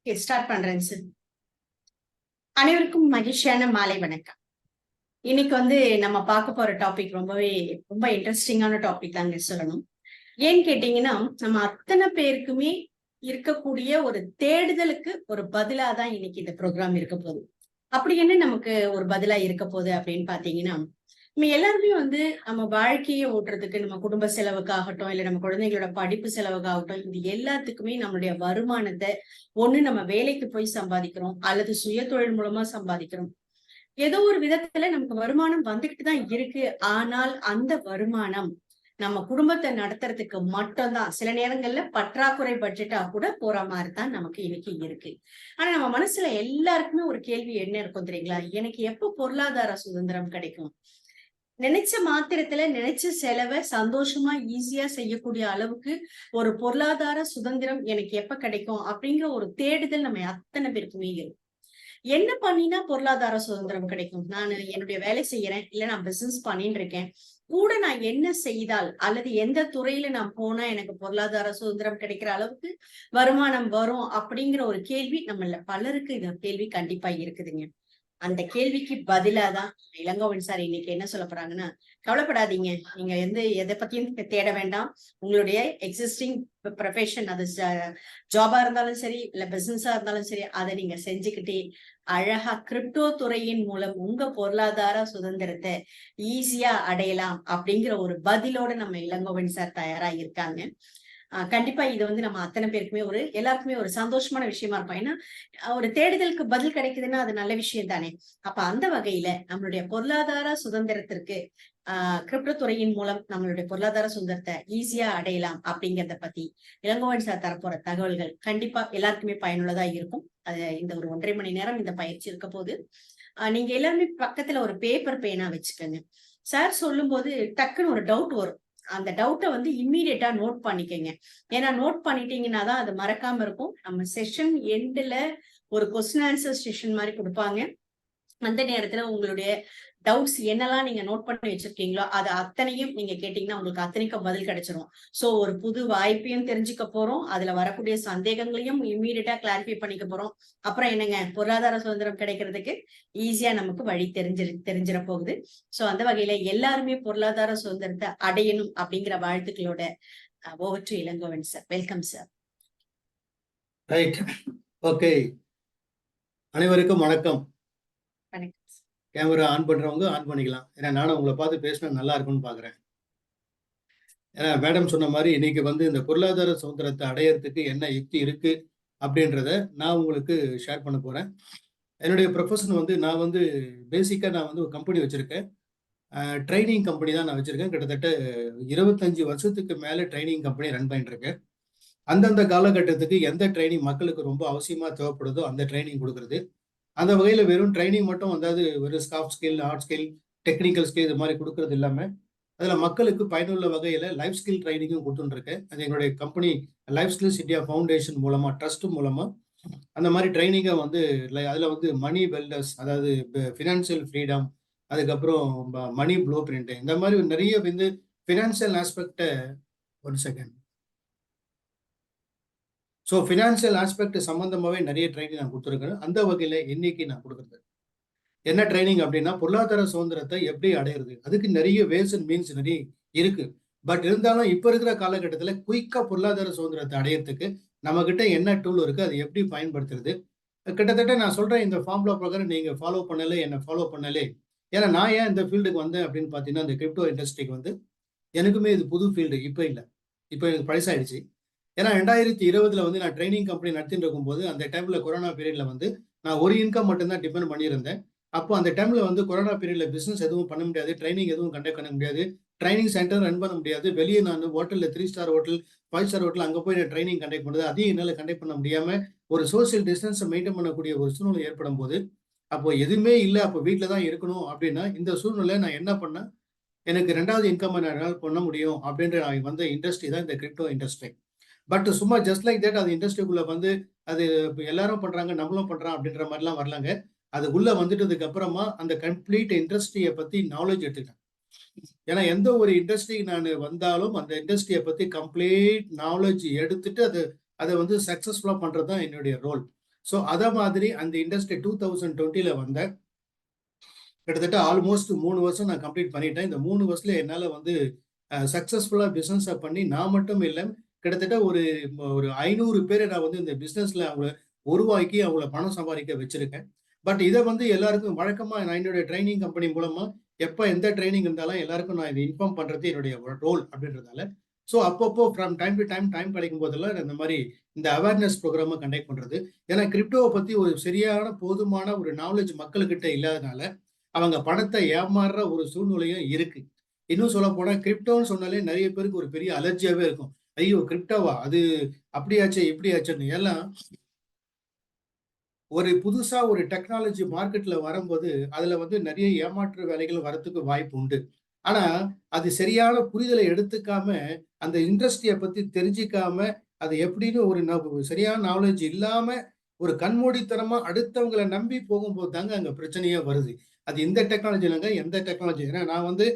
Start பண்றேங்க sir. அனைவருக்கும் மகிழ்ச்சியான மாலை வணக்கம். இன்னைக்கு நம்ம பார்க்க போற டாபிக் ரொம்ப இன்ட்ரெஸ்டிங்கான டாபிக் தாங்க சொல்லணும். ஏன்னு கேட்டீங்கன்னா, நம்ம அத்தனை பேருக்குமே இருக்கக்கூடிய ஒரு தேடுதலுக்கு ஒரு பதிலா தான் இன்னைக்கு இந்த ப்ரோக்ராம் இருக்க போகுது. அப்படி என்ன நமக்கு ஒரு பதிலா இருக்க போகுது அப்படின்னு பாத்தீங்கன்னா, நம்ம எல்லாருமே நம்ம வாழ்க்கையை ஓட்டுறதுக்கு நம்ம குடும்ப செலவுக்காகட்டும், இல்ல நம்ம குழந்தைகளோட படிப்பு செலவுக்காகட்டும், இது எல்லாத்துக்குமே நம்மளுடைய வருமானத்தை ஒண்ணு நம்ம வேலைக்கு போய் சம்பாதிக்கிறோம், அல்லது சுய தொழில் மூலமா சம்பாதிக்கிறோம். ஏதோ ஒரு விதத்துல நமக்கு வருமானம் வந்துகிட்டு தான் இருக்கு. ஆனால் அந்த வருமானம் நம்ம குடும்பத்தை நடத்துறதுக்கு மட்டும்தான் சில நேரங்கள்ல பற்றாக்குறை பட்ஜெட்டா கூட போற மாதிரி தான் நமக்கு இன்னைக்கு இருக்கு. ஆனா நம்ம மனசுல எல்லாருக்குமே ஒரு கேள்வி என்ன இருக்கும் தெரியுங்களா? எனக்கு எப்ப பொருளாதார சுதந்திரம் கிடைக்கும்? நினைச்ச மாத்திரத்துல நினைச்ச செலவை சந்தோஷமா ஈஸியா செய்யக்கூடிய அளவுக்கு ஒரு பொருளாதார சுதந்திரம் எனக்கு எப்ப கிடைக்கும் அப்படிங்கிற ஒரு தேடுதல் நம்ம அத்தனை பேருக்குமே இருக்கும். என்ன பண்ணினா பொருளாதார சுதந்திரம் கிடைக்கும்? நான் என்னுடைய வேலை செய்யறேன், இல்ல நான் பிசினஸ் பண்ணிட்டு இருக்கேன். கூட நான் என்ன செய்தால் அல்லது எந்த துறையில நான் போனா எனக்கு பொருளாதார சுதந்திரம் கிடைக்கிற அளவுக்கு வருமானம் வரும் அப்படிங்கிற ஒரு கேள்வி நம்மள பலருக்கு இந்த கேள்வி கண்டிப்பா இருக்குதுங்க. அந்த கேள்விக்கு பதிலாதான் இளங்கோவன் சார் இன்னைக்கு என்ன சொல்ல போறாங்கன்னா, கவலைப்படாதீங்க. நீங்க எதை பத்தியும் தேட வேண்டாம். உங்களுடைய எக்ஸிஸ்டிங் ப்ரொஃபஷன், அது ஜாபா இருந்தாலும் சரி, இல்ல பிசினஸா இருந்தாலும் சரி, அதை நீங்க செஞ்சுக்கிட்டே அழகா கிரிப்டோ துறையின் மூலம் உங்க பொருளாதார சுதந்திரத்தை ஈஸியா அடையலாம் அப்படிங்கிற ஒரு பதிலோட நம்ம இளங்கோவன் சார் தயாரா இருக்காங்க. கண்டிப்பா இது நம்ம அத்தனை பேருக்குமே எல்லாருக்குமே ஒரு சந்தோஷமான விஷயமா இருக்கும். ஏன்னா ஒரு தேடுதலுக்கு பதில் கிடைக்குதுன்னா அது நல்ல விஷயம் தானே. அப்ப அந்த வகையில நம்மளுடைய பொருளாதார சுதந்திரத்திற்கு கிரிப்டோ துறையின் மூலம் நம்மளுடைய பொருளாதார சுதந்திரத்தை ஈஸியா அடையலாம் அப்படிங்கறத பத்தி இளங்கோவன் சார் தரப்போற தகவல்கள் கண்டிப்பா எல்லாருக்குமே பயனுள்ளதா இருக்கும். அது இந்த ஒரு 1.5 மணி நேரம் இந்த பயிற்சி இருக்க போது நீங்க எல்லாருமே பக்கத்துல ஒரு பேப்பர் பேனா வச்சுக்கோங்க. சார் சொல்லும் போது டக்குன்னு ஒரு டவுட் வரும். அந்த டவுட்டை இம்மீடியட்டா நோட் பண்ணிக்கங்க. ஏன்னா நோட் பண்ணிட்டீங்கன்னா தான் அது மறக்காம இருக்கும். நம்ம செஷன் எண்டுல ஒரு கொஸ்டின் ஆன்சர் செஷன் மாதிரி கொடுப்பாங்க. அந்த நேரத்துல உங்களுடைய டவுட்ஸ் என்னெல்லாம் நீங்க நோட் பண்ணி வச்சிருக்கீங்களோ அது அத்தனையும் நீங்க கேட்டீங்கன்னா உங்களுக்கு அத்தனைக்கும் பதில் கிடைச்சிரும். சோ ஒரு புது வாய்ப்பையும் தெரிஞ்சுக்க போறோம். அதுல வரக்கூடிய சந்தேகங்களையும் இம்மீடியட்டா கிளாரிஃபை பண்ணிக்க போறோம். அப்புறம் என்னங்க, பொருளாதார சுதந்திரம் கிடைக்கிறதுக்கு ஈஸியா நமக்கு வழி தெரிஞ்சிட போகுது. சோ அந்த வகையில எல்லாருமே பொருளாதார சுதந்திரத்தை அடையணும் அப்படிங்கிற வாழ்த்துக்களோட over to Ilangovan sir. Welcome sir. Right, okay. அனைவருக்கும் வணக்கம். வணக்கம். கேமரா ஆன் பண்றவங்க ஆன் பண்ணிக்கலாம். ஏன்னா நானும் உங்களை பார்த்து பேசினா நல்லா இருக்கும்னு பாக்குறேன். ஏன்னா மேடம் சொன்ன மாதிரி இன்னைக்கு இந்த பொருளாதார சுதந்திரத்தை அடையறதுக்கு என்ன யுக்தி இருக்கு அப்படின்றத நான் உங்களுக்கு ஷேர் பண்ண போறேன். என்னுடைய ப்ரொஃபஷன் நான் பேசிக்கா நான் ஒரு கம்பெனி வச்சிருக்கேன். ட்ரைனிங் கம்பெனி தான் நான் வச்சிருக்கேன். கிட்டத்தட்ட 25 வருஷத்துக்கு மேல ட்ரைனிங் கம்பெனி ரன் பண்ணிட்டு இருக்கேன். அந்தந்த காலகட்டத்துக்கு எந்த ட்ரைனிங் மக்களுக்கு ரொம்ப அவசியமா தேவைப்படுதோ அந்த ட்ரைனிங் கொடுக்கறது. அந்த வகையில வெறும் ட்ரைனிங் மட்டும் வெறும் soft skill, hard skill, technical skill இது மாதிரி கொடுக்கறது இல்லாம அதுல மக்களுக்கு பயனுள்ள வகையில லைஃப் ஸ்கில் ட்ரைனிங்கும் கொடுத்துட்டு இருக்கேன். அது எங்களுடைய company life skills India foundation மூலமா, ட்ரஸ்ட் மூலமா அந்த மாதிரி ட்ரைனிங்கை அதுல மணி வெல்னஸ், அதாவது ஃபினான்சியல் ஃப்ரீடம், அதுக்கப்புறம் மணி ப்ளூ பிரிண்ட், இந்த மாதிரி நிறைய ஃபினான்சியல் ஆஸ்பெக்ட ஒரு செகண்ட். ஸோ ஃபினான்சியல் ஆஸ்பெக்ட் சம்பந்தமாவே நிறைய ட்ரைனிங் நான் கொடுத்துருக்கேன். அந்த வகையில இன்னைக்கு நான் கொடுக்குறது என்ன ட்ரைனிங் அப்படின்னா, பொருளாதார சுதந்திரத்தை எப்படி அடையிறது. அதுக்கு நிறைய வேஸ் அண்ட் மீன்ஸ் நிறைய இருக்கு. பட் இருந்தாலும் இப்ப இருக்கிற காலகட்டத்தில் குயிக்கா பொருளாதார சுதந்திரத்தை அடையிறதுக்கு நம்ம கிட்ட என்ன டூல் இருக்கு, அதை எப்படி பயன்படுத்துறது. கிட்டத்தட்ட நான் சொல்றேன், இந்த ஃபார்முலா பிரகாரம் நீங்க ஃபாலோ பண்ணலே, என்ன ஃபாலோ பண்ணலே. ஏன்னா நான் ஏன் இந்த ஃபீல்டுக்கு வந்தேன் அப்படின்னு பாத்தீங்கன்னா, இந்த கிரிப்டோ இண்டஸ்ட்ரிக்கு எனக்குமே இது புது ஃபீல்டு. இப்போ இல்லை, இப்போ எனக்கு பழசாயிடுச்சு. ஏன்னா 2020 நான் ட்ரைனிங் கம்பெனி நடத்திட்டு இருக்கும்போது அந்த டைம்ல கொரோனா பீரியட்ல நான் ஒரு இன்கம் மட்டும்தான் டிபெண்ட் பண்ணியிருந்தேன். அப்போ அந்த டைம்ல கொரோனா பீரியட்ல பிசினஸ் எதுவும் பண்ண முடியாது, ட்ரைனிங் எதுவும் கண்டக்ட் பண்ண முடியாது, ட்ரைனிங் சென்டர் ரன் பண்ண முடியாது. வெளியே நான் ஹோட்டல்ல 3 ஸ்டார் ஹோட்டல், 5 ஸ்டார் ஹோட்டல் அங்கே போய் நான் ட்ரைனிங் கண்டக்ட் பண்ணுறது, அதையும் என்னால் கண்டக்ட் பண்ண முடியாம ஒரு சோசியல் டிஸ்டன்ஸை மெயின்டைன் பண்ணக்கூடிய ஒரு சூழ்நிலை ஏற்படும் போது, அப்போ எதுவுமே இல்லை, அப்போ வீட்டில் தான் இருக்கணும் அப்படின்னா இந்த சூழ்நிலை நான் என்ன பண்ணேன், எனக்கு 2வது இன்கம் என்னால் பண்ண முடியும் அப்படின்ற நான் வந்த இண்டஸ்ட்ரி தான் இந்த கிரிப்டோ இண்டஸ்ட்ரி. பட் சும்மா ஜஸ்ட் லைக் தட் அது இண்டஸ்ட்ரிக்குள்ள அது எல்லாரும் பண்றாங்க நம்மளும் பண்றோம் அப்படின்ற மாதிரிலாம் வரலாங்க. அது உள்ள வந்துட்டதுக்கு அப்புறமா அந்த கம்ப்ளீட் இண்டஸ்ட்ரியை பத்தி நாலேஜ் எடுத்துட்டேன். ஏன்னா எந்த ஒரு இண்டஸ்ட்ரி நான் வந்தாலும் அந்த இண்டஸ்ட்ரியை பத்தி கம்ப்ளீட் நாலேஜ் எடுத்துட்டு அதை சக்சஸ்ஃபுல்லா பண்றது தான் என்னுடைய ரோல். ஸோ அதை மாதிரி அந்த இண்டஸ்ட்ரி 2020 வந்த கிட்டத்தட்ட ஆல்மோஸ்ட் 3 வருஷம் நான் கம்ப்ளீட் பண்ணிட்டேன். இந்த 3 வருஷத்துல என்னால் வந்து சக்ஸஸ்ஃபுல்லாக பிஸ்னஸை பண்ணி நான் மட்டும் இல்லை, கிட்டத்தட்ட ஒரு ஒரு 500 பேரை நான் வந்து இந்த பிஸ்னஸில் அவங்கள உருவாக்கி அவங்கள பணம் சம்பாதிக்க வச்சிருக்கேன். பட் இதை வந்து எல்லாருக்கும் வழக்கமாக நான் என்னுடைய ட்ரைனிங் கம்பெனி மூலமாக எப்போ எந்த ட்ரைனிங் இருந்தாலும் எல்லாருக்கும் நான் இதை இன்ஃபார்ம் பண்ணுறது என்னுடைய ரோல் அப்படின்றதால, ஸோ அப்பப்போ ஃப்ரம் டைம் டு டைம் கிடைக்கும் போதெல்லாம் இந்த மாதிரி இந்த அவேர்னஸ் ப்ரோக்ராமை கண்டக்ட் பண்ணுறது. ஏன்னா கிரிப்டோவை பற்றி ஒரு சரியான போதுமான ஒரு நாலேஜ் மக்கள்கிட்ட இல்லாதனால அவங்க பணத்தை ஏமாறுற ஒரு சூழ்நிலையும் இருக்கு. இன்னும் சொல்ல போனா கிரிப்டோன்னு சொன்னாலே நிறைய பேருக்கு ஒரு பெரிய அலர்ஜியாவே இருக்கும். ஐயோ கிரிப்டோவா, அது அப்படியாச்சே இப்படியாச்சுன்னு எல்லாம். ஒரு புதுசா ஒரு டெக்னாலஜி மார்க்கெட்ல வரும்போது அதுல வந்து நிறைய ஏமாற்று வேலைகள் வரத்துக்கு வாய்ப்பு உண்டு. ஆனா அது சரியான புரிதலை எடுத்துக்காம, அந்த இண்டஸ்ட்ரியை பத்தி தெரிஞ்சிக்காம, அது எப்படின்னு ஒரு சரியான நாலேஜ் இல்லாம ஒரு கண்மூடித்தனமா அடுத்தவங்களை நம்பி போகும்போது தாங்க அங்க பிரச்சனையே வருது. அது இந்த டெக்னாலஜி இல்லைங்க, எந்த டெக்னாலஜி. ஏன்னா நான் வந்து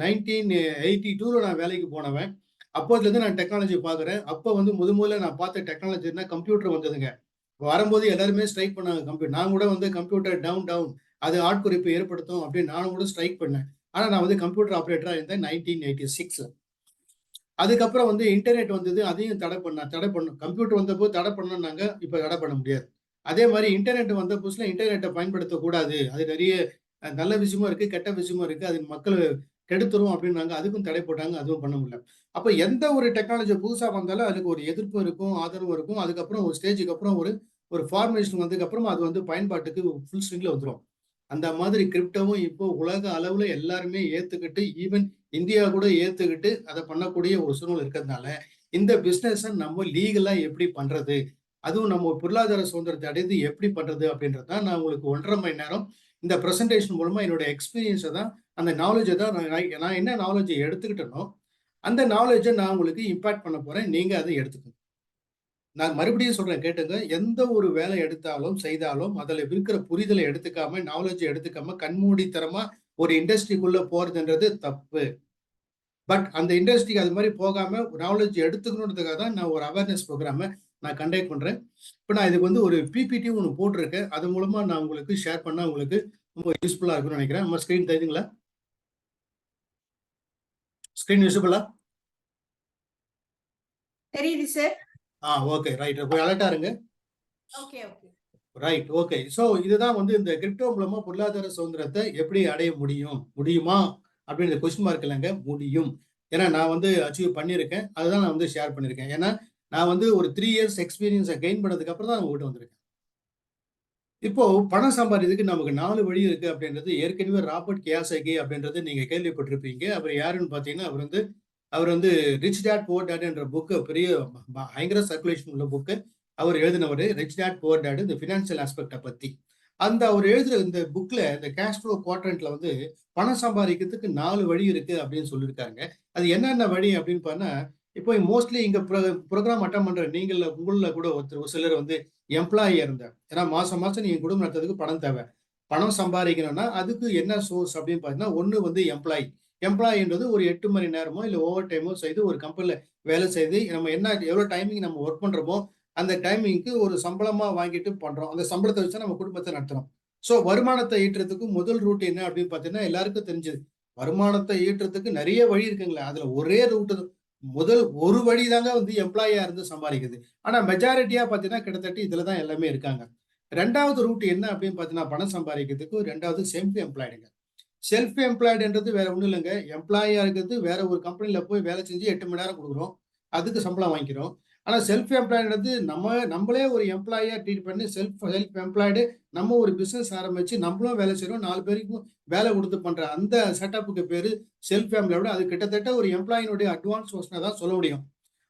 1982 நான் வேலைக்கு போனவன். அப்போதுலேருந்து நான் டெக்னாலஜி பார்க்குறேன். அப்போ வந்து முதல்ல நான் பார்த்த டெக்னாலஜினா கம்ப்யூட்டர் வந்ததுங்க. வரும்போது எல்லாருமே ஸ்ட்ரைக் பண்ணாங்க கம்ப்யூட்டர். நான் கூட வந்து கம்ப்யூட்டர் டவுன் டவுன் அது ஆட்குறிப்பு ஏற்படுத்தும் அப்படின்னு நானும் கூட ஸ்ட்ரைக் பண்ணேன். ஆனா நான் வந்து கம்ப்யூட்டர் ஆப்ரேட்டரா இருந்தேன் 1986. அதுக்கப்புறம் வந்து இன்டர்நெட் வந்தது, அதையும் தடை பண்ணும். கம்ப்யூட்டர் வந்தப்போ தடை பண்ணோம்னாங்க, இப்ப தடை பண்ண முடியாது. அதே மாதிரி இன்டர்நெட் வந்த புதுசுல இன்டர்நெட்டை பயன்படுத்தக்கூடாது, அது நிறைய நல்ல விஷயமும் இருக்கு, கெட்ட விஷயமும் இருக்கு, அது மக்கள் கெடுத்துரும் அப்படின்னாங்க, அதுக்கும் தடை போட்டாங்க, அதுவும் பண்ண முடியல. அப்ப எந்த ஒரு டெக்னாலஜி புதுசா வந்தாலும் அதுக்கு ஒரு எதிர்ப்பும் இருக்கும், ஆதரவும் இருக்கும். அதுக்கப்புறம் ஒரு ஸ்டேஜுக்கு அப்புறம் ஒரு ஒரு ஃபார்மேஷன் வந்ததுக்கு அப்புறம் அது வந்து பயன்பாட்டுக்கு ஃபுல் ஸ்விங்ல வந்துடும். அந்த மாதிரி கிரிப்டோவும் இப்போ உலக அளவுல எல்லாருமே ஏத்துக்கிட்டு, ஈவன் இந்தியா கூட ஏத்துக்கிட்டு அதை பண்ணக்கூடிய ஒரு சூழ்நிலை இருக்கிறதுனால, இந்த பிசினஸை நம்ம லீகலா எப்படி பண்றது, அதுவும் நம்ம பொருளாதார சுதந்திரத்தை அடைந்து எப்படி பண்றது அப்படின்றது தான் நான் உங்களுக்கு 1.5 மணி நேரம் இந்த பிரசன்டேஷன் மூலமா என்னோட எக்ஸ்பீரியன்ஸை தான், அந்த நாலேஜை தான் நான் என்ன நாலேஜை எடுத்துக்கிட்டனோ அந்த நாலேஜை நான் உங்களுக்கு இம்பாக்ட் பண்ண போறேன். நீங்க அதை எடுத்துக்கணும். நான் மறுபடியும் சொல்றேன் கேட்டுங்க. எந்த ஒரு வேலை எடுத்தாலும் செய்தாலும் அதுல இருக்கிற புரிதலை எடுத்துக்காம, நாலேஜ் எடுத்துக்காம கண்மூடித்தனமா ஒரு இண்டஸ்ட்ரிக்குள்ள போறதுன்றது தப்பு. பட் அந்த இண்டஸ்ட்ரிக்கு அது மாதிரி போகாம நாலேஜ் எடுத்துக்கணுன்றதுக்காக தான் நான் ஒரு அவேர்னஸ் ப்ரோக்ராமை நான் கண்டக்ட் பண்றேன். இப்போ நான் இதுக்கு வந்து ஒரு பிபிடி ஒன்று போட்டிருக்கேன். அது மூலமா நான் உங்களுக்கு ஷேர் பண்ணா உங்களுக்கு ரொம்ப யூஸ்ஃபுல்லா இருக்கும்னு நினைக்கிறேன். நம்ம ஸ்கிரீன் தெரியுதுங்களா? ஸ்கிரீன் விசிபிளா? தெரியுது சார். Okay right. போய் அலர்ட்டா இருங்க. Okay okay right, okay. So இதுதான் வந்து இந்த கிரிப்டோ மூலமா பொருளாதார சுதந்திரத்தை எப்படி அடைய முடியுமா அப்படின்ற கொஸ்டின் மார்க் இல்லைங்க, முடியும். ஏன்னா நான் வந்து அச்சீவ் பண்ணியிருக்கேன், அதுதான் நான் வந்து ஷேர் பண்ணியிருக்கேன். ஏன்னா நான் வந்து ஒரு 3 இயர்ஸ் எக்ஸ்பீரியன்ஸை கெயின் பண்ணதுக்கு அப்புறம் தான் உங்ககிட்ட வந்திருக்கேன். இப்போ பணம் சம்பாதிக்கிறதுக்கு நமக்கு 4 வழி இருக்கு அப்படின்றது ஏற்கனவே ராபர்ட் கியோசாகி அப்படின்றது நீங்க கேள்விப்பட்டிருப்பீங்க. அவர் யாருன்னு பார்த்தீங்கன்னா அவர் வந்து ரிச் டேட் புவர் டேட் என்ற புக்கு, பெரிய பயங்கர சர்க்குலேஷன் உள்ள புக்கு அவர் எழுதினவர். ரிச் டேட் புவர் டேட் இந்த ஃபினான்சியல் ஆஸ்பெக்டை பத்தி அவர் எழுதுற இந்த புக்ல இந்த கேஷ் ஃப்ளோ குவாட்ரண்ட்ல வந்து பணம் சம்பாதிக்கிறதுக்கு 4 வழி இருக்கு அப்படின்னு சொல்லியிருக்காங்க. அது என்னென்ன வழி அப்படின்னு பார்த்தா, இப்போ மோஸ்ட்லி இங்க ப்ரோக்ராம் அட்டன் பண்ற நீங்கள உங்கள கூட ஒரு சிலர் வந்து எம்ப்ளாயியா இருந்தார். ஏன்னா மாசம் மாசம் நீங்க குடும்பம் நடத்துறதுக்கு பணம் தேவை. பணம் சம்பாதிக்கணும்னா அதுக்கு என்ன சோர்ஸ் அப்படின்னு பார்த்தீங்கன்னா, ஒன்று வந்து எம்ப்ளாயின்றது ஒரு 8 மணி நேரமோ இல்லை ஓவர் டைமோ செய்து ஒரு கம்பெனியில் வேலை செய்து நம்ம எவ்வளோ டைமிங் நம்ம ஒர்க் பண்ணுறோமோ அந்த டைமிங்க்கு ஒரு சம்பளமா வாங்கிட்டு பண்றோம். அந்த சம்பளத்தை வச்சு நம்ம குடும்பத்தை நடத்துறோம். ஸோ வருமானத்தை ஈட்டுறதுக்கு முதல் ரூட் என்ன அப்படின்னு பார்த்தீங்கன்னா, எல்லாருக்கும் தெரிஞ்சது. வருமானத்தை ஈட்டுறதுக்கு நிறைய வழி இருக்குங்களா, அதுல ஒரே ரூட், முதல் ஒரு வழி தாங்க வந்து எம்ப்ளாயியா இருந்து சம்பாதிக்குது. ஆனா மெஜாரிட்டியா பார்த்தீங்கன்னா கிட்டத்தட்ட இதுலதான் எல்லாமே இருக்காங்க. 2வது ரூட் என்ன அப்படின்னு பார்த்தீங்கன்னா, பணம் சம்பாதிக்கிறதுக்கு 2வது செல்ஃப் எம்ப்ளாய்டுங்க. செல்ஃப் எம்ப்ளாய்டுன்றது வேற ஒண்ணும் இல்லைங்க. எம்ப்ளாயியா இருக்கிறது வேற ஒரு கம்பெனில போய் வேலை செஞ்சு 8 மணி நேரம் கொடுக்குறோம், அதுக்கு சம்பளம் வாங்கிக்கிறோம். ஆனா செல்ஃப் எம்ப்ளாய்டுன்றது நம்மளே ஒரு எம்ப்ளாயியா ட்ரீட் பண்ணி செல்ஃப் எம்ப்ளாய்டு, நம்ம ஒரு பிசினஸ் ஆரம்பிச்சு நம்மளும் வேலை செய்யறோம், 4 பேருக்கும் வேலை கொடுத்து பண்ற அந்த செட்டப்புக்கு பேரு செல்ஃப் எம்ப்ளாய்டு. அது கிட்டத்தட்ட ஒரு எம்ப்ளாயினுடைய அட்வான்ஸ் வெர்ஷனை தான் சொல்ல முடியும்.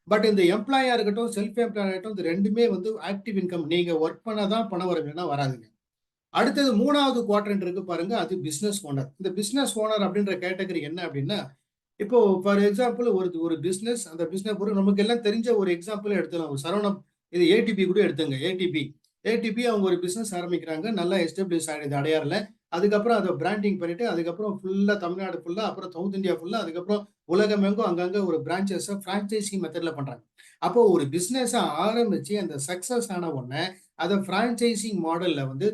பட் இந்த எம்ப்ளாயா இருக்கட்டும், செல்ஃப் எம்ப்ளாயா இருக்கட்டும், இது ரெண்டுமே வந்து ஆக்டிவ் இன்கம். நீங்க ஒர்க் பண்ணாதான் பணம் வரும், இல்லைன்னா வராதுங்க. அடுத்தது 3வது குவாட்ரண்ட் இருக்கு பாருங்க, அது பிசினஸ் ஓனர். இந்த பிசினஸ் ஓனர் அப்படின்ற கேட்டகரி என்ன அப்படின்னா, இப்போ ஃபார் எக்ஸாம்பிள் ஒரு பிசினஸ், அந்த பிசினஸ் ஒரு நமக்கு எல்லாம் தெரிஞ்ச ஒரு எக்ஸாம்பிள் எடுத்துக்கலாம். ஒரு சரவணம், இது ஏடிபி கூட எடுத்துங்க. ஏடிபி அவங்க ஒரு பிசினஸ் ஆரம்பிக்கிறாங்க, நல்லா எஸ்டாப்ளிஷ் ஆயிடுது அடையாறுல. அதுக்கப்புறம் அதை பிராண்டிங் பண்ணிட்டு அதுக்கப்புறம் ஃபுல்லா தமிழ்நாடு ஃபுல்லா, அப்புறம் சவுத் இந்தியா ஃபுல்லா, அதுக்கப்புறம் உலகமெங்கும் அங்கங்க ஒரு பிரான்ச்சஸ் பிரான்ச்சைசி மெத்தட்ல பண்றாங்க. அப்போ ஒரு பிசினஸ் ஆரம்பிச்சு அந்த சக்சஸ் ஆன உடனே அதை பிரான்ச்சைசிங் மாடல்ல வந்து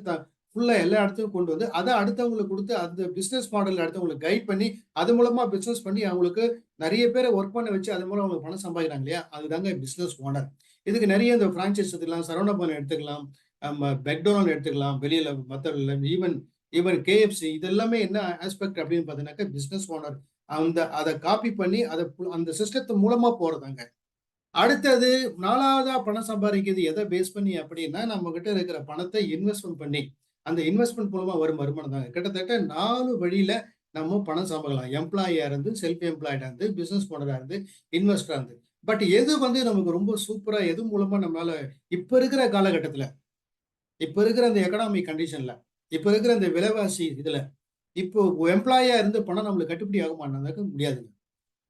ஃபுல்லா எல்லா இடத்துக்கும் கொண்டு வந்து அதை அடுத்தவங்களுக்கு கொடுத்து அந்த பிசினஸ் மாடல் அடுத்தவங்களுக்கு கைட் பண்ணி அது மூலமா பிசினஸ் பண்ணி அவங்களுக்கு நிறைய பேரை ஒர்க் பண்ண வச்சு அது மூலம் அவங்களுக்கு பணம் சம்பாதிக்கிறாங்க இல்லையா, அதுதாங்க பிசினஸ் ஓனர். இதுக்கு நிறைய இந்த பிரான்ச்சைஸ் எடுத்துக்கலாம், சரவணபவன் எடுத்துக்கலாம், மெக்டொனால்ட் எடுத்துக்கலாம், வெளியில மற்ற ஈவன் ஈவன் கேஎஃப்சி, இது எல்லாமே என்ன ஆஸ்பெக்ட் அப்படின்னு பார்த்தீங்கன்னாக்கா பிசினஸ் ஓனர் அதை காப்பி பண்ணி அந்த சிஸ்டத்து மூலமா போறதாங்க. அடுத்தது 4வதா பணம் சம்பாதிக்கிறது எதை பேஸ் பண்ணி அப்படின்னா, நம்ம கிட்ட இருக்கிற பணத்தை இன்வெஸ்ட்மெண்ட் பண்ணி அந்த இன்வெஸ்ட்மெண்ட் மூலமா வரும் வருமானம் தாங்க. கிட்டத்தட்ட 4 வழியில நம்ம பணம் சம்பாதிக்கலாம். எம்ப்ளாயியா இருந்து, செல்ஃப் எம்ப்ளாய்டா இருந்து, பிசினஸ் ஓனரா இருந்து, இன்வெஸ்டரா இருந்து. பட் எது வந்து நமக்கு ரொம்ப சூப்பரா, எது மூலமா நம்மளால இப்ப இருக்கிற காலகட்டத்துல, இப்ப இருக்கிற அந்த எக்கனாமிக் கண்டிஷன்ல, இப்ப இருக்கிற இந்த விலைவாசி இதுல, இப்போ எம்ப்ளாயியா இருந்து பணம் நம்மளுக்கு கட்டுப்படி ஆகுமானாக்க முடியாதுங்க.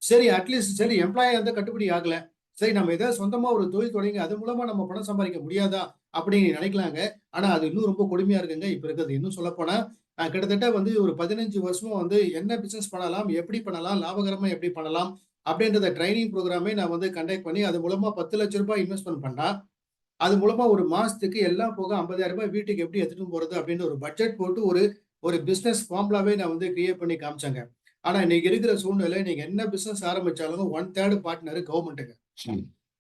சரி, அட்லீஸ்ட் சரி எம்ப்ளாயா இருந்தா கட்டுப்படி ஆகல, சரி நம்ம ஏதாவது சொந்தமா ஒரு தொழில் தொடங்கி அது மூலமா நம்ம பணம் சம்பாதிக்க முடியாதா அப்படின்னு நினைக்கலாங்க. ஆனா அது இன்னும் ரொம்ப கொடுமையா இருக்குங்க இப்ப இருக்கிறது. இன்னும் சொல்ல போனா கிட்டத்தட்ட வந்து ஒரு 15 வருஷமா வந்து என்ன பிசினஸ் பண்ணலாம், எப்படி பண்ணலாம், லாபகரமா எப்படி பண்ணலாம் அப்படின்றத ட்ரைனிங் ப்ரோக்ராமே நான் வந்து கண்டக்ட் பண்ணி அது மூலமா 10 லட்சம் ரூபாய் இன்வெஸ்ட்மெண்ட் பண்ணா, அது மூலமா ஒரு மாசத்துக்கு எல்லாம் போக 50,000 ரூபாய் வீட்டுக்கு எப்படி எடுத்துட்டு போறது அப்படின்னு ஒரு பட்ஜெட் போட்டு ஒரு ஒரு பிசினஸ் ஃபார்முலாவே நான் வந்து கிரியேட் பண்ணி காமிச்சேங்க. ஆனா இன்னைக்கு இருக்கிற சூழ்நிலை, நீங்க என்ன பிசினஸ் ஆரம்பிச்சாலும் 1/3 பார்ட்னர் கவர்மெண்ட்டுங்க.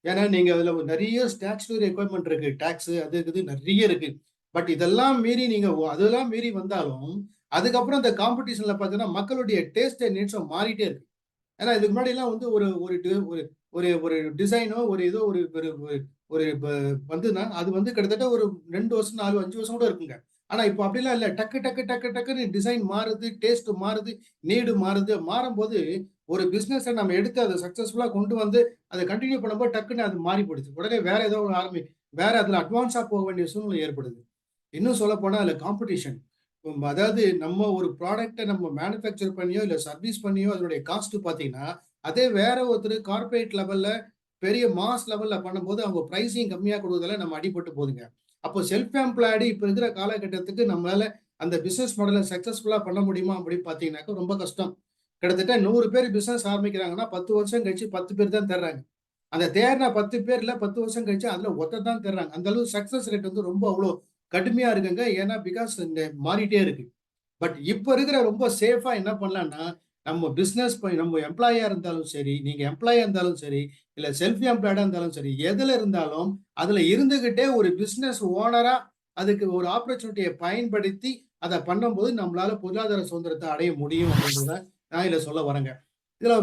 ஏன்னா நீங்க அதுல நிறைய ஸ்டாச்சுட்டரி ரெக்யர்மெண்ட் இருக்கு, டாக்ஸ் அது இது நிறைய இருக்கு. பட் இதெல்லாம் மீறி நீங்க அதெல்லாம் மீறி வந்தாலும் அதுக்கப்புறம் இந்த காம்படிஷன்ல பாத்தீங்கன்னா மக்களுடைய டேஸ்ட் அண்ட் நீட்ஸும் மாறிட்டே இருக்கு. ஏன்னா இதுக்கு முன்னாடி எல்லாம் வந்து ஒரு ஒரு ஒரு ஒரு ஒரு டிசைனோ ஒரு ஏதோ ஒரு ஒரு ஒரு வந்துன்னா அது வந்து கிட்டத்தட்ட ஒரு 2 வருஷம் 4 5 வருஷம் கூட இருக்குங்க. ஆனா இப்போ அப்படிலாம் இல்ல. டக்கு டக்கு டக்கு டக்குன்னு டிசைன் மாறுது, டேஸ்ட் மாறுது, நீடு மாறுது. மாறும்போது ஒரு பிசினஸை நம்ம எடுத்து அதை சக்சஸ்ஃபுல்லா கொண்டு வந்து அதை கண்டினியூ பண்ணும்போது டக்குன்னு அது மாறி போயிடுது. உடனே வேற ஏதோ ஒரு வேற அதுல அட்வான்ஸா போக வேண்டிய சூழ்நிலை ஏற்படுது. இன்னும் சொல்ல போனா அதுல காம்படிஷன். அதாவது நம்ம ஒரு ப்ராடக்ட்டை நம்ம மேனுஃபேக்சர் பண்ணியோ இல்ல சர்வீஸ் பண்ணியோ அதனுடைய காஸ்ட் பாத்தீங்கன்னா, அதே வேற ஒருத்தர் கார்ப்பரேட் லெவல்ல பெரிய மாஸ் லெவல்ல பண்ணும்போது அவங்க பிரைசிங் கம்மியா கொடுக்கறதால நம்ம அடிபட்டு போகுதுங்க. அப்போ செல்ஃப் எம்ப்ளாய்டு இப்ப இருக்கிற காலகட்டத்துக்கு நம்மளால அந்த பிசினஸ் மாடலை சக்சஸ்ஃபுல்லா பண்ண முடியுமா அப்படின்னு பாத்தீங்கன்னாக்கா ரொம்ப கஷ்டம். கிட்டத்தட்ட 100 பேர் பிசினஸ் ஆரம்பிக்கிறாங்கன்னா 10 வருஷம் கழிச்சு 10 பேர் தான் தேர்றாங்க. அந்த தேர்ன 10 பேர்ல 10 வருஷம் கழிச்சு அதுல ஒருத்தர் தான் தேர்றாங்க. அந்த அளவு சக்சஸ் ரேட் வந்து ரொம்ப அவ்வளோ கடுமையா இருக்குங்க. ஏன்னா பிகாஸ் இந்த மாறிட்டே இருக்கு. பட் இப்ப இருக்கிற ரொம்ப சேஃபா என்ன பண்ணலாம்னா, நம்ம பிசினஸ் நம்ம எம்ப்ளாயியா இருந்தாலும் சரி, நீங்க எம்ப்ளாயியா இருந்தாலும் சரி, இல்ல செல்ஃப் எம்ப்ளாய்டா இருந்தாலும் சரி, எதுல இருந்தாலும் அதுல இருந்துகிட்டே ஒரு பிசினஸ் ஓனரா அதுக்கு ஒரு ஆப்பர்ச்சுனிட்டியை பயன்படுத்தி அதை பண்ணும்போது நம்மளால பொருளாதார சுதந்திரத்தை அடைய முடியும் அப்படின்றத நான் இதுல சொல்ல வரேங்க. இதுல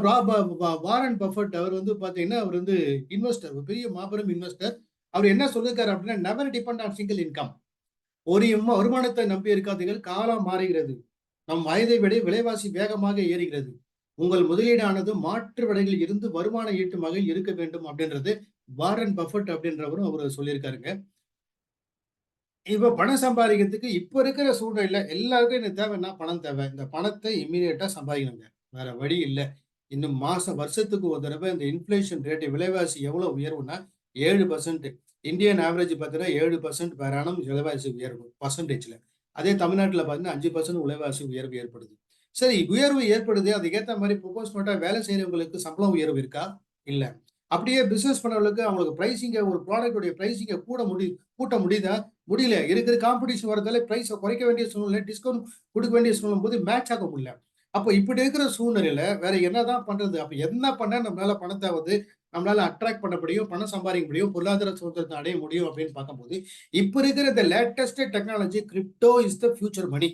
வாரன் பஃபட் அவர் வந்து பாத்தீங்கன்னா அவர் வந்து இன்வெஸ்டர், ஒரு பெரிய மாபெரும் இன்வெஸ்டர். அவர் என்ன சொல்லிருக்காரு அப்படின்னா, never depend on single income. ஒரு வருமானத்தை நம்பி இருக்காதீர்கள், காலம் மாறுகிறது. நம் வயதை விட விலைவாசி வேகமாக ஏறுகிறது. உங்கள் முதலீடானது மாற்று வழிகளில் இருந்து வருமானம் ஈட்டும் வகையில் இருக்க வேண்டும் அப்படின்றது வாரன் பஃபட் அப்படின்றவரும் அவரு சொல்லியிருக்காருங்க. இப்ப பணம் சம்பாதிக்கிறதுக்கு இப்ப இருக்கிற சூழ்நிலையில எல்லாருக்கும் எனக்கு தேவைன்னா பணம் தேவை. இந்த பணத்தை இம்மீடியட்டா சம்பாதிக்கணுங்க. வேற வழி இல்ல. இன்னும் வருஷத்துக்கு ஒரு தடவை இந்த இன்ஃப்ளேஷன் ரேட் விலைவாசி எவ்வளவு உயர்வுன்னா 7%. இந்தியன் ஆவரேஜ் பார்த்தீங்கன்னா 7% பெர் ஆனம் விலைவாசி உயர்வு பர்சன்டேஜ்ல. அதே தமிழ்நாட்டுல பார்த்தீங்கன்னா 5% விலைவாசி உயர்வு ஏற்படுது. சரி, உயர்வு ஏற்படுது. அதுக்கேத்த மாதிரி ப்ரொபோர்ஷனட்டா வேலை செய்யறவங்களுக்கு சம்பளம் உயர்வு இருக்கா? இல்ல. அப்படியே பிசினஸ் பண்ணவங்களுக்கு அவங்களுக்கு பிரைசிங்க ஒரு ப்ராடக்டோட பிரைசிங்க கூட்ட முடியுதா? முடியல. இருக்கிற காம்படிஷன் வரதால பிரைஸ குறைக்க வேண்டிய சூழ்நிலை, டிஸ்கவுண்ட் கொடுக்க வேண்டிய சூழ்நிலை போது மேட்ச் ஆக முடியல. அப்போ இப்படி இருக்கிற சூழ்நிலையில வேற என்னதான் பண்றது? அப்ப என்ன பண்ணா நம்மளால பணத்தை வந்து நம்மளால அட்ராக்ட் பண்ண முடியும், பணம் சம்பாதிக்க முடியும், பொருளாதார சுதந்திரத்தை அடைய முடியும் அப்படின்னு பார்க்கும்போது, இப்ப இருக்கிற இந்த latest technology crypto is the future money.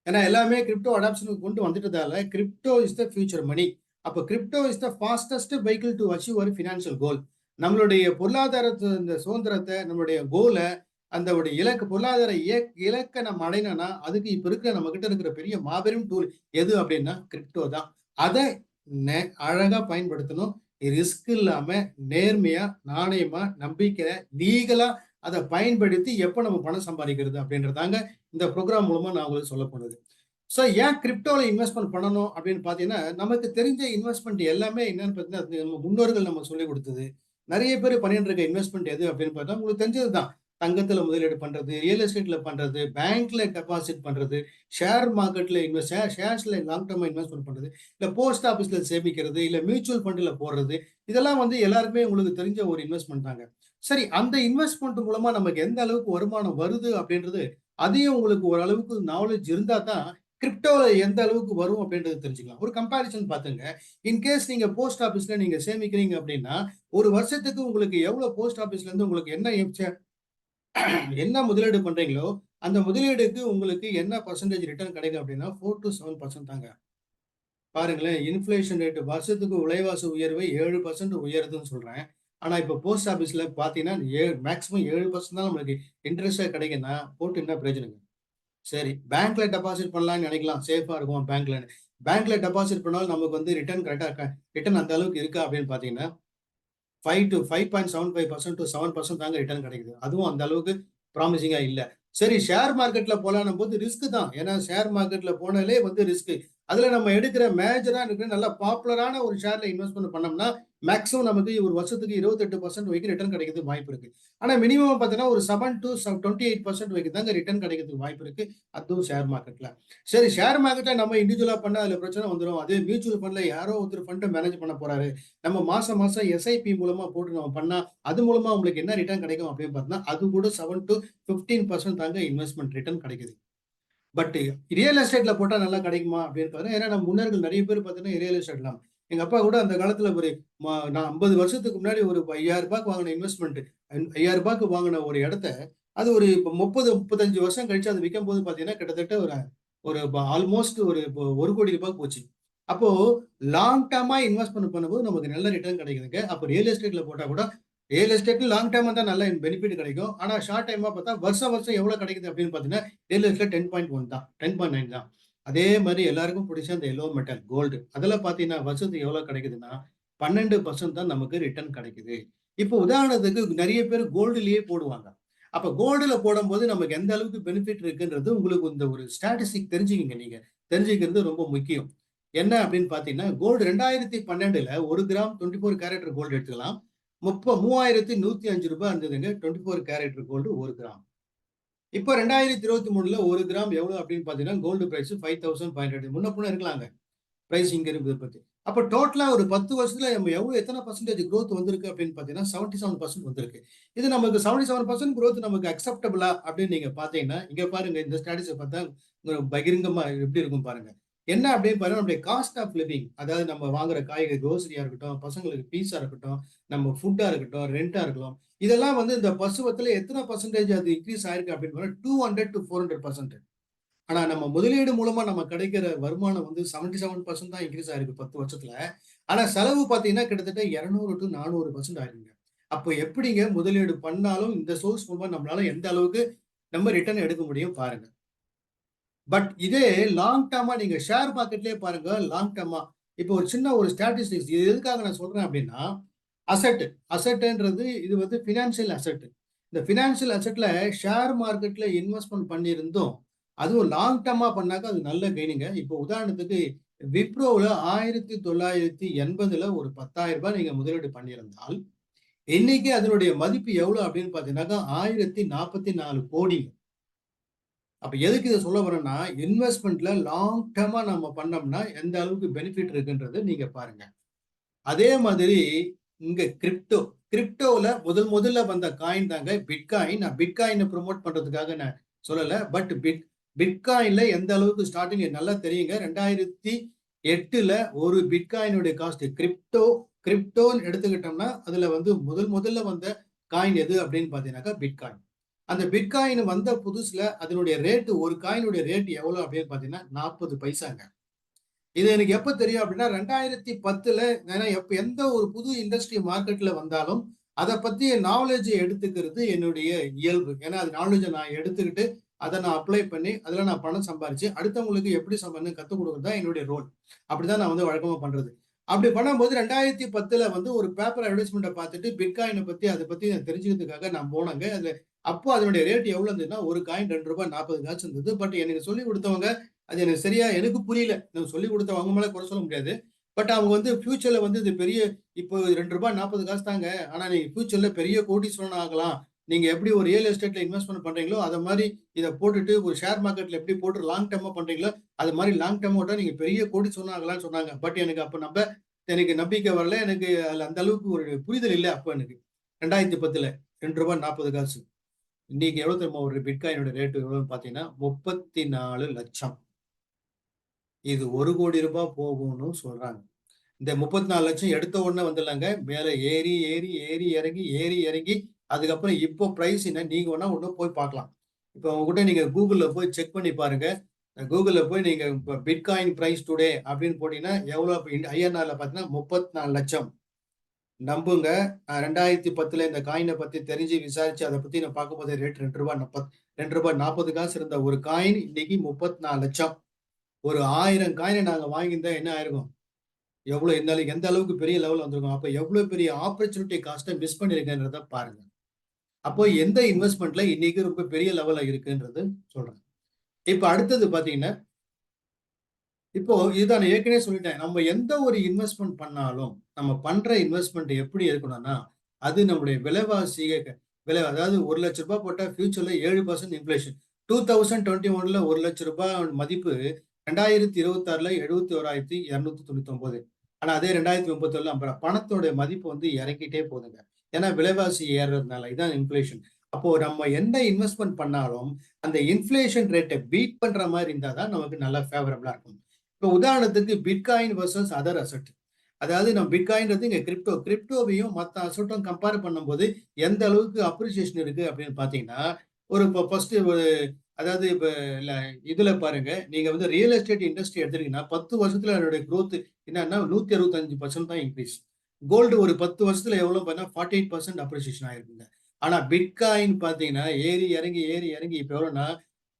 ஏன்னா எல்லாமே கிரிப்டோ அடாப்ஷனுக்கு கொண்டு வந்துட்டதால crypto is the future money. அப்போ crypto is the fastest vehicle to achieve ஒரு ஃபினான்ஷியல் கோல். நம்மளுடைய பொருளாதாரத்து இந்த சுதந்திரத்தை, நம்மளுடைய கோலை, அந்த இலக்கு பொருளாதார இலக்கை நம்ம அடையணும்னா அதுக்கு இப்ப இருக்கிற நம்ம கிட்ட இருக்கிற பெரிய மாபெரும் டூல் எது அப்படின்னா கிரிப்டோ தான். அதை அழகா பயன்படுத்தணும். ரிஸ்க் இல்லாம நேர்மையா, நாணயமா, நம்பிக்கை, லீகலா அதை பயன்படுத்தி எப்ப நம்ம பணம் சம்பாதிக்கிறது அப்படின்றதாங்க இந்த ப்ரோக்ராம் மூலமா நான் உங்களுக்கு சொல்ல போனது. ஸோ ஏன் கிரிப்டோல இன்வெஸ்ட்மெண்ட் பண்ணணும் அப்படின்னு பாத்தீங்கன்னா, நமக்கு தெரிஞ்ச இன்வெஸ்ட்மெண்ட் எல்லாமே என்னன்னு பார்த்தீங்கன்னா நம்ம முன்னோர்கள் நம்ம சொல்லி கொடுத்தது. நிறைய பேர் பண்ணிட்டு இருக்க இன்வெஸ்ட்மெண்ட் எது அப்படின்னு பார்த்தா உங்களுக்கு தெரிஞ்சதுதான். தங்கத்துல முதலீடு பண்றது, ரியல் எஸ்டேட்ல பண்றது, பேங்க்ல டெபாசிட் பண்றது, ஷேர் மார்க்கெட்ல ஷேர்ஸ்ல லாங் டர்ம் இன்வெஸ்ட்மெண்ட் பண்றது, இல்ல போஸ்ட் ஆபீஸ்ல சேமிக்கிறது, இல்ல மியூச்சுவல் ஃபண்ட்ல போடுறது, இதெல்லாம் வந்து எல்லாருக்குமே உங்களுக்கு தெரிஞ்ச ஒரு இன்வெஸ்ட்மெண்ட் தாங்க. சரி, அந்த இன்வெஸ்ட்மெண்ட் மூலமா நமக்கு எந்த அளவுக்கு வருமானம் வருது அப்படின்றது, அதையும் உங்களுக்கு ஓரளவுக்கு நாலேட்ஜ் இருந்தா தான், கிரிப்டோல எந்த அளவுக்கு வரும் அப்படின்றத தெரிஞ்சுக்கலாம். ஒரு கம்பேரிசன் பாத்துங்க. இன்கேஸ் நீங்க போஸ்ட் ஆபீஸ்ல நீங்க சேமிக்கிறீங்க அப்படின்னா, ஒரு வருஷத்துக்கு உங்களுக்கு எவ்வளவு போஸ்ட் ஆபீஸ்ல இருந்து உங்களுக்கு என்ன முதலீடு பண்றீங்களோ, அந்த முதலீடுக்கு உங்களுக்கு என்ன பெர்சன்டேஜ் ரிட்டர்ன் கிடைக்கும் அப்படின்னா 4-7% தாங்க. பாருங்களேன், இன்ஃப்ளேஷன் ரேட் வருஷத்துக்கு விலைவாசி உயர்வு 7% உயருதுன்னு சொல்றேன். ஆனா இப்ப போஸ்ட் ஆபீஸ்ல பாத்தீங்கன்னா, மேக்ஸிமம் 7% தான் நம்மளுக்கு இன்ட்ரெஸ்ட்டா கிடைக்குன்னா, போட்டு என்ன பிரயோஜனங்க? சரி, பேங்க்ல டெபாசிட் பண்ணலாம்னு நினைக்கலாம். சேஃபா இருக்கும் பேங்க்லன்னு. பேங்க்ல டெபாசிட் பண்ணாலும் நமக்கு வந்து ரிட்டர்ன் கரெக்ட்டா ரிட்டர்ன் அந்த அளவுக்கு இருக்கா அப்படின்னு பாத்தீங்கன்னா, 5-5.75% to 7% தாங்க ரிட்டர்ன் கிடைக்குது. அதுவும் அந்த அளவுக்கு ப்ராமிசிங்கா இல்ல. சரி, ஷேர் மார்க்கெட்ல போலான்னும் போது ரிஸ்க் தான். ஏன்னா ஷேர் மார்க்கெட்ல போனாலே வந்து ரிஸ்க். அதுல நம்ம எடுக்கிற மேஜரா இருக்கிற நல்ல பாப்புலரான ஒரு ஷேர்ல இன்வெஸ்ட்மென்ட் பண்ணோம்னா, மேக்ஸிமம் நமக்கு ஒரு வருஷத்துக்கு 28% வரைக்கும் ரிட்டர்ன் கிடைக்கிறதுக்கு வாய்ப்பு இருக்கு. ஆனா மினிமம் பார்த்தீங்கன்னா, ஒரு 7-28% வரைக்கும் தாங்க ரிட்டர்ன் கிடைக்கிறதுக்கு வாய்ப்பு இருக்கு. அதுவும் ஷேர் மார்க்கெட்ல. சரி, ஷேர் மார்க்கெட்ல நம்ம இண்டிவிஜுவலா பண்ணா அதுல பிரச்சனை வந்துரும். அதே மியூச்சுவல் ஃபண்ட்ல யாரோ ஒருத்தர் ஃபண்ட மேனேஜ் பண்ண போறாரு. நம்ம மாசம் மாசம் எஸ்ஐபி மூலமா போட்டு நம்ம பண்ணா, அது மூலமா உங்களுக்கு என்ன ரிட்டர்ன் கிடைக்கும் அப்படின்னு பார்த்தீங்கன்னா, அது கூட 7-15% தாங்க இன்வெஸ்ட்மென்ட் ரிட்டர்ன் கிடைக்குது. பட் ரியல் எஸ்டேட்ல போட்டா நல்லா கிடைக்குமா அப்படின்னு பார்த்தீங்கன்னா, ஏன்னா நம்ம முன்னோர்கள் நிறைய பேர் பார்த்தீங்கன்னா ரியல் எஸ்டேட்லாம். எங்க அப்பா கூட அந்த காலத்துல ஒரு நான் 50 வருஷத்துக்கு முன்னாடி ஒரு ரூ. 5000 வாங்கின இன்வெஸ்ட்மென்ட் ரூ. 5000 வாங்கின ஒரு இடத்த, அது ஒரு இப்ப 30, 35 வருஷம் கழிச்சு அது விக்கும்போது பார்த்தீங்கன்னா, கிட்டத்தட்ட ஒரு ஒரு ஆல்மோஸ்ட் ஒரு இப்போ ரூ. 1,00,00,000 போச்சு. அப்போ லாங் டர்மா இன்வெஸ்ட்மென்ட் பண்ணும்போது நமக்கு நல்ல ரிட்டர்ன் கிடைக்குதுங்க. அப்ப ரியல் எஸ்டேட்ல போட்டா கூட ரியல் எஸ்டேட் லாங் டர்மா தான் நல்ல பெனிஃபிட் கிடைக்கும். ஆனா ஷார்ட் டைமா பார்த்தா வருஷம் வருஷம் எவ்வளவு கிடைக்குது அப்படின்னு பார்த்தீங்கன்னா, ரியல் எஸ்டேட் 10.1 தான். 10.9 தான். அதே மாரி எல்லாருக்கும் பிடிச்ச அந்த எல்லோ மெட்டல் கோல்டு. அதுல பார்த்தீங்கன்னா, வருஷத்துக்கு எவ்வளவு கிடைக்குதுன்னா, 12% தான் நமக்கு ரிட்டர்ன் கிடைக்குது. இப்போ உதாரணத்துக்கு நெறைய பேர் கோல்டுலயே போடுவாங்க. அப்ப கோல்டுல போடும்போது நமக்கு எந்த அளவுக்கு பெனிஃபிட் இருக்குன்றது உங்களுக்கு இந்த ஒரு ஸ்டாட்டிஸ்டிக் தெரிஞ்சுக்கங்க நீங்க. தெரிஞ்சுக்கிறது ரொம்ப முக்கியம். என்ன அப்படின்னு பார்த்தீங்கன்னா, கோல்டு 2012ல 1 கிராம் 24 கேரட் கோல்டு எடுத்துக்கலாம். ரூ. 3105 இருந்ததுங்க. 24 கேரட் கோல்டு 1 கிராம். இப்ப 2023ல 1 கிராம் எவ்வளவு அப்படின்னு பார்த்தீங்கன்னா, கோல்டு பிரைஸ் 5500 முன்ன பின்ன இருக்கலாங்க. பிரைஸ் இங்க இருக்குது பத்தி. அப்ப டோட்டலா ஒரு 10 வருஷத்துல நம்ம எத்தன பெர்சன்டேஜ் குரோத் வந்திருக்கு அப்படின்னு பார்த்தீங்கன்னா, 77% வந்திருக்கு. இது நமக்கு 77% குரோத் நமக்கு அக்செப்டபிளா அப்படின்னு நீங்க பார்த்தீங்கன்னா, இங்க பாருங்க இந்த ஸ்டாட்டிஸ்டிக்ஸ் பார்த்தா பகிரங்கமா எப்படி இருக்கும் பாருங்க. என்ன அப்படின்னு பாருங்க, நம்முடைய காஸ்ட் ஆஃப் லிவிங், அதாவது நம்ம வாங்குற காய்கறி, குரோசரியா இருக்கட்டும், பசங்களுக்கு ஃபீஸா இருக்கட்டும், நம்ம ஃபுட்டா இருக்கட்டும், ரென்ட்டா இருக்கலாம். இதெல்லாம் வந்து இந்த பருவத்துல எத்தன பெர்சன்டேஜ் அது இன்கிரீஸ் ஆயிருக்கு அப்படின்னு பார்த்தா 200-400%. ஆனா நம்ம முதலீடு மூலமா நம்ம கிடைக்கிற வருமானம் வந்து 77% தான் இன்கிரீஸ் ஆயிருக்கு 10 வருஷத்துல. ஆனா செலவு பார்த்தீங்கன்னா கிட்டத்தட்ட 200-400% ஆயிருக்குங்க. அப்போ எப்படிங்க முதலீடு பண்ணாலும் இந்த சோர்ஸ் மூலமா நம்மளால எந்த அளவுக்கு நம்ம ரிட்டர்ன் எடுக்க முடியும் பாருங்க. பட் இதே லாங் டர்மா நீங்க ஷேர் மார்க்கெட்லயே பாருங்க, லாங் டர்மா இப்போ ஒரு சின்ன ஒரு ஸ்டாட்டிஸ்டிக்ஸ் இது எதுக்காக நான் சொல்றேன் அப்படின்னா, அசெட் அசெட்ன்றது இது வந்து பினான்சியல் அசெட். இந்த பினான்சியல் அசெட்ல ஷேர் மார்க்கெட்ல இன்வெஸ்ட்மென்ட் பண்ணியிருந்தும், அதுவும் லாங் டர்மா பண்ணாக்க அது நல்ல கெய்னுங்க. இப்போ உதாரணத்துக்கு விப்ரோல 1980ல ஒரு ரூ. 10,000 நீங்க முதலீடு பண்ணியிருந்தால், இன்னைக்கு அதனுடைய மதிப்பு எவ்வளவு அப்படின்னு பார்த்தீங்கன்னாக்கா 1044 கோடி. அப்ப எதுக்கு இத சொல்ல வரேன்னா, இன்வெஸ்ட்மென்ட்ல லாங் டர்மா நம்ம பண்ணோம்னா, எந்த அளவுக்கு பெனிஃபிட் இருக்குன்றத நீங்க பாருங்க. அதே மாதிரி இங்க கிரிப்டோல முதல்ல வந்த காயின் தாங்க பிட்காயின். நான் பிட்காயின ப்ரோமோட் பண்றதுக்காக நான் சொல்லல. பட் பிட்காயின்ல எந்த அளவுக்கு ஸ்டார்டிங் நல்லா தெரியுங்க. 2008ல ஒரு பிட்காயினுடைய காஸ்ட் கிரிப்டோன்னு எடுத்துக்கிட்டோம்னா, அதுல வந்து முதல்ல வந்த காயின் எது அப்படின்னு பார்த்தீங்கன்னாக்கா பிட்காயின். அந்த பிட்காயின் வந்த புதுசுல அதனுடைய ரேட் ஒரு காயினுடைய ரேட் எவ்வளவு அப்படின்னு பார்த்தீங்கன்னா 40 பைசாங்க. இது எனக்கு எப்ப தெரியும் அப்படின்னா 2010ல எந்த ஒரு புது இண்டஸ்ட்ரி மார்க்கெட்ல வந்தாலும் அதை பத்திய நாலேஜ் எடுத்துக்கிறது என்னுடைய இயல்பு. ஏன்னா அது நாலேஜை நான் எடுத்துக்கிட்டு அதை நான் அப்ளை பண்ணி அதுல நான் பணம் சம்பாரிச்சு அடுத்தவங்களுக்கு எப்படி சம்பாதிச்சு கத்துக் கொடுக்குறது தான் என்னுடைய ரோல். அப்படிதான் நான் வந்து வழக்கமா பண்றது. அப்படி பண்ணும்போது 2010ல வந்து ஒரு பேப்பர் அட்வர்டைஸ்மெண்ட்டை பார்த்துட்டு பிட்காயினை பத்தி அதை பத்தி நான் தெரிஞ்சுக்கிறதுக்காக நான் போனேங்க. அதுல அப்போ அதனுடைய ரேட் எவ்வளவு இருந்ததுன்னா ஒரு காயின் ₹2.40 இருந்தது. பட் எனக்கு சொல்லி கொடுத்தவங்க அது எனக்கு சரியா எனக்கு புரியல. நான் சொல்லிக் கொடுத்தவங்க மேல குறை சொல்ல முடியாது. பட் அவங்க வந்து ஃபியூச்சர்ல வந்து இது பெரிய இப்போ ₹2.40 தாங்க. ஆனா நீங்க ஃபியூச்சர்ல பெரிய கோடீஸ்வரன் ஆகலாம். நீங்க எப்படி ஒரு ரியல் எஸ்டேட்ல இன்வெஸ்ட்மென்ட் பண்றீங்களோ, அத மாரி இத போட்டுட்டு ஒரு ஷேர் மார்க்கெட்ல எப்படி போட்டு லாங் டர்மா பண்றீங்களோ, அது மாரி லாங் டர்மா விட்டா நீங்க பெரிய கோடீஸ்வரன் ஆகலாம்னு சொன்னாங்க. பட் எனக்கு அப்ப எனக்கு நம்பிக்கை வரல. எனக்கு அதுல அந்த அளவுக்கு ஒரு புரிதல் இல்ல அப்ப எனக்கு. 2010ல. ரூ. 2.40. இன்னைக்கு எவ்வளவு தெரியுமா ஒரு பிட்காயினோட ரேட்டு எவ்வளவுன்னு பாத்தீங்கன்னா 34 லட்சம். இது 1 கோடி ரூபாய் போகும்னு சொல்றாங்க. இந்த 34 லட்சம் எடுத்த உடனே வந்துடலாங்க. மேல ஏறி ஏறி ஏறி இறங்கி ஏறி இறங்கி அதுக்கப்புறம் இப்போ பிரைஸ் என்ன நீங்க வேணா ஒண்ணு போய் பார்க்கலாம். இப்போ உங்ககிட்ட நீங்க கூகுள்ல போய் செக் பண்ணி பாருங்க. கூகுள்ல போய் நீங்க பிட்காயின் பிரைஸ் டுடே அப்படின்னு போட்டீங்கன்னா எவ்வளவு ஐஎன்ஆர்ல பாத்தீங்கன்னா 34 லட்சம். நம்புங்க. 2010 இந்த காயினை பத்தி தெரிஞ்சு விசாரிச்சு அதை பத்தி நான் பார்க்கும்போது ரேட் ரூ. 2.40 இருந்த ஒரு காயின் இன்னைக்கு 34 லட்சம். ஒரு 1000 காயினை நாங்க வாங்கியிருந்தா என்ன ஆயிருக்கும்? எவ்வளவு எந்த அளவுக்கு பெரிய லெவல் வந்திருக்கும். அப்ப எவ்வளவு பெரிய ஆப்பர்ச்சுனிட்டி காஸ்ட்டை மிஸ் பண்ணிருக்கேன்றத பாருங்க. அப்போ எந்த இன்வெஸ்ட்மெண்ட்ல இன்னைக்கு ரொம்ப பெரிய லெவல்ல இருக்குன்றது சொல்றேன். இப்ப அடுத்தது பாத்தீங்கன்னா இப்போ இதுதான் நான் ஏற்கனவே சொல்லிட்டேன். நம்ம எந்த ஒரு இன்வெஸ்ட்மெண்ட் பண்ணாலும் நம்ம பண்ற இன்வெஸ்ட்மெண்ட் எப்படி இருக்கணும்னா அது நம்முடைய விலை அதாவது ₹1,00,000 போட்டா ஃபியூச்சர்ல 7% இன்ஃபிளேஷன். 2021ல ₹1,00,000 மதிப்பு 2026ல 71,299. ஆனா அதே 2037ல பணத்தோட மதிப்பு வந்து இறங்கிட்டே போகுதுங்க. ஏன்னா விலைவாசி ஏறுறதுனால இதான் இன்ஃபிளேஷன். அப்போ நம்ம எந்த இன்வெஸ்ட்மெண்ட் பண்ணாலும் அந்த இன்ஃபிளேஷன் ரேட்டை பீட் பண்ற மாதிரி இருந்தாதான் நமக்கு நல்லா ஃபேவரபிளா இருக்கும். இப்போ உதாரணத்துக்கு பிட்காயின் வர்சஸ் அதர் அசட். அதாவது நம்ம பிட்காயின்றது இங்க கிரிப்டோவையும் மற்ற அசட்டும் கம்பேர் பண்ணும்போது எந்த அளவுக்கு அப்ரிசியேஷன் இருக்கு அப்படின்னு பாத்தீங்கன்னா ஒரு ஃபர்ஸ்ட் ஒரு அதாவது இப்ப இதுல பாருங்க நீங்க வந்து ரியல் எஸ்டேட் இண்டஸ்ட்ரி எடுத்துட்டீங்கன்னா 10 வருஷத்துல அதனுடைய growth என்னன்னா 165% தான் இன்க்ரீஸ். கோல்டு ஒரு 10 வருஷத்துல எவ்வளவு பார்த்தா 48% அப்ரிசியேஷன் ஆயிருக்குங்க. ஆனா பிட்காயின் பாத்தீங்கன்னா ஏறி இறங்கி ஏறி இறங்கி இப்ப எவ்வளவுன்னா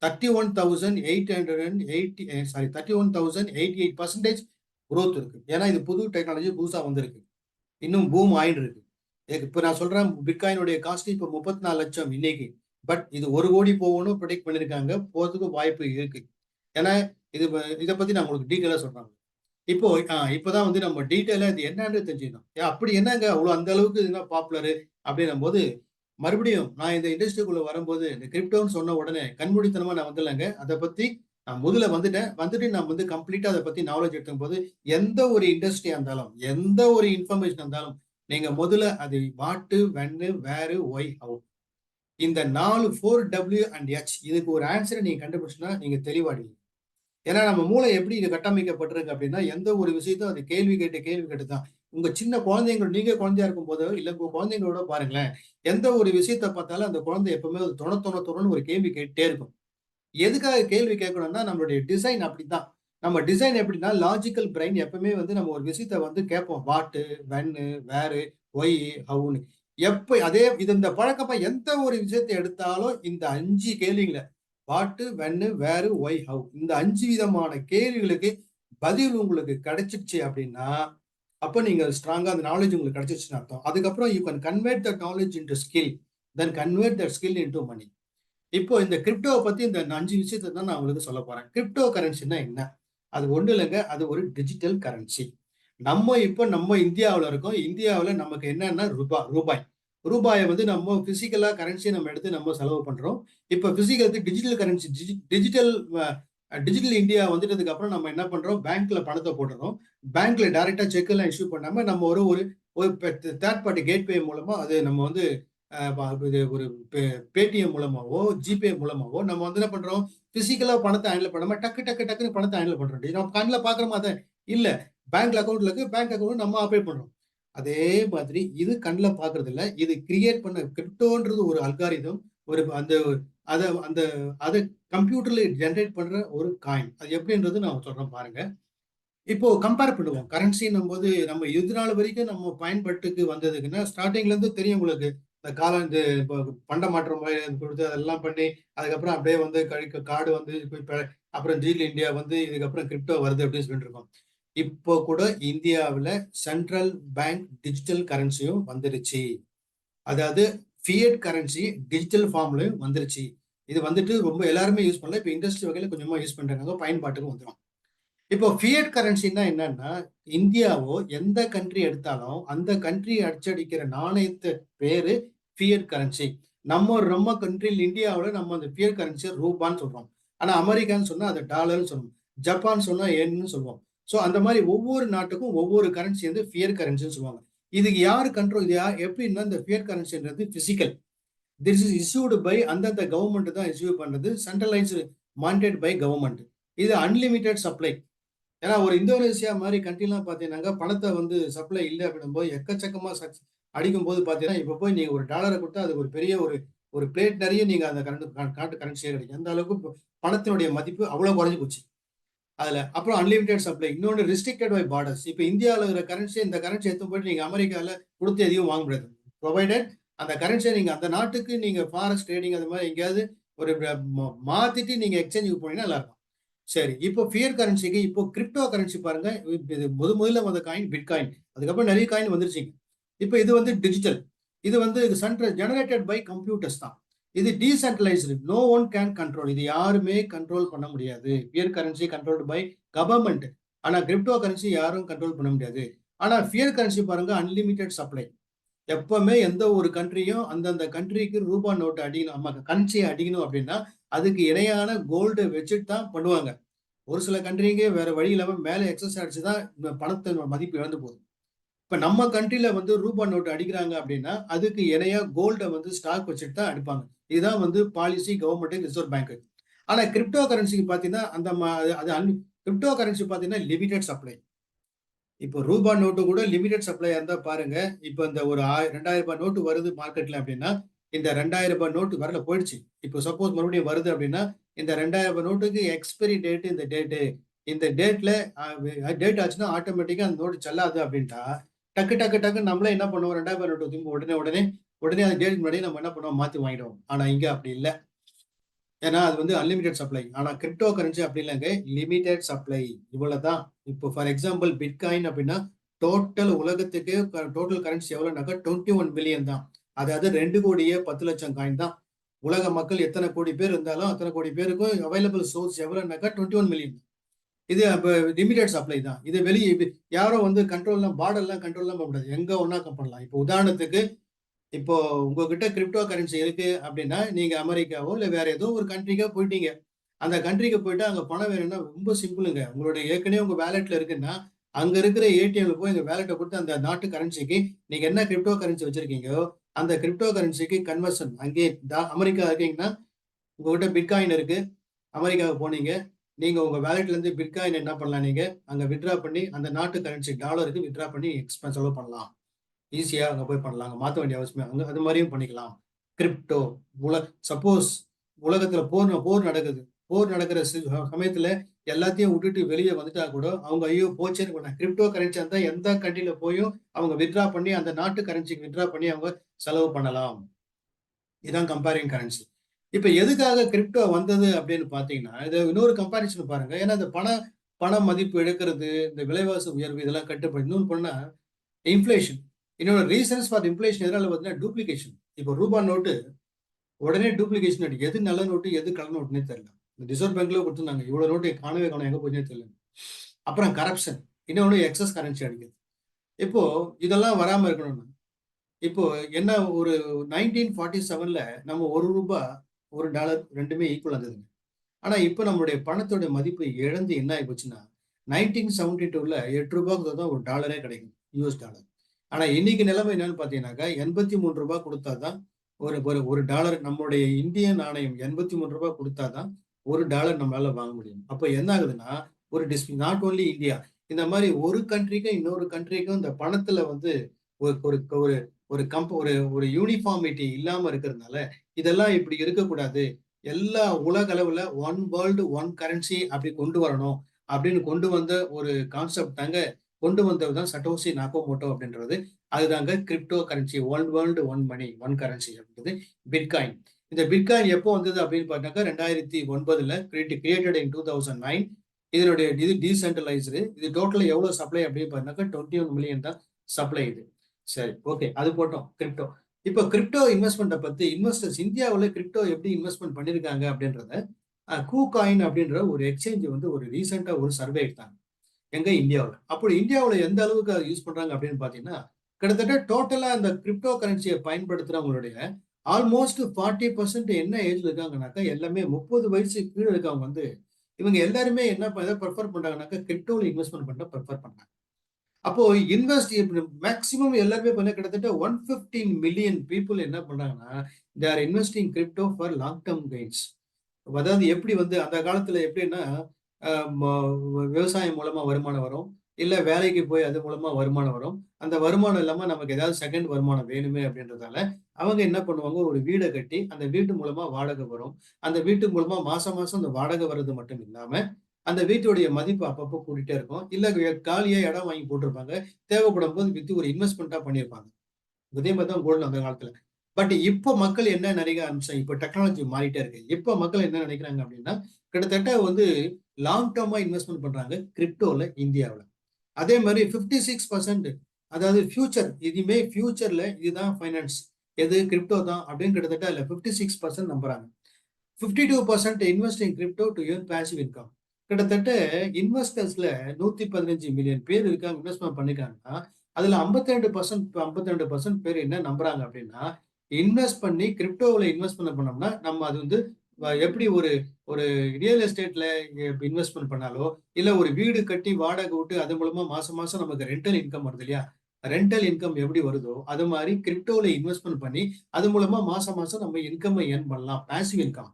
31,88% growth இருக்கு. ஏன்னா இது புது டெக்னாலஜி புதுசா வந்திருக்கு. இன்னும் பூம் ஆயிட்டு இருக்கு. இப்ப நான் சொல்றேன் பிட்காயினுடைய காஸ்ட் இப்ப 34 லட்சம் இன்னைக்கு. பட் இது 1 கோடி போகணும் ப்ரெடிக்ட் பண்ணிருக்காங்க. போறதுக்கு வாய்ப்பு இருக்கு. ஏன்னா இது இதை பத்தி நான் உங்களுக்கு டீட்டெயிலா சொல்றேன். இப்போ இப்பதான் வந்து நம்ம டீட்டெயிலா இது என்னன்னு தெரிஞ்சுக்கணும். அப்படி என்னங்க அவ்வளவு அந்த அளவுக்கு என்ன பாப்புலர் அப்படின்னும் போது மறுபடியும் நான் இந்த இண்டஸ்ட்ரிக்குள்ள வரும்போது இந்த கிரிப்டோன்னு சொன்ன உடனே கண்மூடித்தனமா நான் வந்துடலங்க. அதை பத்தி நான் முதல்ல வந்துட்டு நான் வந்து கம்ப்ளீட்டா அதை பத்தி நாலேஜ் எடுக்கும் போது எந்த ஒரு இண்டஸ்ட்ரியா இருந்தாலும் எந்த ஒரு இன்ஃபர்மேஷன் இருந்தாலும் நீங்க முதல்ல அது வாட்டு வென்னு வேறு ஒய் ஹவு இந்த 4 4W அண்ட் H இதுக்கு ஒரு ஆன்சரை நீங்க கண்டுபிடிச்சுன்னா நீங்க தெளிவாடுவீங்க. ஏன்னா நம்ம மூளை எப்படி இது கட்டமைக்கப்பட்டிருக்கு அப்படின்னா எந்த ஒரு விஷயத்தையும் அது கேள்வி கேட்டு தான். உங்க சின்ன குழந்தைங்க நீங்க குழந்தையா இருக்கும் போதோ இல்ல உங்க குழந்தைங்களோட பாருங்களேன். எந்த ஒரு விஷயத்த பார்த்தாலும் அந்த குழந்தை எப்பவுமே ஒரு தொண ஒரு கேள்வி கேட்டே இருக்கும். எதுக்காக கேள்வி கேட்கணும்னா நம்மளுடைய டிசைன் அப்படித்தான். நம்ம டிசைன் எப்படின்னா லாஜிக்கல் பிரைன் எப்பவுமே வந்து நம்ம ஒரு விஷயத்த வந்து கேட்போம். வாட்டு வென்னு வேறு ஒய் ஹவுன்னு அதே இது இந்த பழக்கமா எந்த ஒரு விஷயத்தை எடுத்தாலும் இந்த 5 கேள்விகளை வாட்டு வென்னு வேறு ஒய் ஹவு இந்த 5 விதமான கேள்விகளுக்கு பதில் உங்களுக்கு கிடைச்சிடுச்சு அப்படின்னா அப்ப நீங்க ஸ்ட்ராங்கா அந்த நாலேஜ் உங்களுக்கு கிடைச்சிருச்சுன்னு அர்த்தம். அதுக்கப்புறம் you can convert the knowledge into skill then convert that skill into money. இப்போ இந்த கிரிப்டோவை பத்தி இந்த 5 விஷயத்தை தான் நான் உங்களுக்கு சொல்ல போறேன். கிரிப்டோ கரன்சின்னா என்ன? அது ஒண்ணு இல்லைங்க, அது ஒரு டிஜிட்டல் கரன்சி. நம்ம இந்தியாவில் இருக்கோம். இந்தியாவில் நமக்கு என்னன்னா ரூபாய். ரூபாயை வந்து நம்ம பிசிக்கலா கரன்சியை நம்ம எடுத்து நம்ம செலவு பண்றோம். இப்ப பிசிக்கலுக்கு டிஜிட்டல் கரன்சி டிஜிட்டல் இந்தியா வந்துட்டதுக்கு அப்புறம் நம்ம என்ன பண்றோம்? பேங்க்ல பணத்தை போட்டுறோம். பேங்க்ல டைரக்டா செக் எல்லாம் இஷ்யூ பண்ணாம நம்ம ஒரு தேர்ட் பார்ட்டி கேட்வே மூலமா அது நம்ம வந்து இது ஒரு பேடிஎம் மூலமாவோ ஜிபே மூலமாவோ நம்ம வந்து என்ன பண்றோம்? பிசிக்கலா பணத்தை ஹேண்டில் பண்ணாம டக்குன்னு பணத்தை ஹேண்டில் பண்றோம். நம்ம கண்ணில் பாக்குற மாதிரி இல்ல. பேங்க் அக்கௌண்ட்ல இருக்கு, பேங்க் அக்கௌண்ட் நம்ம ஆப்ரேட் பண்றோம். அதே மாதிரி இது கண்ணில் பாக்குறது இல்ல. இது கிரியேட் பண்ண கிரிப்டோன்றது ஒரு அல்காரிதம். ஒரு அதை கம்ப்யூட்டர்ல ஜென்ரேட் பண்ற ஒரு காயின். அது எப்படின்றது நான் சொல்றேன் பாருங்க. இப்போ கம்பேர் பண்ணுவோம். கரன்சின்னும் போது நம்ம இது நாள் வரைக்கும் நம்ம பயன்பாட்டுக்கு வந்ததுக்குன்னா ஸ்டார்டிங்ல இருந்து தெரியும் உங்களுக்கு. இந்த காலம் இந்த பண்ட மாற்றம் கொடுத்து அதெல்லாம் பண்ணி அதுக்கப்புறம் அப்படியே வந்து கார்டு வந்து அப்புறம் டிஜிட்டல் இந்தியா வந்து இதுக்கப்புறம் கிரிப்டோ வருது அப்படின்னு சொல்லிட்டு இருக்கோம். இப்போ கூட இந்தியாவில் சென்ட்ரல் பேங்க் டிஜிட்டல் கரன்சியும் வந்துருச்சு. அதாவது ஃபியட் கரன்சி டிஜிட்டல் ஃபார்ம்லயும் வந்துருச்சு. இது வந்துட்டு ரொம்ப எல்லாருமே யூஸ் பண்ணல. இப்போ இண்டஸ்ட்ரி வகையில கொஞ்சமா யூஸ் பண்றாங்க, பயன்பாட்டுக்கு வந்துடும். இப்போ ஃபியட் கரன்சின்னா என்னன்னா இந்தியாவோ எந்த கண்ட்ரி எடுத்தாலும் அந்த கண்ட்ரி அச்சடிக்கிற நாணயத்து பேரு ஃபியட் கரன்சி. நம்ம கண்ட்ரியில் இந்தியாவில் நம்ம அந்த ஃபியட் கரன்சியை ரூபான்னு சொல்றோம். ஆனா அமெரிக்கான்னு சொன்னா அது டாலர்னு சொல்லுவோம். ஜப்பான் சொன்னா ஏன்னு சொல்லுவோம். ஸோ அந்த மாதிரி ஒவ்வொரு நாட்டுக்கும் ஒவ்வொரு கரன்சி வந்து ஃபியட் கரன்சின்னு சொல்லுவாங்க. இதுக்கு யாரு கண்ட்ரோல்? இது எப்படின்னா இந்த ஃபியட் கரன்சின்றது physical. This is issued by அந்தந்த கவர்மெண்ட் தான் இஷ்யூ பண்றது, சென்ட்ரலைஸ்டு மானிட்டர்ட் பை கவர்மெண்ட். இது அன்லிமிட்டெட் சப்ளை. ஏன்னா ஒரு இந்தோனேசியா மாதிரி கண்ட்ரிலாம் பார்த்தீங்கன்னாக்கா பணத்தை வந்து சப்ளை இல்லை அப்படின்னும் போது எக்கச்சக்கமா அடிக்கும் போது பார்த்தீங்கன்னா இப்போ போய் நீங்க ஒரு டாலரை கொடுத்தா அது ஒரு பெரிய ஒரு பிளேட் நிறைய நீங்க அந்த காட்டு கரன்சியே கிடைக்கும். அந்த அளவுக்கு பணத்தினுடைய மதிப்பு அவ்வளவு குறைஞ்சு போச்சு அதுல. அப்புறம் அன்லிமிட்டெட் சப்ளை. இன்னொன்று ரெஸ்ட்ரிக்டட் பை பார்டர்ஸ். இப்போ இந்தியாவில் இருக்கிற கரன்சி இந்த கரன்சி எடுத்து போயிட்டு நீங்க அமெரிக்கால கொடுத்து எதையும் வாங்க முடியாது. ப்ரொவைடட் அந்த கரன்சியை நீங்க அந்த நாட்டுக்கு நீங்க ஃபாரஸ்ட் ட்ரேடிங் அது மாதிரி எங்கேயாவது ஒரு மாத்திட்டு நீங்க எக்ஸ்சேஞ்சுக்கு போனீங்கன்னா நல்லா இருக்கும். சரி, இப்போ ஃபியர் கரன்சிக்கு இப்போ கிரிப்டோ கரன்சி பாருங்க. இது முதல்ல வந்த காயின் பிட்காயின், அதுக்கப்புறம் நிறைய காயின் வந்துருச்சுங்க. இப்போ இது வந்து டிஜிட்டல், இது வந்து சென்ட்ரல் ஜெனரேட்டட் பை கம்ப்யூட்டர்ஸ் தான். இது decentralised, no one can control. இது யாருமே கண்ட்ரோல் பண்ண முடியாது. Fiat currency controlled by government. ஆனா கிரிப்டோ கரன்சி யாரும் கண்ட்ரோல் பண்ண முடியாது. ஆனா ஃபியர் கரன்சி பாருங்க, அன்லிமிட்டெட் சப்ளை. எப்பவுமே எந்த ஒரு கண்ட்ரியும் அந்தந்த கண்ட்ரிக்கு ரூபா நோட்டு அடிக்கணும், ஆமா கரன்சியை அடிக்கணும் அப்படின்னா அதுக்கு இணையான கோல்டு வச்சுட்டு தான் பண்ணுவாங்க. ஒரு சில கண்ட்ரிங்க வேற வழி இல்லாம மேல எக்ஸஸ் அடிச்சு தான் இந்த பணத்தின் மதிப்பு இழந்து போகுது. இப்ப நம்ம கண்ட்ரில வந்து ரூபா நோட்டு அடிக்கிறாங்க அப்படின்னா அதுக்கு இணையா கோல்டை வந்து ஸ்டாக் வச்சுட்டு தான் அடிப்பாங்க. இதுதான் வந்து பாலிசி கவர்மெண்ட் ரிசர்வ் பேங்க். ஆனா கிரிப்டோ கரன்சிக்கு பாத்தீங்கன்னா அது கிரிப்டோ கரன்சி பாத்தீங்கன்னா லிமிடெட் சப்ளை. இப்போ ரூபா நோட்டு கூட லிமிடெட் சப்ளை இருந்தா பாருங்க. இப்போ இந்த ஒரு 2000 ரூபாய் நோட்டு வருது மார்க்கெட்ல அப்படின்னா இந்த 2000 ரூபாய் நோட்டு வரல போயிடுச்சு. இப்போ சப்போஸ் மறுபடியும் வருது அப்படின்னா இந்த 2000 ரூபாய் நோட்டுக்கு எக்ஸ்பைரி டேட் இந்த டேட்ல டேட் ஆச்சுன்னா ஆட்டோமேட்டிக்கா அந்த நோட்டு செல்லாது அப்படின்ட்டா டக்கு நம்மளே என்ன பண்ணுவோம், 2000 ரூபாய் நோட்டு திரும்ப உடனே அந்த டேட் முன்னாடி நம்ம என்ன பண்ணுவோம், மாத்தி வாங்கிடுவோம். ஆனா இங்க அப்படி இல்லை. ஏன்னா அது வந்து அன்லிமிடெட் சப்ளை. ஆனா கிரிப்டோ கரன்சி அப்படி இல்லைங்க, லிமிடெட் சப்ளை. இவ்வளவுதான். இப்போ ஃபார் எக்ஸாம்பிள் பிட்காயின் அப்படின்னா டோட்டல் உலகத்துக்கு டோட்டல் கரன்சி எவ்வளவுனாக்கா 21 பில்லியன் தான். அதாவது 2,10,00,000 காயின் தான். உலக மக்கள் எத்தனை கோடி பேர் இருந்தாலும் அத்தனை கோடி பேருக்கும் அவைலபிள் சோர்ஸ் எவ்வளவுனாக்கா 21 மில்லியன். இது அப்ப லிமிடெட் சப்ளை தான். இது வெளியே யாரும் வந்து பார்டர்லாம் கண்ட்ரோல்லாம் பண்ண முடியாது. எங்க ஒன்னா பண்ணலாம். இப்போ உதாரணத்துக்கு இப்போ உங்ககிட்ட கிரிப்டோ கரன்சி இருக்கு அப்படின்னா நீங்க அமெரிக்காவோ இல்ல வேற ஏதோ ஒரு கண்ட்ரிக்கோ போயிட்டீங்க. அந்த கண்ட்ரிக்கு போயிட்டு அங்க பணம் வேணும்னா ரொம்ப சிம்பிளுங்க. உங்களுடைய ஏற்கனவே உங்க வேலெட்ல இருக்குன்னா அங்க இருக்கிற ஏடிஎம்ல போய் எங்க வேலெட்டை கொடுத்து அந்த நாட்டு கரன்சிக்கு நீங்க என்ன கிரிப்டோ கரன்சி வச்சிருக்கீங்களோ அந்த கிரிப்டோ கரன்சிக்கு கன்வர்ஷன் அங்கே அமெரிக்கா இருக்கீங்கன்னா உங்ககிட்ட பிட்காயின் இருக்கு, அமெரிக்காவுக்கு போனீங்க, நீங்க உங்க வேலெட்ல இருந்து பிட்காயின் என்ன பண்ணலாம், நீங்க அங்க வித்ட்ரா பண்ணி அந்த நாட்டு கரன்சி டாலருக்கு வித்ட்ரா பண்ணி எக்ஸ்பென்ஸ் செலவு பண்ணலாம். ஈஸியா அங்க போய் பண்ணலாம். அங்க மாத்த வேண்டிய அவசியமே அங்க அது மாதிரியும் பண்ணிக்கலாம். கிரிப்டோ சப்போஸ் உலகத்துல போர் நடக்குது. போர் நடக்கிற சமயத்துல எல்லாத்தையும் விட்டுட்டு வெளியே வந்துட்டா கூட அவங்க ஐயோ போச்சேன்னு பண்ண கிரிப்டோ கரன்சி இருந்தா எந்த கண்ட்ரில போயும் அவங்க வித்ட்ரா பண்ணி அந்த நாட்டு கரன்சிக்கு வித்ட்ரா பண்ணி அவங்க செலவு பண்ணலாம். இதுதான் கம்பேரிங் கரன்சி. இப்ப எதுக்காக கிரிப்டோ வந்தது அப்படின்னு பாத்தீங்கன்னா இது இன்னொரு கம்பாரிசன் பாருங்க. ஏன்னா இந்த பண மதிப்பு எடுக்கிறது, இந்த விலைவாசி உயர்வு இதெல்லாம் கட்டுப்படும். இன்னொன்று பண்ணா இன்ஃபிளேஷன். இன்னொரு ரீசன்ஸ் ஃபார் இன்ஃபிளேஷன் எதனால பார்த்தீங்கன்னா டூப்ளிகேஷன். இப்போ ரூபா நோட்டு உடனே டூப்ளிகேஷன் அடி. எது நல்ல நோட்டு எது கள்ள நோட்டுனே தெரியல. இந்த ரிசர்வ் பேங்க்ல கொடுத்துருந்தாங்க, இவ்வளவு நோட்டு காணவே காணும், எங்க போச்சுனே தெரியல. அப்புறம் கரப்ஷன், இன்னொன்று எக்ஸஸ் கரன்சி அடிக்குது. இப்போ இதெல்லாம் வராம இருக்கணும்னா இப்போ என்ன ஒரு 1947ல நம்ம ₹1 $1 ரெண்டுமே ஈக்குவல் இருந்ததுங்க. ஆனா இப்போ நம்மளுடைய பணத்தோட மதிப்பு இழந்து என்ன ஆகி போச்சுன்னா 1972ல ₹8 தான் ஒரு டாலரே கிடைக்கும், யூஎஸ் டாலர். ஆனா இன்னைக்கு நிலைமை என்னன்னு பாத்தீங்கன்னாக்கா ₹83 கொடுத்தாதான் ஒரு டாலர். நம்மளுடைய இந்திய நாணயம் ₹83 கொடுத்தாதான் ஒரு டாலர் நம்மளால வாங்க முடியும். அப்ப என்ன ஆகுதுன்னா ஒரு நாட் ஓன்லி இந்தியா, இந்த மாதிரி ஒரு கண்ட்ரிக்கும் இன்னொரு கண்ட்ரிக்கும் இந்த பணத்துல வந்து ஒரு ஒரு ஒரு ஒரு ஒரு யூனிஃபார்மிட்டி இல்லாம இருக்கிறதுனால இதெல்லாம் இப்படி இருக்கக்கூடாது. எல்லா உலக அளவுல ஒன் வேர்ல்டு ஒன் கரன்சி அப்படி கொண்டு வரணும் அப்படின்னு கொண்டு வந்த ஒரு கான்செப்ட் தாங்க. கொண்டு வந்தது தான் சட்டோசி நாகோமோட்டோ அப்படின்றது. அதுதாங்க crypto currency, one world one money one currency அப்படின்றது பிட்காயின். இந்த பிட்காயின் எப்போ வந்தது அப்படின்னு பார்த்தாக்கா 2009ல கிரியேட்டட் இன் 2009. இதனுடைய இது டீசென்ட்ரலைஸ்டு. இது டோட்டல் எவ்வளவு சப்ளை அப்படின்னு பார்த்தாக்கா 21 மில்லியன் தான் சப்ளை. இது சரி, ஓகே, அது போட்டோம் கிரிப்டோ. இப்போ கிரிப்டோ இன்வெஸ்ட்மெண்ட்டை பத்தி இன்வெஸ்டர்ஸ் இந்தியாவில் கிரிப்டோ எப்படி இன்வெஸ்ட்மெண்ட் பண்ணிருக்காங்க அப்படின்றத கூகாயின் அப்படின்ற ஒரு எக்ஸ்சேஞ்ச் வந்து ஒரு ரீசெண்டா ஒரு சர்வே எடுத்தாங்க எங்க இந்தியாவில். அப்படி இந்தியாவில் எந்த அளவுக்கு அதை யூஸ் பண்றாங்க அப்படின்னு பாத்தீங்கன்னா கிட்டத்தட்ட டோட்டலா அந்த கிரிப்டோ கரன்சியை பயன்படுத்துறவங்களுடைய ஆல்மோஸ்ட் 40% என்ன ஏஜ்ல இருக்காங்கனாக்கா எல்லாமே 30 வயசு கீழே இருக்கவங்க வந்து இவங்க எல்லாருமே என்ன ப்ரிஃபர் பண்றாங்கனாக்கா கிரிப்டோல இன்வெஸ்ட்மெண்ட் பண்ண ப்ரிஃபர் பண்றாங்க. அப்போ இன்வெஸ்ட் மேக்சிமம் எல்லாருமே பண்ண கிட்டத்தட்ட 115 மில்லியன் பீப்புள் என்ன பண்றாங்கன்னா they are investing crypto for long term gains. அதாவது எப்படி வந்து அந்த காலத்துல எப்படின்னா விவசாயம் மூலமா வருமானம் வரும், இல்ல வேலைக்கு போய் அது மூலமா வருமானம் வரும். அந்த வருமானம் இல்லாம நமக்கு ஏதாவது செகண்ட் வருமானம் வேணுமே அப்படின்றதால அவங்க என்ன பண்ணுவாங்க, ஒரு வீடை கட்டி அந்த வீட்டு மூலமா வாடகை வரும். அந்த வீட்டு மூலமா மாசம் மாசம் அந்த வாடகை வர்றது மட்டும் இல்லாம அந்த வீட்டுடைய மதிப்பு அப்பப்போ கூட்டிட்டே இருக்கும். இல்ல காலியா இடம் வாங்கி போட்டிருப்பாங்க, தேவைப்படும் போது வித்து ஒரு இன்வெஸ்ட்மெண்ட்டா பண்ணியிருப்பாங்க. இதே மாதிரி தான் கோல்டு அந்த காலத்துல. பட் இப்போ மக்கள் என்ன நினைக்க ஆரம்பிச்சாங்க, இப்போ டெக்னாலஜி மாறிட்டே இருக்கு. இப்போ மக்கள் என்ன நினைக்கிறாங்க அப்படின்னா கிட்டத்தட்ட வந்து லாங் டேர்மா இன்வெஸ்ட்மெண்ட் பண்றாங்க கிரிப்டோல இந்தியாவில். அதே மாதிரி 56%, அதாவது ஃபியூச்சர், இதுமே ஃபியூச்சர்ல இதுதான் ஃபைனான்ஸ், எது கிரிப்டோ தான் அப்படின்னு கிட்டத்தட்ட அதுல 56% நம்புறாங்க. 52% invest in crypto to earn passive income. கிட்டத்தட்ட இன்வெஸ்டர்ஸ்ல 115 மில்லியன் பேர் இருக்காங்க, இன்வெஸ்ட்மெண்ட் பண்ணிருக்காங்கன்னா அதுல 52% பேர் என்ன நம்புறாங்க அப்படின்னா, இன்வெஸ்ட் பண்ணி கிரிப்டோவில் இன்வெஸ்ட் பண்ணோம்னா நம்ம அது வந்து எப்படி ஒரு ஒரு ரியல் எஸ்டேட்ல இன்வெஸ்ட்மெண்ட் பண்ணாலோ, இல்ல ஒரு வீடு கட்டி வாடகை விட்டு அது மூலமா மாசம் மாசம் நமக்கு ரெண்டல் இன்கம் வருது இல்லையா, ரெண்டல் இன்கம் எப்படி வருதோ அது மாதிரி கிரிப்டோல இன்வெஸ்ட்மெண்ட் பண்ணி அது மூலமா மாசம் மாசம் நம்ம இன்கம் ஏர்ன் பண்ணலாம். Passive income.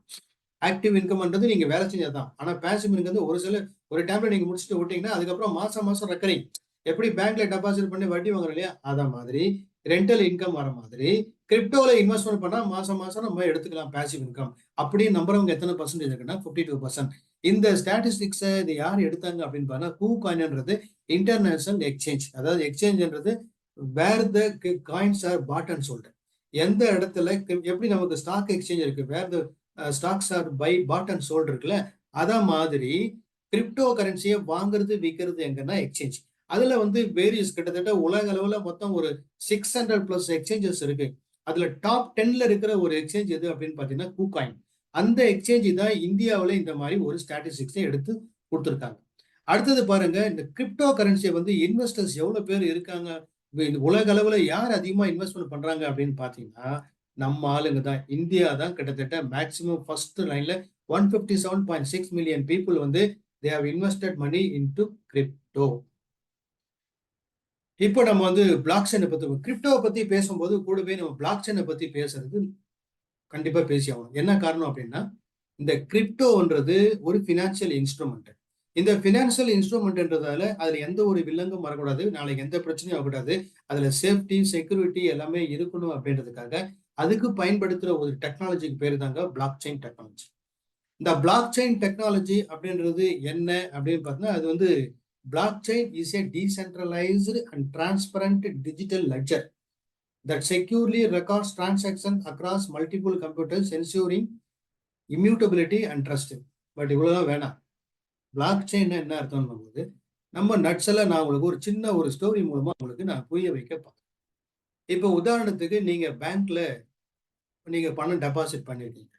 ஆக்டிவ் இன்கம்ன்றது நீங்க வேலை செஞ்சாதான். ஆனா பாசிவ் இன்கம் ஒரு டைம்ல நீங்க முடிச்சுட்டு விட்டீங்கன்னா அதுக்கப்புறம் மாசம் மாசம் ரெக்கரிங், எப்படி பேங்க்ல டெபாசிட் பண்ணி வட்டி வாங்குறோம் இல்லையா, அத மாதிரி ரெண்டல் இன்கம் வர மாதிரி கிரிப்டோல இன்வெஸ்ட்மெண்ட் பண்ணா மாசம் மாசம் நம்ம எடுத்துக்கலாம் பாசிவ் இன்கம். அப்படி நம்புறவங்க எத்தனை பர்சன்டேஜ் இருக்குன்னா 52%. இந்த ஸ்டாட்டிஸ்டிக்ஸை இது யார் எடுத்தாங்க அப்படின்னு பார்த்தா KuCoinன்றது இன்டர்நேஷனல் எக்ஸ்சேஞ்ச். அதாவது எக்ஸ்சேஞ்ச்ன்றது where the coins are bought and sold. எந்த இடத்துல எப்படி நமக்கு ஸ்டாக் எக்ஸ்சேஞ்ச் இருக்கு, where the stocks are by bought and sold இருக்குல்ல, அத மாதிரி கிரிப்டோ கரன்சியை வாங்குறது விற்கிறது எங்கன்னா எக்ஸ்சேஞ்ச். அதுல வந்து வேரியஸ் கிட்டத்தட்ட உலக அளவுல மொத்தம் ஒரு 600+ எக்ஸ்சேஞ்சஸ் இருக்கு. அதுல டாப் 10ல இருக்கிற ஒரு எக்ஸ்சேஞ்ச் எது அப்படின்னு பாத்தீங்கன்னா KuCoin. அந்த எக்ஸ்சேஞ்ச் தான் இந்தியாவில் இந்த மாதிரி ஒரு ஸ்டாட்டிஸ்டிக்ஸை எடுத்து கொடுத்துருக்காங்க. அடுத்தது பாருங்க, இந்த கிரிப்டோ கரன்சியை வந்து இன்வெஸ்டர்ஸ் எவ்வளவு பேர் இருக்காங்க, உலக அளவுல யார் அதிகமா இன்வெஸ்ட்மெண்ட் பண்றாங்க அப்படின்னு பாத்தீங்கன்னா நம்ம ஆளுங்க தான். இந்தியா தான் கிட்டத்தட்ட மேக்சிமம் ஃபர்ஸ்ட் லைன்ல 157.6 மில்லியன் பீப்புள் வந்து they have invested money into crypto. இப்போ நம்ம வந்து பிளாக் செயினை பத்தி, கிரிப்டோவை பத்தி பேசும்போது கூடவே நம்ம பிளாக் செயினை பத்தி பேசுறது கண்டிப்பா பேசி ஆகணும். என்ன காரணம் அப்படின்னா இந்த கிரிப்டோன்றது ஒரு பினான்சியல் இன்ஸ்ட்ருமெண்ட். இந்த பினான்சியல் இன்ஸ்ட்ருமெண்ட்ன்றதால அதுல எந்த ஒரு வில்லங்கும் வரக்கூடாது, நாளைக்கு எந்த பிரச்சனையும் ஆகக்கூடாது, அதுல சேஃப்டி செக்யூரிட்டி எல்லாமே இருக்கணும் அப்படின்றதுக்காக அதுக்கு பயன்படுத்துற ஒரு டெக்னாலஜிக்கு பேரு தாங்க பிளாக் செயின் டெக்னாலஜி. இந்த பிளாக் செயின் டெக்னாலஜி அப்படின்றது என்ன அப்படின்னு பார்த்தீங்கன்னா, அது வந்து block chain is a decentralized and transparent digital ledger that securely records transactions across multiple computers, ensuring immutability and trust. But இவ்வளவுதான் வேணாம். பிளாக் செயின் என்ன அர்த்தம் போது நம்ம நட்ஸ் எல்லாம் நான் உங்களுக்கு ஒரு சின்ன ஒரு ஸ்டோரி மூலமா உங்களுக்கு நான் புரிய வைக்க பார்க்கிறேன். இப்போ உதாரணத்துக்கு நீங்க பேங்க்ல நீங்க பணம் டெபாசிட் பண்ணிருக்கீங்க.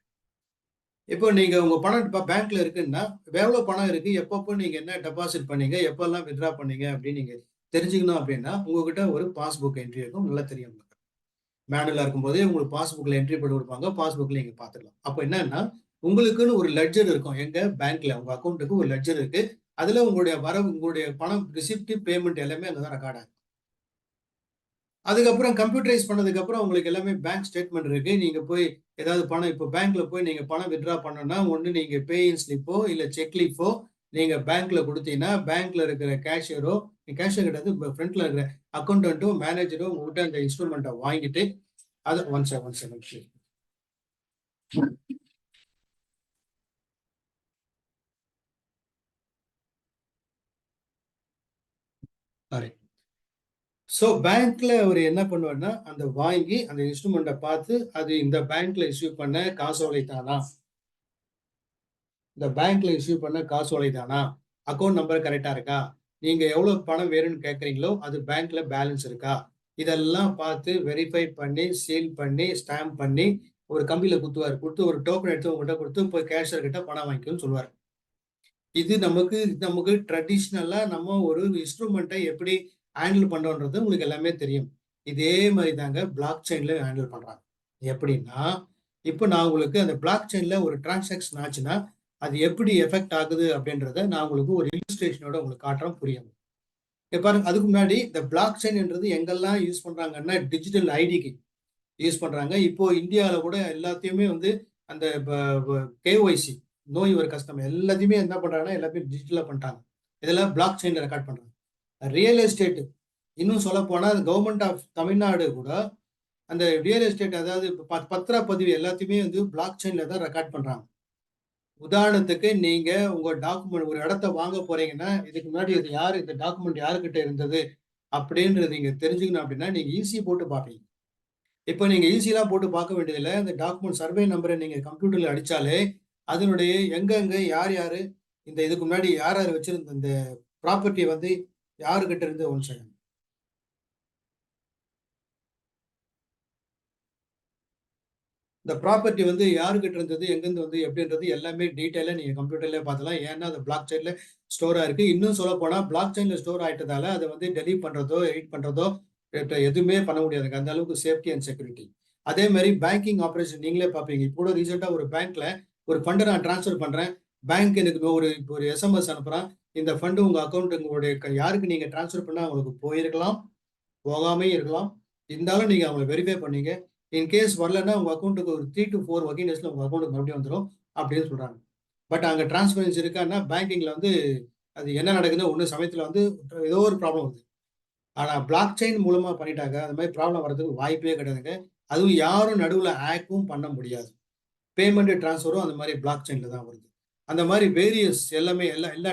இப்போ நீங்க உங்க பணம் பேங்க்ல இருக்குன்னா எவ்வளவு பணம் இருக்கு, எப்பப்போ நீங்க என்ன டெபாசிட் பண்ணீங்க, எப்பெல்லாம் வித்ட்ரா பண்ணீங்க அப்படின்னு நீங்க தெரிஞ்சுக்கணும் அப்படின்னா உங்ககிட்ட ஒரு பாஸ்புக் என்ட்ரி இருக்கும். நல்லா தெரியும். மேனுவலா இருக்கும்போதே உங்களுக்கு பாஸ்புக்ல என்ட்ரி போட்டு கொடுப்பாங்க, பாஸ்புக்ல நீங்க பாத்துக்கலாம். அப்போ என்னன்னா உங்களுக்குன்னு ஒரு லெட்ஜர் இருக்கும். எங்க பேங்க்ல உங்க அக்கௌண்ட்டுக்கு ஒரு லெட்ஜர் இருக்கு. அதுல உங்களுடைய வரவு, உங்களுடைய பணம், ரிசிப்ட், பேமெண்ட் எல்லாமே அங்கதான் ரெக்கார்ட் ஆகும். அதுக்கப்புறம் கம்ப்யூட்டரைஸ் பண்ணதுக்கு அப்புறம் உங்களுக்கு எல்லாமே பேங்க் ஸ்டேட்மெண்ட் இருக்கு. நீங்க போய் ஏதாவது பணம், இப்போ பேங்க்ல போய் நீங்க பணம் வித்ட்ரா பண்ணணும்னா ஒண்ணு நீங்க பேயின் ஸ்லிப்போ இல்ல செக் லீஃபோ நீங்க பேங்க்ல கொடுத்தீங்கன்னா பேங்க்ல இருக்கிற கேஷியரோ, கேஷியர் கிடையாது, ஃப்ரண்ட்ல இருக்கிற அக்கௌண்டன்ட்டோ மேனேஜரோ உங்ககிட்ட அந்த இன்ஸ்ட்ருமெண்ட்டை வாங்கிட்டு அது ஒன் செகண்ட் சாரி. ஸோ பேங்க்ல அவர் என்ன பண்ணுவார்னா அந்த வாங்கி அந்த இன்ஸ்ட்ருமெண்ட்டை பார்த்து அது இந்த பேங்க்ல இஷ்யூ பண்ண காசோலை தானா, இந்த பேங்க்ல இஷ்யூ பண்ண காசோலை தானா, அக்கௌண்ட் நம்பர் கரெக்டா இருக்கா, நீங்க எவ்வளவு பணம் வேணும்னு கேட்குறீங்களோ அது பேங்க்ல பேலன்ஸ் இருக்கா, இதெல்லாம் பார்த்து வெரிஃபை பண்ணி சீல் பண்ணி ஸ்டாம்ப் பண்ணி ஒரு கம்பியில குத்துவார். கொடுத்து ஒரு டோக்கன் எடுத்து உங்ககிட்ட கொடுத்து போய் கேஷியர் கிட்ட பணம் வாங்கிக்கணும்னு சொல்லுவார். இது நமக்கு ட்ரெடிஷ்னலா நம்ம ஒரு இன்ஸ்ட்ருமெண்ட்டை எப்படி ஹேண்டில் பண்றோன்றது உங்களுக்கு எல்லாமே தெரியும். இதே மாதிரி தாங்க பிளாக் செயின்ல ஹேண்டில் பண்றாங்க. எப்படின்னா இப்போ நான் உங்களுக்கு அந்த பிளாக் செயின்ல ஒரு டிரான்சாக்ஷன் ஆச்சுன்னா அது எப்படி எஃபெக்ட் ஆகுது அப்படின்றத நான் உங்களுக்கு ஒரு இல்லுஸ்ட்ரேஷனோட உங்களுக்கு காட்டுறேன், புரியும். பாருங்க, அதுக்கு முன்னாடி இந்த பிளாக் செயின் என்றது எங்கெல்லாம் யூஸ் பண்றாங்கன்னா டிஜிட்டல் ஐடிக்கு யூஸ் பண்றாங்க. இப்போ இந்தியாவில் கூட எல்லாத்தையுமே வந்து அந்த கேஒய்சி நோ யுவர் கஸ்டமர் எல்லாத்தையுமே என்ன பண்றாங்கன்னா எல்லாத்தையும் டிஜிட்டலா பண்ணிட்டாங்க. இதெல்லாம் பிளாக் செயின்ல ரெக்கார்ட் பண்றாங்க. ரியல் எஸ்டேட் இன்னும் சொல்ல போனா கவர்மெண்ட் ஆஃப் தமிழ்நாடு கூட அந்த ரியல் எஸ்டேட் அதாவது பத்திரப்பதிவு எல்லாத்தையுமே வந்து பிளாக் செயின்ல தான் ரெக்கார்ட் பண்றாங்க. உதாரணத்துக்கு நீங்க உங்க டாக்குமெண்ட் ஒரு இடத்த வாங்க போறீங்கன்னா இதுக்கு முன்னாடி இது யாரு இந்த டாக்குமெண்ட் யாருக்கிட்ட இருந்தது அப்படின்றது நீங்க தெரிஞ்சுக்கணும் அப்படின்னா நீங்க ஈஸி போட்டு பார்ப்பீங்க. இப்போ நீங்க ஈஸியெல்லாம் போட்டு பார்க்க வேண்டியதில்லை. இந்த டாக்குமெண்ட் சர்வே நம்பரை நீங்க கம்ப்யூட்டர்ல அடிச்சாலே அதனுடைய எங்க யார் யாரு இந்த இதுக்கு முன்னாடி யார் யார் வச்சிருந்த இந்த ப்ராப்பர்ட்டி வந்து யாருக்கிட்ட இருந்து ஒன்று செய்யணும். இந்த ப்ராப்பர்ட்டி வந்து யாருக்கிட்ட இருந்தது எங்கேருந்து வந்து எப்படின்றது எல்லாமே டீட்டெயிலாக நீங்கள் கம்ப்யூட்டர்லேயே பார்த்துலாம். ஏன்னா அது பிளாக் செயின்ல ஸ்டோராக இருக்குது. இன்னும் சொல்ல போனால் பிளாக் செயின்ல ஸ்டோர் ஆயிட்டதால அதை வந்து டெலீட் பண்ணுறதோ எடிட் பண்ணுறதோ எதுவுமே பண்ண முடியாதுங்க. அந்த அளவுக்கு சேஃப்டி அண்ட் செக்யூரிட்டி. அதே மாதிரி பேங்கிங் ஆப்ரேஷன் நீங்களே பார்ப்பீங்க. இப்போ கூட ரீசெண்டாக ஒரு பேங்க்ல ஒரு ஃபண்டை நான் ட்ரான்ஸ்ஃபர் பண்ணுறேன். பேங்க் எனக்கு ஒரு எஸ்எம்எஸ் அனுப்புகிறான். இந்த ஃபண்டு உங்கள் அக்கௌண்ட் உங்களுடைய யாருக்கு நீங்கள் ட்ரான்ஸ்ஃபர் பண்ணால் அவங்களுக்கு போயிருக்கலாம், போகாமே இருக்கலாம். இருந்தாலும் நீங்கள் அவங்களை வெரிஃபை பண்ணீங்க. இன்கேஸ் வரலன்னா உங்க அக்கௌண்ட்டுக்கு ஒரு 3 to 4 ஒர்க்கிங் டேஸ்ல உங்க அக்கௌண்ட்டுக்கு மறுபடியும் வந்துடும் அப்படின்னு சொல்றாங்க. பட் அங்க டிரான்ஸ்பரன்சி இருக்கான்னா பேங்கிங்ல வந்து அது என்ன நடக்குதுன்னு ஒன்று சமயத்துல வந்து ஏதோ ஒரு ப்ராப்ளம் வருது. ஆனா பிளாக் செயின் மூலமா பண்ணிட்டாங்க அது மாதிரி ப்ராப்ளம் வர்றதுக்கு வாய்ப்பே கிடையாதுங்க. அதுவும் யாரும் நடுவில் ஹேக்கும் பண்ண முடியாது. பேமெண்ட் டிரான்ஸ்ஃபரும் அந்த மாதிரி பிளாக் செயின்ல தான் வருது. அந்த மாதிரி வேரியஸ் எல்லாமே எல்லா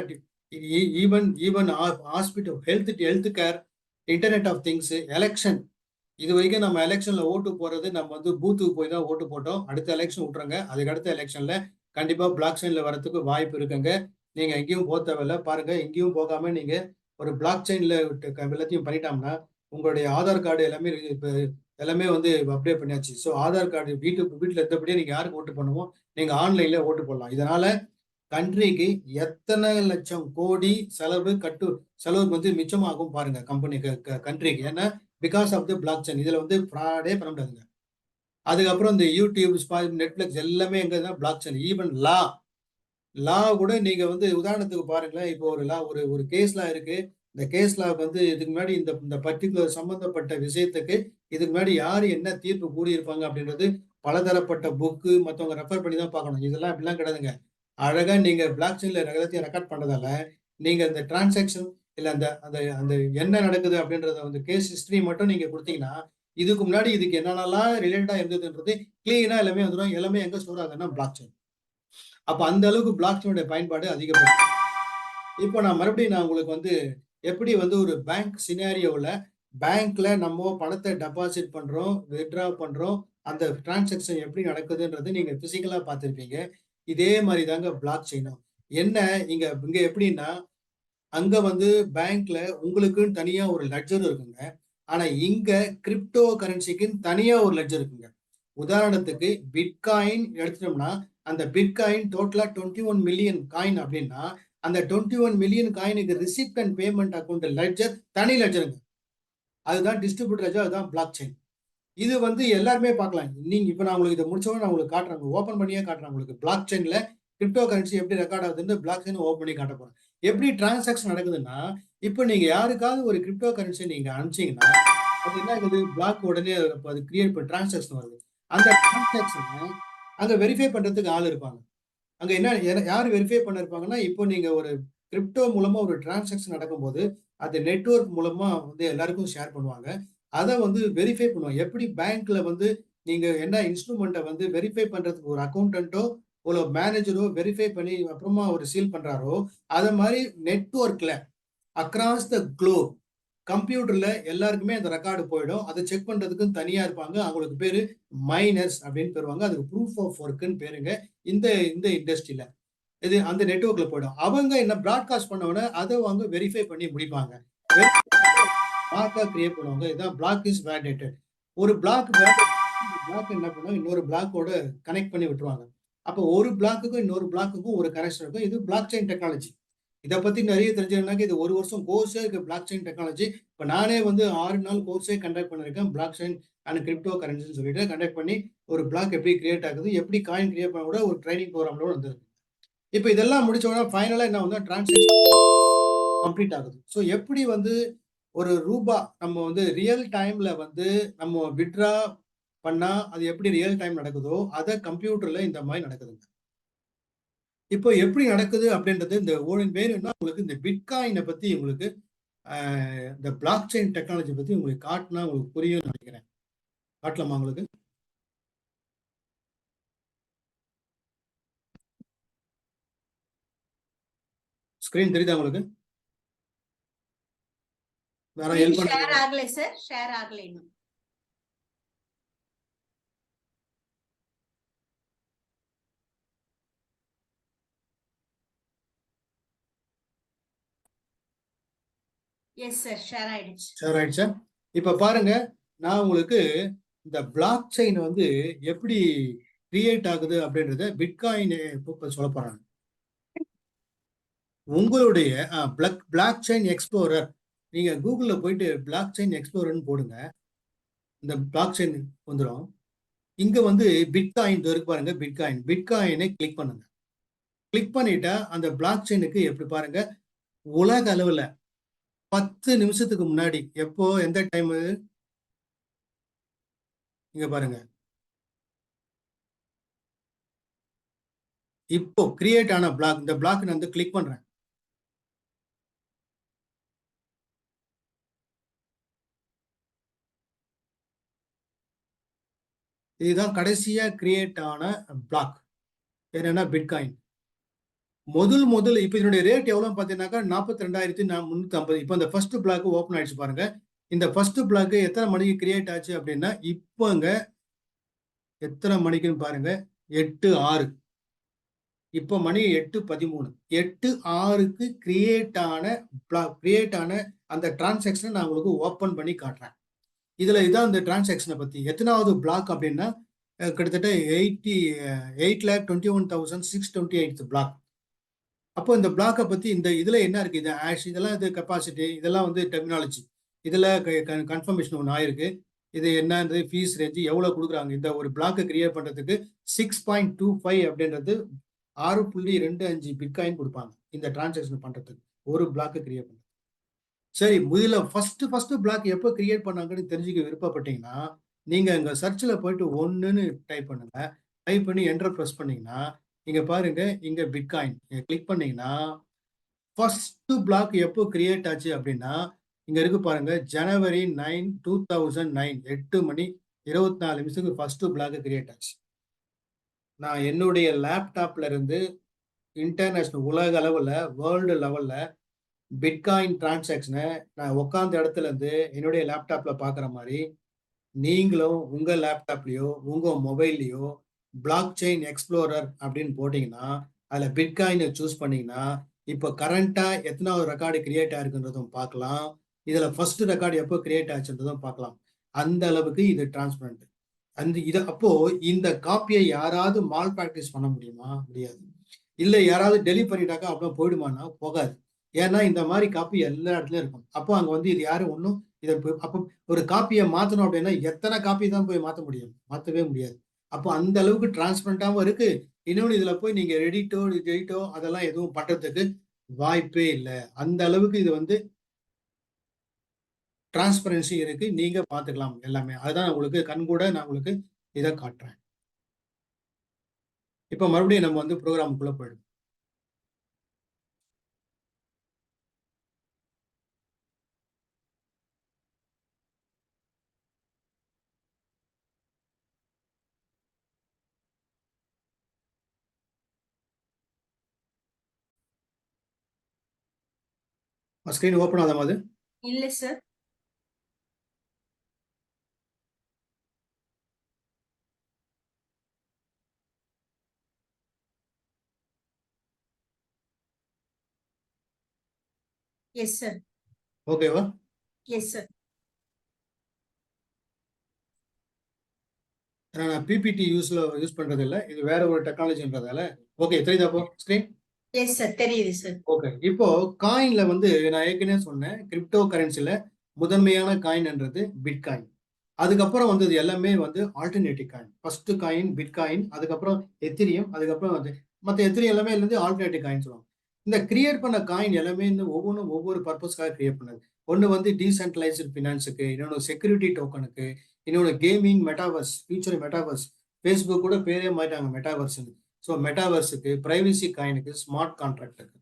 even even hospital health care, internet of things, election. இது வரைக்கும் நம்ம எலெக்ஷன்ல ஓட்டு போறது நம்ம வந்து பூத்துக்கு போய் தான் ஓட்டு போட்டோம். அடுத்த எலெக்ஷன் விட்டுறங்க. அதுக்கு அடுத்த எலெக்ஷன்ல கண்டிப்பா பிளாக் செயின்ல வரதுக்கு வாய்ப்பு இருக்குங்க. நீங்க எங்கேயும் போக தேவையில்ல. பாருங்க, எங்கேயும் போகாம நீங்க ஒரு பிளாக் செயின்ல எல்லாத்தையும் பண்ணிட்டோம்னா உங்களுடைய ஆதார் கார்டு எல்லாமே இப்ப எல்லாமே வந்து அப்டேட் பண்ணியாச்சு. ஸோ ஆதார் கார்டு வீட்டுல இருந்தபடியே நீங்க யாருக்கு ஓட்டு பண்ணுமோ நீங்க ஆன்லைன்ல ஓட்டு போடலாம். இதனால கண்ட்ரிக்கு எத்தனை லட்சம் கோடி செலவு வந்து மிச்சமாகும் பாருங்க கண்ட்ரிக்கு. ஏன்னா because of the blockchain. இதுல வந்து ஃப்ராடே பண்ண முடியாதுங்க. அதுக்கப்புறம் இந்த யூடியூப், நெட்ஃபிளிக்ஸ் எல்லாமே எங்க பிளாக் செயின். ஈவன் லா கூட நீங்க வந்து உதாரணத்துக்கு பாருங்களேன். இப்போ ஒரு லா ஒரு கேஸ் லா இருக்கு. இந்த கேஸ் லா வந்து இதுக்கு முன்னாடி இந்த பர்டிகுலர் சம்பந்தப்பட்ட விஷயத்துக்கு இதுக்கு முன்னாடி யாரு என்ன தீர்ப்பு கூறியிருப்பாங்க அப்படின்றது பலதரப்பட்ட புக்கு மற்றவங்க ரெஃபர் பண்ணி தான் பார்க்கணும். இதெல்லாம் அப்படிலாம் கிடையாதுங்க. அழகா நீங்க பிளாக் செயின்ல எல்லாத்தையும் ரெக்கார்ட் பண்றதால நீங்க இந்த டிரான்சாக்ஷன் இல்ல அந்த அந்த அந்த என்ன நடக்குது அப்படின்றத வந்து கேஸ் ஹிஸ்டரி மட்டும் நீங்க கொடுத்தீங்கன்னா இதுக்கு முன்னாடி இதுக்கு என்னென்னலாம் ரிலேட்டடா இருந்ததுன்றது கிளீனா எல்லாமே வந்துடும். எல்லாமே எங்க ஸ்டோர் ஆகுதுன்னா பிளாக் செயின். அப்ப அந்த அளவுக்கு பிளாக் செயினோட பயன்பாடு அதிகப்படும். இப்போ நான் மறுபடியும் உங்களுக்கு வந்து எப்படி வந்து ஒரு பேங்க் சினாரியோவில் பேங்க்ல நம்ம பணத்தை டெபாசிட் பண்றோம், வித்ட்ரா பண்றோம், அந்த டிரான்சாக்ஷன் எப்படி நடக்குதுன்றது நீங்க பிசிக்கலா பார்த்துருப்பீங்க. இதே மாதிரி தாங்க பிளாக் செயினும். என்ன இங்க இங்க எப்படின்னா அங்க வந்து பேங்க்ல உங்களுக்குன்னு தனியா ஒரு லெட்ஜர் இருக்குங்க. ஆனா இங்க கிரிப்டோ கரன்சிக்குன்னு தனியா ஒரு லெட்ஜர் இருக்குங்க. உதாரணத்துக்கு பிட்காயின் எடுத்துட்டோம்னா அந்த பிட்காயின் டோட்டலா 21 மில்லியன் காயின் அப்படின்னா அந்த 21 மில்லியன் காயினுக்கு receipt and payment account ledger தனி லெட்ஜருங்க. அதுதான் டிஸ்ட்ரிபியூட்டர் லெட்ஜர், அதுதான் பிளாக் செயின். இது வந்து எல்லாருமே பார்க்கலாம். நீங்க இப்ப நான் உங்களுக்கு இதை முடிச்சவங்க நான் உங்களுக்கு காட்டுறேன், ஓப்பன் பண்ணியே காட்டுறேன். உங்களுக்கு பிளாக் செயின்ல கிரிப்டோ கரன்சி எப்படி ரெக்கார்ட் ஆகுதுன்னு பிளாக் செயின் ஓப்பன் பண்ணி காட்ட போறேன். எப்படி டிரான்சாக்ஷன் நடக்குதுன்னா இப்போ நீங்க யாருக்காவது ஒரு கிரிப்டோ கரன்சி நீங்க அனுப்பிச்சீங்கன்னா அது என்ன ஆகுது, பிளாக் உடனே அது கிரியேட் பண்ணி டிரான்சாக்ஷன் வருது. அந்த டிரான்சாக்ஷனை அங்க வெரிஃபை பண்றதுக்கு ஆள் இருப்பாங்க. அங்க என்ன யார் வெரிஃபை பண்ணிருப்பாங்கன்னா இப்போ நீங்க ஒரு கிரிப்டோ மூலமா ஒரு டிரான்சாக்ஷன் நடக்கும்போது அது நெட்வொர்க் மூலமா வந்து எல்லாருக்கும் ஷேர் பண்ணுவாங்க. அதை வந்து வெரிஃபை பண்ணுவாங்க. எப்படி பேங்க்ல வந்து நீங்க என்ன இன்ஸ்ட்ருமெண்ட்டை வந்து வெரிஃபை பண்றதுக்கு ஒரு அக்கௌண்டன்ட்டோ ஒரு மேனேஜரோ வெரிஃபை பண்ணி அப்புறமா ஒரு சீல் பண்றாரோ அத மாதிரி நெட்வொர்க்ல அக்ராஸ் த குளோப் கம்ப்யூட்டர்ல எல்லாருக்குமே அந்த ரெக்கார்டு போயிடும். அதை செக் பண்றதுக்கும் தனியா இருப்பாங்க. அவங்களுக்கு பேரு மைனர்ஸ் அப்படின்னு பெறுவாங்க. அதுக்கு ப்ரூஃப் ஆஃப் ஒர்க்னு பேருங்க. இந்த இந்த இண்டஸ்ட்ரியில இது அந்த நெட்வொர்க்ல போயிடும். அவங்க என்ன பிராட்காஸ்ட் பண்ண உடனே அதை அவங்க வெரிஃபை பண்ணி முடிப்பாங்க. பிளாக்கா கிரியேட் பண்ணுவாங்க. இதான் பிளாக் இஸ் வேலிடேட்டட். ஒரு பிளாக் என்ன பண்ணுவாங்க, இன்னொரு பிளாக்கோட கனெக்ட் பண்ணி விட்டுருவாங்க. அப்போ ஒரு பிளாக்குக்கும் இன்னொரு பிளாக்குக்கும் ஒரு கனெக்ஷன் இருக்கும். இது பிளாக் செயின் டெக்னாலஜி. இதை பத்தி நிறைய தெரிஞ்சதுனாக்க இது 1 வருஷம் கோர்ஸே இருக்கு பிளாக் செயின் டெக்னாலஜி. இப்போ நானே வந்து 6 நாள் கோர்ஸே கண்டக்ட் பண்ணிருக்கேன். பிளாக் செயின் அண்ட் கிரிப்டோ கரன்சின்னு சொல்லிட்டு கண்டக்ட் பண்ணி ஒரு பிளாக் எப்படி கிரியேட் ஆகுது, எப்படி காயின் கிரியேட் பண்ண கூட ஒரு ட்ரைனிங் ப்ரோக்ராம்ல வந்திருக்கு. இப்போ இதெல்லாம் முடிச்ச உடனே ஃபைனலா என்ன வந்து டிரான்சாக்ஷன் கம்ப்ளீட் ஆகுது. ஸோ எப்படி வந்து ஒரு ரூபா நம்ம வந்து ரியல் டைம்ல வந்து நம்ம வித்ட்ரா பண்ணா அது எப்படி ரியல் டைம் நடக்குதோ அதை கம்ப்யூட்டர்ல இந்த மாதிரி நடக்குதுங்க. இப்போ எப்படி நடக்குது அப்படின்றது இந்த வேணும்னா உங்களுக்கு இந்த பிட்காயினை பத்தி உங்களுக்கு இந்த பிளாக் செயின் டெக்னாலஜி பத்தி உங்களுக்கு காட்டினா உங்களுக்கு புரியும் நினைக்கிறேன். காட்டலாமா உங்களுக்கு? ஸ்கிரீன் தெரியுதா உங்களுக்கு? வேற ஹெல்ப் ஷேர் பண்ணுங்க. ஆகலை சார், ஷேர் ஆகலை இன்னும். எஸ் சார், ஷேர் ஆயிடுச்சு. ஷேர் ஆயிடுச்சா? இப்ப பாருங்க, நான் உங்களுக்கு இந்த பிளாக் செயின் வந்து எப்படி கிரியேட் ஆகுது அப்படின்றத பிட்காயின் சொல்ல போறாங்க. உங்களுடைய பிளாக் செயின் எக்ஸ்ப்ளோரர், நீங்க கூகுள்ல போயிட்டு பிளாக் செயின் எக்ஸ்ப்ளோரர்னு போடுங்க, இந்த பிளாக் செயின் வந்துடும். இங்க வந்து பிட்காயின் இருக்கு பாருங்க, பிட்காயினை கிளிக் பண்ணுங்க. கிளிக் பண்ணிட்டா அந்த பிளாக் செயினுக்கு எப்படி பாருங்க, உலக அளவுல 10 நிமிஷத்துக்கு முன்னாடி, எப்போ எந்த டைம் இங்க பாருங்க, இப்போ கிரியேட் ஆன பிளாக், இந்த பிளாக் நான் வந்து கிளிக் பண்றேன். இதுதான் கடைசியா கிரியேட் ஆன பிளாக், என்னன்னா பிட்காயின். முதல் இப்ப இதனுடைய ரேட் எவ்வளவு பாத்தீங்கன்னாக்கா 42,350. இப்ப இந்த ஃபர்ஸ்ட் பிளாக் ஓபன் ஆயிடுச்சு பாருங்க. இந்த ஃபர்ஸ்ட் பிளாக் எத்தனை மணிக்கு கிரியேட் ஆச்சு அப்படின்னா, இப்போங்க எத்தனை மணிக்குன்னு பாருங்க, 8:06. இப்போ மணி 8:13. 8:06க்கு கிரியேட் ஆன அந்த டிரான்சாக்ஷனை நான் உங்களுக்கு ஓபன் பண்ணி காட்டுறேன். இதுல இதான் இந்த டிரான்சாக்ஷனை பத்தி. எத்தனாவது பிளாக் அப்படின்னா கிட்டத்தட்ட 8,21,628 பிளாக். அப்போ இந்த பிளாக்கை பத்தி இந்த இதுல என்ன இருக்கு, இது ஆஷ், இதெல்லாம் இது கெப்பாசிட்டி, இதெல்லாம் வந்து டெக்னாலஜி. இதுல கன்ஃபர்மேஷன் ஒன்று ஆயிருக்கு. இது என்னன்றது, ஃபீஸ் ரேஞ்சு எவ்வளவு கொடுக்குறாங்க. இந்த ஒரு பிளாக்கை கிரியேட் பண்றதுக்கு 6.25 அப்படின்றது 6.25 பிட்காயின் கொடுப்பாங்க இந்த டிரான்சாக்ஷன் பண்றதுக்கு, ஒரு பிளாக்கை கிரியேட் பண்ண. சரி, முதல்ல ஃபர்ஸ்ட் பிளாக் எப்போ கிரியேட் பண்ணாங்கன்னு தெரிஞ்சுக்க விருப்பப்பட்டீங்கன்னா, நீங்க இங்க சர்ச்ல போயிட்டு 1ன்னு டைப் பண்ணுங்க. டைப் பண்ணி என்டர் பிரஸ் பண்ணீங்கன்னா, இங்க பாருங்க, இங்க பிட்காயின் கிளிக் பண்ணீங்கன்னா ஃபர்ஸ்ட் பிளாக் எப்போ கிரியேட் ஆச்சு அப்படின்னா, இங்க இருக்கு பாருங்க, ஜனவரி 9, 2009, 8:24 ஃபர்ஸ்ட் பிளாக் கிரியேட் ஆச்சு. நான் என்னுடைய லேப்டாப்ல இருந்து இன்டர்நேஷனல், உலக அளவுல, வேர்ல்டு லெவல்ல பிட்காயின் டிரான்சாக்ஷனை நான் உட்கார்ந்த இடத்துல இருந்து என்னுடைய லேப்டாப்ல பாக்குற மாதிரி நீங்களும் உங்க லேப்டாப்லயோ உங்க மொபைல்லயோ பிளாக் செயின் எக்ஸ்ப்ளோரர் அப்படின்னு போட்டீங்கன்னா, அதுல பிட்காயினை சூஸ் பண்ணீங்கன்னா, இப்போ கரண்டா எத்தனாவது ரெக்கார்டு கிரியேட் ஆயிருக்குன்றதும் பார்க்கலாம். இதுல ஃபர்ஸ்ட் ரெக்கார்டு எப்போ கிரியேட் ஆச்சுன்றதும் பார்க்கலாம். அந்த அளவுக்கு இது டிரான்ஸ்பரண்ட். அப்போ இந்த காப்பியை யாராவது மால் பிராக்டிஸ் பண்ண முடியுமா? முடியாது. இல்ல யாராவது டெலிட் பண்ணிட்டாக்கா அப்புறம் போயிடுமான்னா போகாது. ஏன்னா இந்த மாதிரி காப்பி எல்லா இடத்துலயும் இருக்கும். அப்போ அங்க வந்து இது யாரும் ஒன்றும் இதை அப்போ ஒரு காப்பியை மாத்தணும் அப்படின்னா எத்தனை காப்பி தான் போய் மாத்த முடியும்? மாத்தவே முடியாது. அப்போ அந்த அளவுக்கு டிரான்ஸ்பரண்டாவும் இருக்கு. இன்னொன்று, இதுல போய் நீங்க எடிட்டோ அதெல்லாம் எதுவும் பண்றதுக்கு வாய்ப்பே இல்லை. அந்த அளவுக்கு இது வந்து டிரான்ஸ்பரன்சி இருக்கு. நீங்க பாத்துக்கலாம் எல்லாமே. அதுதான் உங்களுக்கு கண்கூட நான் உங்களுக்கு இதை காட்டுறேன். இப்ப மறுபடியும் நம்ம வந்து ப்ரோக்ராமுக்குள்ள போயிடும். ஸ்கிரீன் ஓபன் ஆகாத மாதிரி? இல்ல சார். Yes sir. ஓகேவா? Yes sir. நான் பிபிடி யூஸ் பண்றது இல்லை, இது வேற ஒரு டெக்னாலஜின்றதால. ஓகே, தெரியுதா அப்போ ஸ்கிரீன்? எஸ் சார், தெரியுது சார். ஓகே, இப்போ காயின்ல வந்து நான் ஏற்கனவே சொன்னேன், கிரிப்டோ கரன்சில முதன்மையான காயின்ன்றது பிட்காயின். அதுக்கப்புறம் வந்தது எல்லாமே வந்து alternative coin. First coin bitcoin, அதுக்கப்புறம் எத்திரியம், அதுக்கப்புறம் வந்து மற்ற எத்திரியம் எல்லாமே இருந்து ஆல்டர்னேட்டிவ் காயின் சொல்லுவாங்க. இந்த கிரியேட் பண்ண காயின் எல்லாமே இந்த ஒவ்வொன்றும் ஒவ்வொரு பர்பஸ்க்காக கிரியேட் பண்ணது. ஒன்று வந்து டீசென்ட்ரலைஸ்டு ஃபினான்ஸுக்கு, இன்னொன்று செக்யூரிட்டி டோக்கனுக்கு, இன்னொன்று gaming metaverse, future metaverse. Facebook கூட பேரே மாட்டாங்க மெட்டாவர்ஸ்னு. ஸோ மெட்டாவர்ஸுக்கு, பிரைவசி காயினுக்கு, ஸ்மார்ட் கான்ட்ராக்டுக்கு.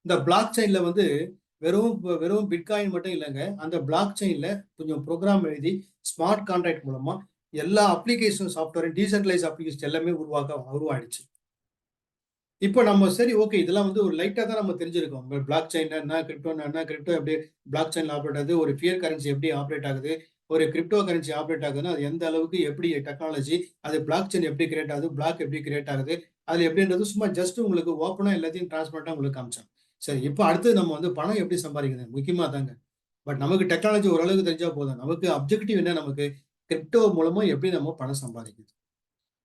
இந்த பிளாக் செயின்ல வந்து வெறும் வெறும் பிட்காயின் மட்டும் இல்லைங்க. அந்த பிளாக் செயின்ல கொஞ்சம் ப்ரோக்ராம் எழுதி ஸ்மார்ட் கான்ட்ராக்ட் மூலமா எல்லா அப்ளிகேஷன் சாஃப்ட்வேர் டீசென்ட்ரலைஸ் அப்ளிகேஷன் எல்லாமே உருவாயிடுச்சு. இப்போ நம்ம சரி ஓகே இதெல்லாம் வந்து ஒரு லைட்டா தான் நம்ம தெரிஞ்சிருக்கோம். பிளாக் செயின் என்ன, கிரிப்டோ எப்படி பிளாக் செயின்ல ஆப்ரேட் ஆகுது, ஒரு ஃபியர் கரன்சி எப்படி ஆப்ரேட் ஆகுது, ஒரு கிரிப்டோ கரன்சி ஆப்ரேட் ஆகுதுன்னா அது எந்த அளவுக்கு எப்படி டெக்னாலஜி, அது பிளாக் செயின் எப்படி கிரியேட் ஆகுது, பிளாக் எப்படி கிரியேட் ஆகுது, அது எப்படின்றது சும்மா ஜஸ்ட் உங்களுக்கு ஓப்பனா எல்லாத்தையும் டிரான்ஸ்பரண்டா உங்களுக்கு காமிச்சேன். சரி இப்போ அடுத்து நம்ம வந்து பணம் எப்படி சம்பாதிக்கிறது முக்கியமா தாங்க. பட் நமக்கு டெக்னாலஜி ஓரளவுக்கு தெரிஞ்சா போதும். நமக்கு அப்ஜெக்டிவ் என்ன, நமக்கு கிரிப்டோ மூலமா எப்படி நம்ம பணம் சம்பாதிக்கிறது.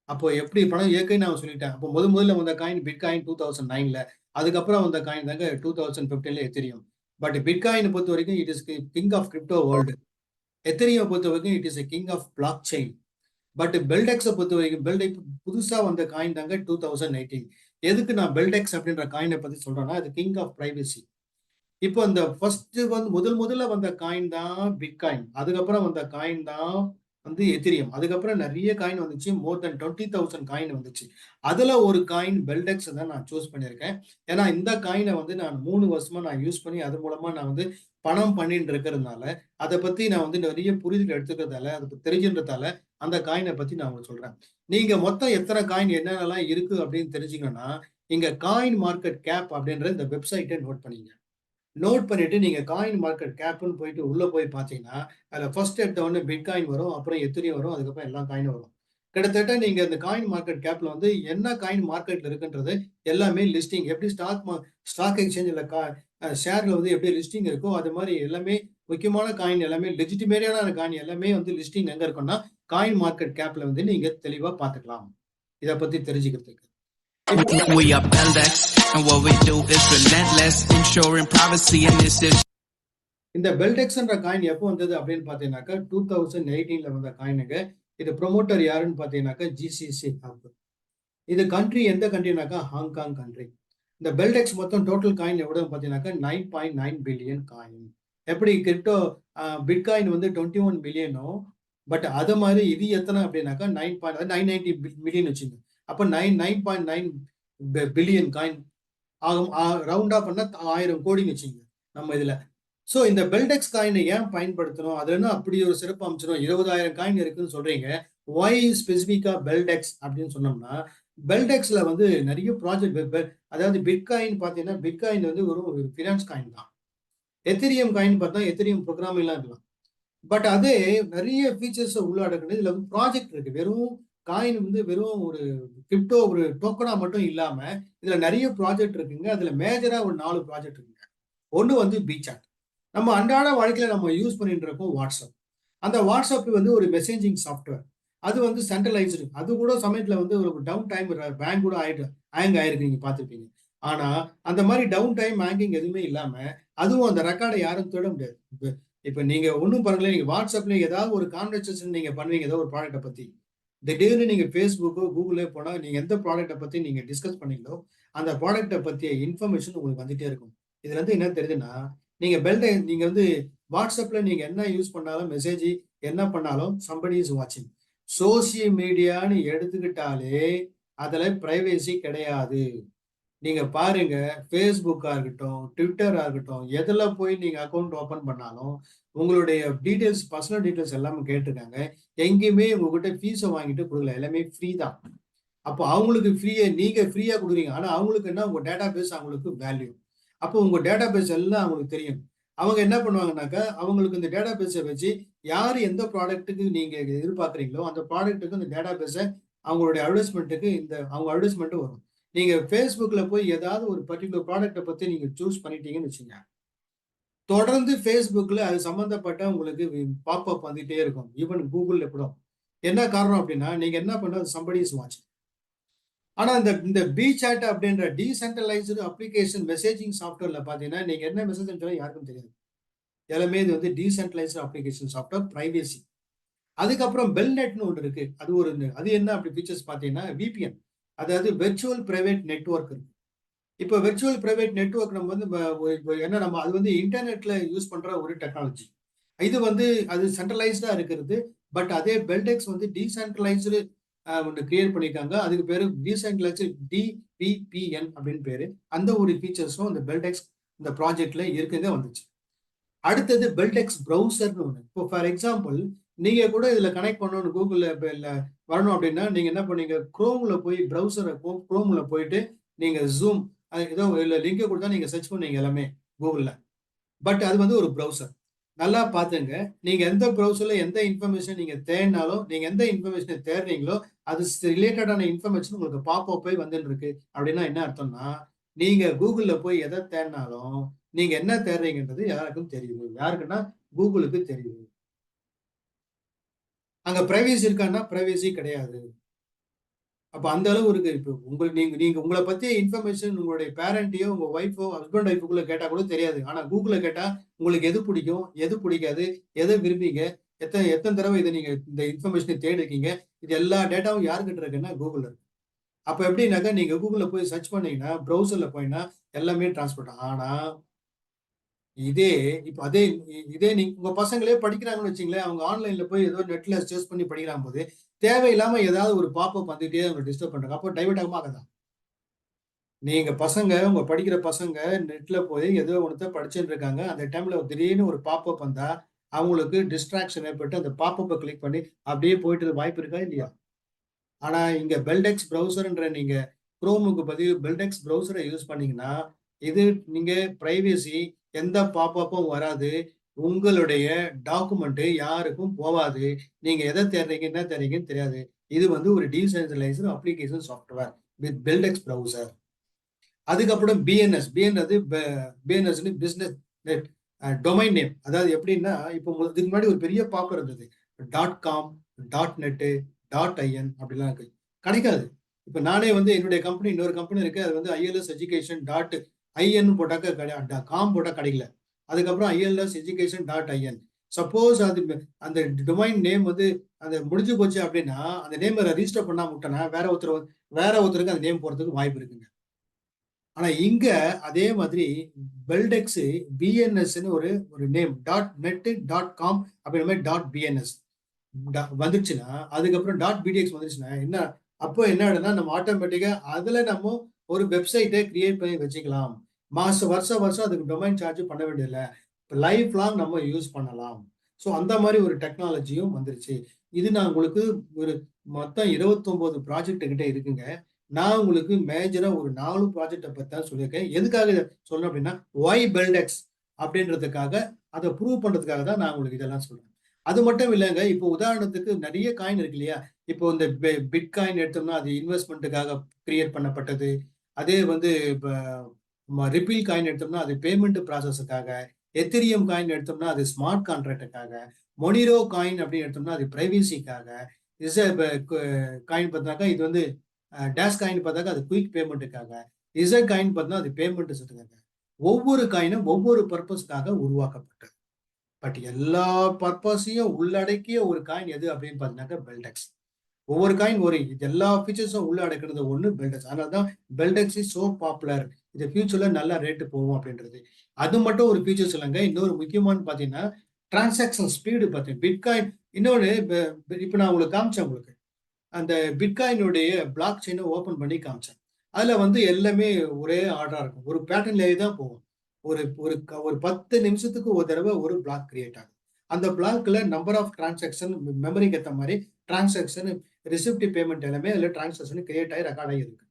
அப்போ எப்படி பணம் ஏற்கனவே நான் சொல்லிட்டேன். அப்போ முதல்ல வந்த காயின் பிட்காயின் 2009ல, அதுக்கப்புறம் வந்த காயின் தாங்க 2015ல எத்தீரியம். பட் பிட்காயின் பொறுத்த வரைக்கும் it is king of crypto world. Ethereum பொறுத்த வரைக்கும் it is a king of blockchain. But பெல்டெக்ஸை பொறுத்த வரைக்கும் பெல்டெக்ஸ் புதுசா வந்த காயின் தாங்க 2018. எதுக்கு நான் பெல்டெக்ஸ் அப்படின்ற காயினை பத்தி சொல்றேன்னா அது கிங் ஆஃப் பிரைவசி. இப்போ இந்த ஃபர்ஸ்ட் வந்து முதல்ல வந்த காயின் தான் பிட்காயின். அதுக்கப்புறம் வந்த காயின் தான் வந்து எத்திரியம். அதுக்கப்புறம் நிறைய காயின் வந்துச்சு. மோர் தென் 20,000 காயின் வந்துச்சு. அதுல ஒரு காயின் பெல்டெக்ஸ் தான் நான் சூஸ் பண்ணியிருக்கேன். ஏன்னா இந்த காயினை வந்து நான் 3 வருஷமா நான் யூஸ் பண்ணி அது மூலமா நான் வந்து பணம் பண்ணிட்டு இருக்கிறதுனால அதை பத்தி நான் வந்து நிறைய புரிதல் எடுத்துக்கிறதால அது தெரிஞ்சுன்றதால அந்த காயினை பத்தி நான் உங்களுக்கு சொல்றேன். நீங்க மொத்தம் எத்தனை காயின் என்னென்னலாம் இருக்கு அப்படின்னு தெரிஞ்சுக்கணும்னா இங்க காயின் மார்க்கெட் கேப் அப்படின்ற இந்த வெப்சைட்டை நோட் பண்ணிங்க. நோட் பண்ணிட்டு நீங்க காயின் மார்க்கெட் கேப்னு போயிட்டு உள்ள போய் பார்த்தீங்கன்னா அதுல ஃபர்ஸ்ட் எடுத்த உடனே பிட்காயின் வரும், அப்புறம் எத்தீரியம் வரும், அதுக்கப்புறம் எல்லா காயினும் வரும். கிட்டத்தட்ட நீங்க இந்த காயின் மார்க்கெட் கேப்ல வந்து என்ன காயின் மார்க்கெட்ல இருக்குன்றது எல்லாமே லிஸ்டிங் எப்படி ஸ்டாக் எக்ஸ்சேஞ்சில் ஷேர்ல வந்து எப்படி லிஸ்டிங் இருக்கோ அது மாதிரி எல்லாமே முக்கியமான காயின் எல்லாமே லெஜிட்டிமேரியான காயின் எல்லாமே வந்து லிஸ்டிங் எங்க இருக்குன்னா காயின் மார்க்கெட் கேப்ல வந்து நீங்க தெளிவா பார்த்துக்கலாம். இதை பத்தி தெரிஞ்சுக்கிறதுக்கு We are Beldex, and what we do is relentless, ensuring privacy and this is. இந்த பெல்டெக்ஸ்ன்ற காயின் எப்போ வந்தது அப்படின்னு பார்த்தீங்கன்னாக்கா 2018ல வந்த காயினுங்க. இது ப்ரொமோட்டர் யாருன்னு பார்த்தீங்கன்னாக்கா ஜிசிசி ஹப். இது கண்ட்ரி எந்த கண்ட்ரினாக்கா ஹாங்காங் கண்ட்ரி. இந்த பெல்டெக்ஸ் மொத்தம் டோட்டல் காயின் எவ்வளவு பார்த்தீங்கன்னாக்கா 9.9 பில்லியன் காயின். எப்படி கிரிப்டோ பிட்காயின் வந்து 21 பில்லியனோ பட் அது மாதிரி இது எத்தனை அப்படின்னாக்கா 990 மில்லியன் வச்சுங்க. அப்போ 9.9 பில்லியன் காயின் ஆகும். ரவுண்டா பண்ணா 1000 கோடின்னு வச்சுங்க நம்ம இதுல. ஸோ இந்த பெல்டெக்ஸ் காயினை ஏன் பயன்படுத்தணும், அதுல என்ன அப்படி ஒரு சிறப்பு அம்சம் 20,000 காயின் இருக்குன்னு சொல்றீங்க. ஒய் ஸ்பெசிபிக்கா பெல்டெக்ஸ் அப்படின்னு சொன்னோம்னா பெல்டெக்ஸ்ல வந்து நிறைய ப்ராஜெக்ட் அதாவது பிட்காயின் பார்த்தீங்கன்னா பிட்காயின் வந்து ஒரு ஃபினான்ஸ் காயின் தான். எத்தீரியம் காயின் பார்த்தா எத்தீரியம் ப்ரோக்ராமிங் எல்லாம் இருக்கலாம். பட் அதே நிறைய ஃபீச்சர்ஸ் உள்ளடக்குது. இதுல வந்து ப்ராஜெக்ட் இருக்கு. வெறும் காயின் வந்து வெறும் ஒரு கிரிப்டோ ஒரு டோக்கனா மட்டும் இல்லாம இதுல நிறைய ப்ராஜெக்ட் இருக்குங்க. அதுல மேஜரா ஒரு 4 ப்ராஜெக்ட் இருக்குங்க. ஒன்று வந்து பிசாட். நம்ம அன்றாட வாழ்க்கையில நம்ம யூஸ் பண்ணிட்டு இருக்கோம் வாட்ஸ்அப். அந்த வாட்ஸ்அப் வந்து ஒரு மெசேஜிங் சாஃப்ட்வேர். அது வந்து சென்ட்ரலைஸ்டு. அது கூட சமயத்துல வந்து ஒரு டவுன் டைம் பேங்க் கூட ஹேங் ஆயிருக்கு, நீங்க பார்த்துருப்பீங்க. ஆனா அந்த மாதிரி டவுன் டைம் ஹேங்கிங் எதுவுமே இல்லாம அதுவும் அந்த ரெக்கார்டை யாரும் தேட முடியாது. இப்ப நீங்க ஒன்றும் பாருங்களேன், நீங்க வாட்ஸ்அப்ல ஏதாவது ஒரு கான்வர்சேஷன் நீங்க பண்ணுவீங்க ஏதோ ஒரு ப்ராடக்ட்டை பத்தி. திடீர்னு நீங்க ஃபேஸ்புக்கோ கூகுளே போனா நீங்க எந்த ப்ராடக்ட்டை பத்தி நீங்க டிஸ்கஸ் பண்ணீங்களோ அந்த ப்ராடக்ட்டை பத்திய இன்ஃபர்மேஷன் உங்களுக்கு வந்துட்டே இருக்கும். இதுல இருந்து என்ன தெரியுதுன்னா நீங்க வந்து வாட்ஸ்அப்ல நீங்க என்ன யூஸ் பண்ணாலும் மெசேஜ் என்ன பண்ணாலும் somebody is watching. சோசியல் மீடியான்னு எடுத்துக்கிட்டாலே அதுல பிரைவேசி கிடையாது. நீங்க பாருங்க, ஃபேஸ்புக்கா இருக்கட்டும், ட்விட்டரா இருக்கட்டும், எதுல போய் நீங்க அக்கௌண்ட் ஓபன் பண்ணாலும் உங்களுடைய டீடைல்ஸ், பர்சனல் டீடைல்ஸ் எல்லாமே கேட்டிருக்காங்க. எங்கேயுமே உங்ககிட்ட ஃபீஸை வாங்கிட்டு கொடுக்கல, எல்லாமே ஃப்ரீ தான். அப்போ அவங்களுக்கு நீங்க ஃப்ரீயா கொடுக்குறீங்க. ஆனா அவங்களுக்கு என்ன, உங்க டேட்டா பேஸ் அவங்களுக்கு வேல்யூ. அப்போ உங்க டேட்டா பேஸ் எல்லாம் அவங்களுக்கு தெரியும். அவங்க என்ன பண்ணுவாங்கன்னாக்கா அவங்களுக்கு இந்த டேட்டா பேஸை வச்சு யார் எந்த ப்ராடக்ட்டுக்கு நீங்க எதிர்பார்க்குறீங்களோ அந்த ப்ராடக்ட்டுக்கு இந்த டேட்டா பேஸை அவங்களுடைய அட்வர்டைஸ்மெண்ட்டுக்கு அவங்க அட்வர்டைஸ்மெண்ட்டு வரும். நீங்க ஃபேஸ்புக்ல போய் ஏதாவது ஒரு பர்டிகுலர் ப்ராடக்ட்டை பத்தி நீங்க சூஸ் பண்ணிட்டீங்கன்னு வச்சுங்க, தொடர்ந்து ஃபேஸ்புக்ல அது சம்பந்தப்பட்ட உங்களுக்கு பாப்அப் வந்துட்டே இருக்கும். ஈவன் கூகுள்ல கூட. என்ன காரணம் அப்படின்னா நீங்க என்ன பண்றது, somebody is watching. ஆனா இந்த பிசாட் அப்படின்ற டீசென்ட்ரலைஸ்டு அப்ளிகேஷன் மெசேஜிங் சாஃப்ட்வேர்ல பாத்தீங்கன்னா நீங்க என்ன மெசேஜ் அனுப்பிச்சாலும் யாருக்கும் தெரியாது. எல்லாமே இது வந்து டீசென்ட்ரலைஸ்டு அப்ளிகேஷன் சாஃப்ட்வேர், பிரைவேசி. அதுக்கப்புறம் பெல்நெட்னு ஒன்று இருக்கு. அது என்ன அப்படி ஃபீச்சர்ஸ் பார்த்தீங்கன்னா விபிஎன், அதாவது வெர்ச்சுவல் பிரைவேட் நெட்வொர்க் இருக்கு. இப்போ விர்ச்சுவல் பிரைவேட் நெட்வொர்க் நம்ம வந்து என்ன நம்ம அது வந்து இன்டர்நெட்ல யூஸ் பண்ற ஒரு டெக்னாலஜி. இது வந்து அது சென்ட்ரலைஸ்டா இருக்கிறது. பட் அதே பெல்டெக்ஸ் வந்து டீசென்ட்ரலைஸ்டு ஒன்று கிரியேட் பண்ணியிருக்காங்க. அதுக்கு பேரு டீசென்ட்ரலைஸ்டு DVPN அப்படின்னு பேரு. அந்த ஒரு ஃபீச்சர்ஸும் இந்த பெல்டெக்ஸ் இந்த ப்ராஜெக்ட்ல இருக்குங்க வந்துச்சு. அடுத்தது பெல்டெக்ஸ் ப்ரௌசர்னு ஒன்று. இப்போ ஃபார் எக்ஸாம்பிள் நீங்க கூட இதுல கனெக்ட் பண்ணணும் கூகுள்ல இல்ல வரணும் அப்படின்னா நீங்க என்ன பண்ணீங்க, குரோம்ல போய் ப்ரௌசரை குரோம்ல போயிட்டு நீங்க ஜூம் ஏதோ இல்ல லிங்க் கொடுத்தா நீங்க சர்ச் பண்ணீங்க எல்லாமே கூகுள்ல. பட் அது வந்து ஒரு ப்ரௌசர். நல்லா பாத்துங்க, நீங்க எந்த ப்ரௌசர்ல எந்த இன்ஃபர்மேஷன் நீங்க தேடினாலும் நீங்க எந்த இன்ஃபர்மேஷனை தேடுறீங்களோ அது ரிலேட்டடான இன்ஃபர்மேஷன் உங்களுக்கு பாப்பப் போய் வந்துட்டு இருக்கு. அப்படின்னா என்ன அர்த்தம்னா, நீங்க கூகுள்ல போய் எதை தேடினாலும் நீங்க என்ன தேடுறீங்கன்றது யாருக்கும் தெரியும். யாருக்குன்னா கூகுளுக்கு தெரியும். அங்க பிரைவேசி இருக்கான்னா பிரைவேசி கிடையாது. அப்ப அந்த அளவு இருக்கு. இப்போ உங்களுக்கு நீங்க நீங்க உங்களை பத்திய இன்ஃபர்மேஷன் உங்களுடைய பேரண்ட்டையோ உங்க ஒய்ஃபோ ஹஸ்பண்ட் ஒய்ஃபுக்குள்ள கேட்டா கூட தெரியாது. ஆனா கூகுள்ல கேட்டா உங்களுக்கு எது பிடிக்கும், எது பிடிக்காது, எதை விரும்பீங்க, எத்தனை எத்தனை தடவை இதை நீங்க இந்த இன்ஃபர்மேஷனை தேடிருக்கீங்க, இது எல்லா டேட்டாவும் யாருக்கிட்ட இருக்குன்னா கூகுள்ல இருக்கு. அப்ப எப்படின்னாக்கா நீங்க கூகுள்ல போய் சர்ச் பண்ணீங்கன்னா ப்ரௌசர்ல போயின்னா எல்லாமே டிரான்ஸ்போர்ட். ஆனா இதே இப்ப இதே நீங்க உங்க பசங்களே படிக்கிறாங்கன்னு வச்சுங்களேன், அவங்க ஆன்லைன்ல போய் ஏதோ நெட்ல சர்ச் பண்ணி படிக்கிறாங்க போது தேவையில்லாம ஏதாவது ஒரு பாப்பப் வந்துட்டே அவங்க டிஸ்டர்ப் பண்றாங்க. அப்போ டைவர்ட் ஆகுமா ஆகாதா? நீங்க பசங்க உங்க படிக்கிற பசங்க நெட்ல போய் ஏதோ ஒன்றத்த படிச்சுட்டு இருக்காங்க. அந்த டைம்ல திடீர்னு ஒரு பாப்பப் வந்தா அவங்களுக்கு டிஸ்ட்ராக்ஷன் ஏற்பட்டு அந்த பாப்பப்பை கிளிக் பண்ணி அப்படியே போயிட்டு வாய்ப்பு இருக்கா இல்லையா? ஆனா இங்க பெல்டெக்ஸ் ப்ரௌசர்ன்ற நீங்க குரோமுக்கு பதில் பெல்டெக்ஸ் ப்ரௌசரை யூஸ் பண்ணீங்கன்னா இது நீங்க பிரைவசி எந்த பாப்பப்பும் வராது. உங்களுடைய டாக்குமெண்ட் யாருக்கும் போவாது. நீங்க எதை தேடுறீங்க என்ன தேடுறீங்கன்னு தெரியாது. இது வந்து ஒரு decentralised application software with Beldex browser. அதுக்கப்புறம் BNS business net domain name. அதாவது எப்படின்னா இப்போ இதுக்கு முன்னாடி ஒரு பெரிய பாப்பர் இருந்தது. .com, .net, .in அப்படிலாம் இருக்கு. கிடைக்காது. இப்ப நானே வந்து என்னுடைய கம்பெனி இன்னொரு கம்பெனி இருக்கு. அது வந்து ILS எஜுகேஷன் .in போட்டாக்க காம் போட்டா கிடைக்கல. அதுக்கப்புறம் ILS எஜுகேஷன் .in. சப்போஸ் அது அந்த டொமைன் நேம் வந்து அந்த முடிஞ்சு போச்சு அப்படின்னா அந்த நேம் ரெஜிஸ்டர் பண்ணாம விட்டனா வேற ஒருத்தருக்கு அந்த நேம் போறதுக்கு வாய்ப்பு இருக்குங்க. ஆனா இங்க அதே மாதிரி பெல்டெக்ஸ் பிஎன்எஸ் ஒரு நேம் .net, .com அப்படின்ற மாதிரி .bns வந்துச்சுன்னா அதுக்கப்புறம் .bdx வந்துச்சுன்னா என்ன அப்போ என்ன ஆகுதுன்னா நம்ம ஆட்டோமேட்டிக்கா அதுல நம்ம ஒரு வெப்சைட்டை கிரியேட் பண்ணி வச்சுக்கலாம். வருஷம் அதுக்கு டொமைன் சார்ஜ் பண்ண வேண்டியதில்லை. லைஃப் லாங் நம்ம யூஸ் பண்ணலாம். ஸோ அந்த மாதிரி ஒரு டெக்னாலஜியும் வந்துருச்சு. இது நான் உங்களுக்கு ஒரு மொத்தம் 29 ப்ராஜெக்ட் கிட்ட இருக்குங்க. நான் உங்களுக்கு மேஜரா ஒரு 4 ப்ராஜெக்டை பத்தி தான் சொல்லியிருக்கேன். எதுக்காக இதை சொல்லணும் அப்படின்னா ஒய் பெல்டெக்ஸ் அப்படின்றதுக்காக அதை ப்ரூவ் பண்றதுக்காக தான் நான் உங்களுக்கு இதெல்லாம் சொல்றேன். அது மட்டும் இல்லைங்க. இப்போ உதாரணத்துக்கு நிறைய காயின் இருக்கு இல்லையா? இப்போ இந்த பிட்காயின் எடுத்தோம்னா அது இன்வெஸ்ட்மெண்ட்டுக்காக கிரியேட் பண்ணப்பட்டது. அதே வந்து இப்போ ரிப்பிள் காயின் எடுத்தோம்னா அது பேமெண்ட் ப்ராசஸுக்காக. எத்திரியம் காயின் எடுத்தோம்னா அது ஸ்மார்ட் கான்ட்ராக்டுக்காக. மொனிரோ காயின் அப்படின்னு எடுத்தோம்னா அது பிரைவசிக்காக. காயின் பார்த்தாக்கா இது வந்து டேஷ் காயின் பார்த்தாக்கா அது குயிக் பேமெண்ட்டுக்காக. இசட் காயின் பார்த்தா அது பேமெண்ட் செட்டுக்காக. ஒவ்வொரு காயினும் ஒவ்வொரு பர்பஸ்க்காக உருவாக்கப்பட்டது. பட் எல்லா பர்பஸையும் உள்ளடக்கிய ஒரு காயின் எது அப்படின்னு பார்த்தீங்கன்னாக்கா பெல்டெக்ஸ். ஒவ்வொரு காயின் ஒரு எல்லா ஃபீச்சர்ஸும் உள்ள அடக்கிறது ஒன்று பெல்டெக்ஸ். அதனாலதான் பெல்டெக்ஸ் இஸ் சோ பாப்புலர். இது ஃபியூச்சர்ல நல்ல ரேட்டு போகும் அப்படின்றது. அது மட்டும் ஒரு ஃபீச்சர்ஸ் இல்லைங்க. இன்னொரு முக்கியமான பார்த்தீங்கன்னா டிரான்சாக்ஷன் ஸ்பீடு பார்த்தீங்கன்னா பிட்காயின் இன்னொன்று இப்போ நான் உங்களுக்கு காமிச்சேன். உங்களுக்கு அந்த பிட்காயினுடைய பிளாக் செயினை ஓபன் பண்ணி காமிச்சேன். அதுல வந்து எல்லாமே ஒரே ஆர்டரா இருக்கும். ஒரு பேட்டர்ன்லேயே தான் போகும். ஒரு ஒரு 10 நிமிஷத்துக்கு ஒரு தடவை ஒரு பிளாக் கிரியேட் ஆகும். அந்த பிளாக்ல நம்பர் ஆஃப் டிரான்சாக்ஷன் மெமரிக்கு ஏற்ற மாதிரி டிரான்சாக்ஷன் ரிசிப்ட் பேமெண்ட் எல்லாமே அதுல டிரான்சாக்ஷன் கிரியேட் ஆகி ரெக்கார்ட் ஆகி இருக்கு.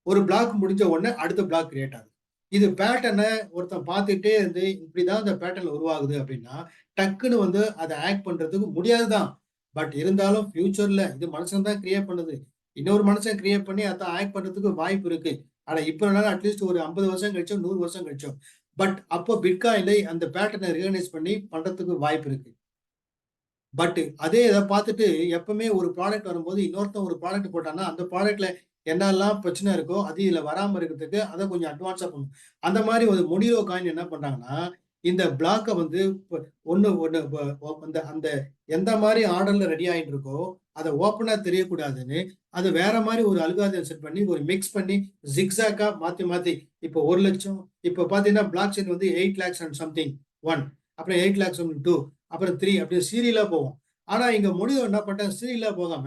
ஒரு பிளாக் முடிஞ்ச உடனே அடுத்த பிளாக் கிரியேட் ஆகுது. இது பேட்டர்னை ஒருத்தன் பார்த்துட்டே இருந்து இப்படிதான் இந்த பேட்டர்ன் உருவாகுது அப்படின்னா டக்குன்னு வந்து அதை ஆக்ட் பண்றதுக்கு முடியாதுதான். பட் இருந்தாலும் ஃபியூச்சர்ல இது மனுஷன் தான் கிரியேட் பண்ணுது. இன்னொரு மனுஷன் கிரியேட் பண்ணி அதை ஆக்ட் பண்றதுக்கு வாய்ப்பு இருக்கு. ஆனா இப்ப அட்லீஸ்ட் ஒரு 50 வருஷம் கழிச்சோம் 100 வருஷம் கழிச்சோம். பட் அப்போ பிட்காயின்ல அந்த பேட்டர்னை ரியலைஸ் பண்ணி பண்றதுக்கு வாய்ப்பு இருக்கு. பட் அதே இதை பார்த்துட்டு எப்பவுமே ஒரு ப்ராடக்ட் வரும்போது இன்னொருத்தன் ஒரு ப்ராடக்ட் போட்டான்னா அந்த ப்ராடக்ட்ல என்னெல்லாம் பிரச்சனை இருக்கோ அது இதுல வராம இருக்கிறதுக்கு அதை கொஞ்சம் அட்வான்ஸா பண்ணும். அந்த மாதிரி ஒரு மொனிரோ காயின் என்ன பண்றாங்கன்னா இந்த பிளாக்கை வந்து ஒன்று ஒன்று அந்த அந்த எந்த மாதிரி ஆர்டர்ல ரெடி ஆகிட்டு இருக்கோ அதை ஓப்பனாக தெரியக்கூடாதுன்னு அது வேற மாதிரி ஒரு அல்காரிதம் செட் பண்ணி ஒரு மிக்ஸ் பண்ணி ஜிக்ஸாக்கா மாற்றி மாற்றி இப்போ 1 லட்சம் இப்போ பார்த்தீங்கன்னா பிளாக் செயின் வந்து 8 lakhs அண்ட் சம்திங் 1, அப்புறம் 8 lakhs 2, அப்புறம் 3 அப்படியே சீரியலாக போகும். ஆனால் இங்கே முடிவு என்ன பண்ணிட்டேன், சீரியலாக போகாம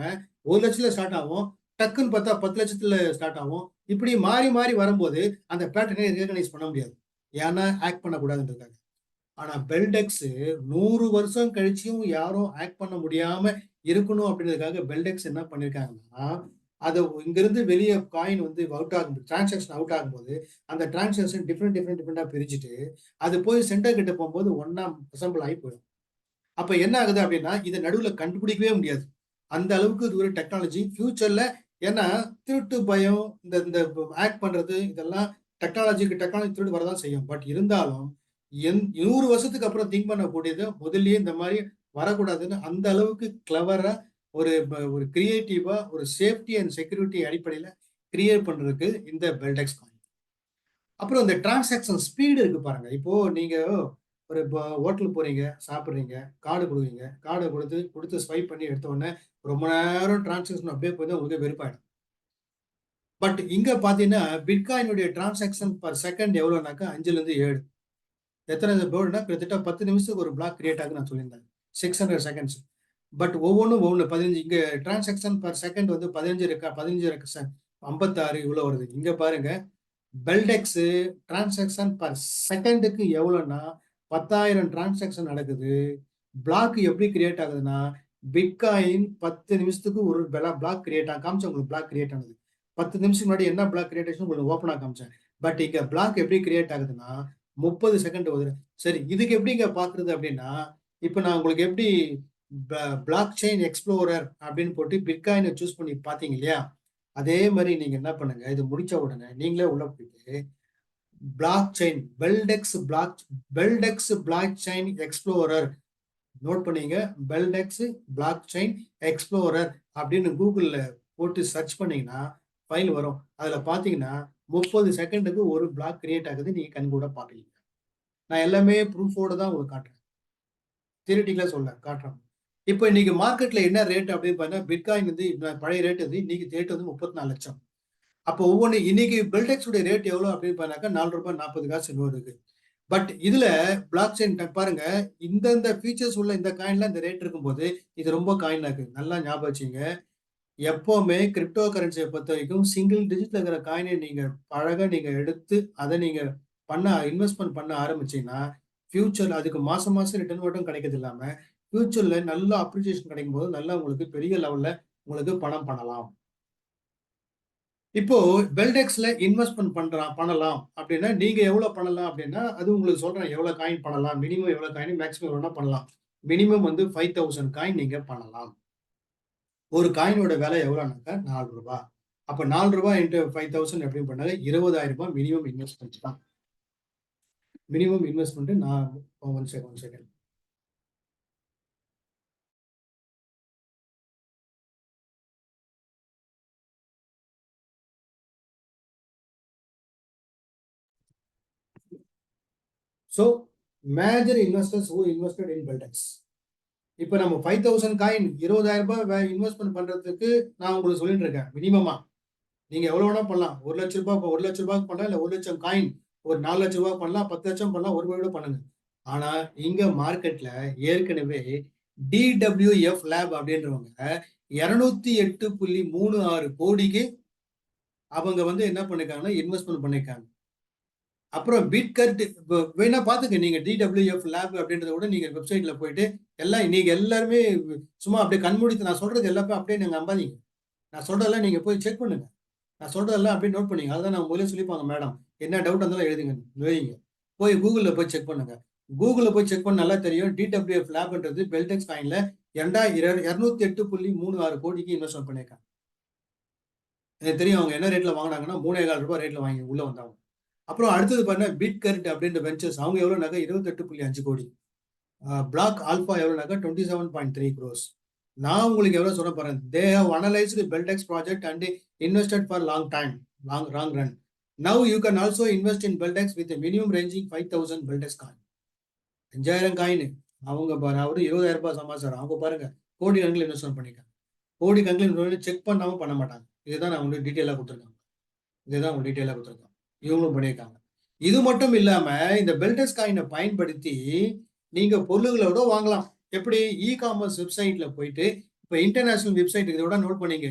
1 லட்சத்துல ஸ்டார்ட் ஆகும், டக்குன்னு பார்த்தா 10 லட்சத்துல ஸ்டார்ட் ஆகும். இப்படி மாறி மாறி வரும்போது அந்த பேட்டர்னை ரெகனைஸ் பண்ண முடியாது, ஏன்னா ஆக்ட் பண்ணக்கூடாதுன்றதுக்காக. ஆனா பெல்டெக்ஸ் 100 வருஷம் கழிச்சும் யாரும் ஆக்ட் பண்ண முடியாம இருக்கணும் அப்படின்றதுக்காக பெல்டெக்ஸ் என்ன பண்ணிருக்காங்கன்னா, அதை இங்கிருந்து வெளியே காயின் வந்து அவுட் ஆகும், டிரான்சாக்ஷன் அவுட் ஆகும்போது அந்த டிரான்சாக்ஷன் டிஃப்ரெண்டா பிரிச்சுட்டு அது போய் சென்டர் கிட்ட போகும்போது ஒன்னா அசம்பிள் ஆகி போயிடும். அப்ப என்ன ஆகுது அப்படின்னா இதை நடுவுல கண்டுபிடிக்கவே முடியாது. அந்த அளவுக்கு இது ஒரு டெக்னாலஜி ஃபியூச்சர்ல. ஏன்னா திருட்டு பயம், இந்த ஆக்ட் பண்றது, இதெல்லாம் டெக்னாலஜி திருடு வரதான் செய்யும். பட் இருந்தாலும் 100 வருஷத்துக்கு அப்புறம் திங்க் பண்ணக்கூடியது முதல்லயே இந்த மாதிரி வரக்கூடாதுன்னு அந்த அளவுக்கு கிளவரா ஒரு கிரியேட்டிவா ஒரு சேஃப்டி அண்ட் செக்யூரிட்டி அடிப்படையில கிரியேட் பண்றதுக்கு இந்த பெல்டெக்ஸ் காயின். அப்புறம் இந்த டிரான்சாக்ஷன் ஸ்பீடு இருக்கு பாருங்க. இப்போ நீங்க ஒரு ஹோட்டல் போறீங்க, சாப்பிட்றீங்க, கார்டு கொடுக்குறீங்க, கார்டை கொடுத்து ஸ்வைப் பண்ணி எடுத்த உடனே ரொம்ப நேரம் டிரான்சாக்ஷன் அப்படியே போய் தான் உங்களுக்கு வெறுப்பாயிடும். பட் இங்க பாத்தீங்கன்னா பிட்காயினுடைய டிரான்சாக்ஷன் பர் செகண்ட் எவ்வளவுனாக்கா 5-7. எத்தனை போர்டுனா கிட்டத்தட்ட 10 நிமிஷத்துக்கு ஒரு பிளாக் கிரியேட் ஆகுது நான் சொல்லியிருந்தேன், 600 செகண்ட்ஸ். பட் ஒவ்வொன்றும் 15 இங்க டிரான்சாக்ஷன் பர் செகண்ட் வந்து 15 56 இவ்வளவு வருது. இங்க பாருங்க பெல்டெக்ஸ் டிரான்சாக்ஷன் பர் செகண்டுக்கு எவ்வளவுன்னா 10,000 டிரான்சாக்ஷன் நடக்குது. பிளாக் எப்படி கிரியேட் ஆகுதுன்னா பிட்காயின் 10 நிமிஷத்துக்கு ஒரு பிளாக் கிரியேட் காமிச்சேன் உங்களுக்கு. பிளாக் கிரியேட் ஆனது 10 நிமிஷம் முன்னாடி என்ன பிளாக் கிரியேட் ஆச்சு உங்களுக்கு ஓப்பனா காமிச்சேன். பட் இங்க பிளாக் எப்படி கிரியேட் ஆகுதுன்னா 30 செகண்ட் வருது. சரி, இதுக்கு எப்படி இங்க பாக்குறது அப்படின்னா, இப்ப நான் உங்களுக்கு எப்படி பிளாக் செயின் எக்ஸ்ப்ளோரர் அப்படின்னு போட்டு பிட்காயினை சூஸ் பண்ணி பாத்தீங்க இல்லையா, அதே மாதிரி நீங்க என்ன பண்ணுங்க, இது முடிச்ச உடனே நீங்களே உள்ள போயிட்டு blockchain Beldex blockchain explorer note பண்ணீங்க. பெல்டெக்ஸ் பிளாக் செயின் எக்ஸ்ப்ளோரர் அப்படின்னு கூகுள்ல போட்டு சர்ச் பண்ணீங்கன்னா ஃபைல் வரும். அதுல பாத்தீங்கன்னா 30 செகண்டுக்கு ஒரு பிளாக் கிரியேட் ஆகுது, நீங்க கண் கூட பாக்கலீங்க. நான் எல்லாமே ப்ரூஃபோட தான் உங்களுக்கு காட்டுறேன், தியரிட்டிக்கலா சொல்ல காட்டுறேன். இப்போ இன்னைக்கு மார்க்கெட்ல என்ன ரேட் அப்படின்னு பார்த்தா பிட்காயின் வந்து பழைய ரேட் வந்து இன்னைக்கு ரேட் வந்து 34 லட்சம். அப்போ ஒவ்வொன்று இன்னைக்கு பெல்டெக்ஸ் உடைய ரேட் எவ்வளவு அப்படின்னு பார்த்தாக்கா $4.40 இன்னொரு இருக்கு. பட் இதுல பிளாக் செயின் பாருங்க, இந்த ஃபீச்சர்ஸ் உள்ள இந்த காயின்ல இந்த ரேட் இருக்கும்போது இது ரொம்ப காயினா இருக்கு. நல்லா ஞாபகம் வச்சுங்க, எப்பவுமே கிரிப்டோ கரன்சியை பொறுத்த வரைக்கும் சிங்கிள் டிஜிட்ல இருக்கிற காயினை நீங்க நீங்க எடுத்து அதை நீங்க இன்வெஸ்ட்மெண்ட் பண்ண ஆரம்பிச்சீங்கன்னா ஃபியூச்சர்ல அதுக்கு மாசம் ரிட்டர்ன் மட்டும் கிடைக்கிறது இல்லாம ஃபியூச்சர்ல நல்ல அப்ரிசியேஷன் கிடைக்கும் போது நல்லா உங்களுக்கு பெரிய லெவல்ல உங்களுக்கு பணம் பண்ணலாம். இப்போ பெல்டெக்ஸ்ல இன்வெஸ்ட்மெண்ட் பண்ணலாம் அப்படின்னா நீங்க எவ்வளவு பண்ணலாம் அப்படின்னா அது உங்களுக்கு சொல்றேன், எவ்வளவு காயின் பண்ணலாம், மினிமம் எவ்வளவு காயின், மேக்ஸிமம் எவ்வளவு பண்ணலாம். மினிமம் வந்து 5,000 காயின் நீங்க பண்ணலாம். ஒரு காயினோட விலை எவ்வளவுனாக்கா $4. அப்ப $4 இன்ட்டு 5,000 எப்படின்னு பண்ணாங்க 20,000 மினிமம் இன்வெஸ்ட்மெண்ட் தான். மினிமம் இன்வெஸ்ட்மெண்ட் நான் one second. So, major investors who invested in Beltex. இப்போ நம்ம 5,000 காயின் 20,000 இன்வெஸ்ட்மெண்ட் பண்றதுக்கு நான் உங்களுக்கு சொல்லிட்டு இருக்கேன். மினிமமா நீங்க எவ்வளவு வேணா பண்ணலாம். 1 லட்சம் ரூபாய், 1 லட்சம் ரூபாய்க்கு பண்ணலாம், இல்ல 1 லட்சம் காயின் ஒரு 4 லட்சம் ரூபாய் பண்ணலாம், 10 லட்சம் பண்ணலாம், 1 கோடி பண்ணுங்க. ஆனா இங்க மார்க்கெட்ல ஏற்கனவே DWF லேப் அப்படின்றவங்க 208.36 கோடிக்கு அவங்க வந்து என்ன பண்ணிருக்காங்கன்னா இன்வெஸ்ட்மெண்ட் பண்ணிருக்காங்க. அப்புறம் பிட்கட் வேணா பாத்துக்க, நீங்க DWF லேப் அப்படின்றத கூட நீங்க வெப்சைட்ல போயிட்டு எல்லாம் நீங்க எல்லாருமே சும்மா அப்படியே கண்மூடித்து நான் சொல்றது எல்லாமே அப்படியே நீங்க நம்பாதீங்க. நான் சொல்றதெல்லாம் நீங்க போய் செக் பண்ணுங்க. நான் சொல்றதெல்லாம் அப்படியே நோட் பண்ணீங்க. அதுதான் நான் முதல்ல சொல்லிப்பாங்க, மேடம் என்ன டவுட் இருந்தாலும் எழுதிங்க. போய் கூகுள்ல போய் செக் பண்ணுங்க. கூகுள்ல போய் செக் பண்ண நல்லா தெரியும். DWF லேப்ன்றது பெல்டெக்ஸ் காயின்ல 208.36 கோடிக்கு இன்வெஸ்ட்மெண்ட் பண்ணிருக்காங்க. எனக்கு தெரியும் அவங்க என்ன ரேட்ல வாங்கினாங்கன்னா $3,400 ரேட்ல வாங்கி உள்ள வந்தாங்க. அப்புறம் அடுத்தது பாருங்க பிட்கர்ட் அப்படின்ற வெஞ்சர்ஸ், அவங்க எவ்வளவுனாக்கா 28.5 கோடி. பிளாக் ஆல்பா எவ்வளவுனாக்கா 27.3 crores. நான் உங்களுக்கு எவ்வளவு சொல்ல போறேன், they have analyzed Beltex project and invested for long run. Now you can also invest in Beltex with a minimum ranging 5,000 Beltex coin. 5000 coin. அவங்க அவரு 20,000 ரூபாய் சம்பாதிச்சாரு. அவங்க பாருங்க கோடி கணக்கில் இன்வெஸ்ட்மெண்ட் பண்ணிருக்காங்க. கோடி கணக்கில் செக் பண்ணாம பண்ண மாட்டாங்க. இதுதான் நான் உங்களுக்கு டீட்டெயிலா கொடுத்துருக்காங்க. இதுதான் உங்களுக்கு டீட்டெயிலா கொடுத்துருக்காங்க. இவங்களும் பண்ணியிருக்காங்க. இது மட்டும் இல்லாம இந்த பெல்டெக்ஸ் காயினை பயன்படுத்தி நீங்க பொருள்களோட வாங்கலாம். எப்படி? இ-காமர்ஸ் வெப்சைட்ல போயிட்டு இப்ப இன்டர்நேஷனல் வெப்சைட் இதோட நோட் பண்ணீங்க.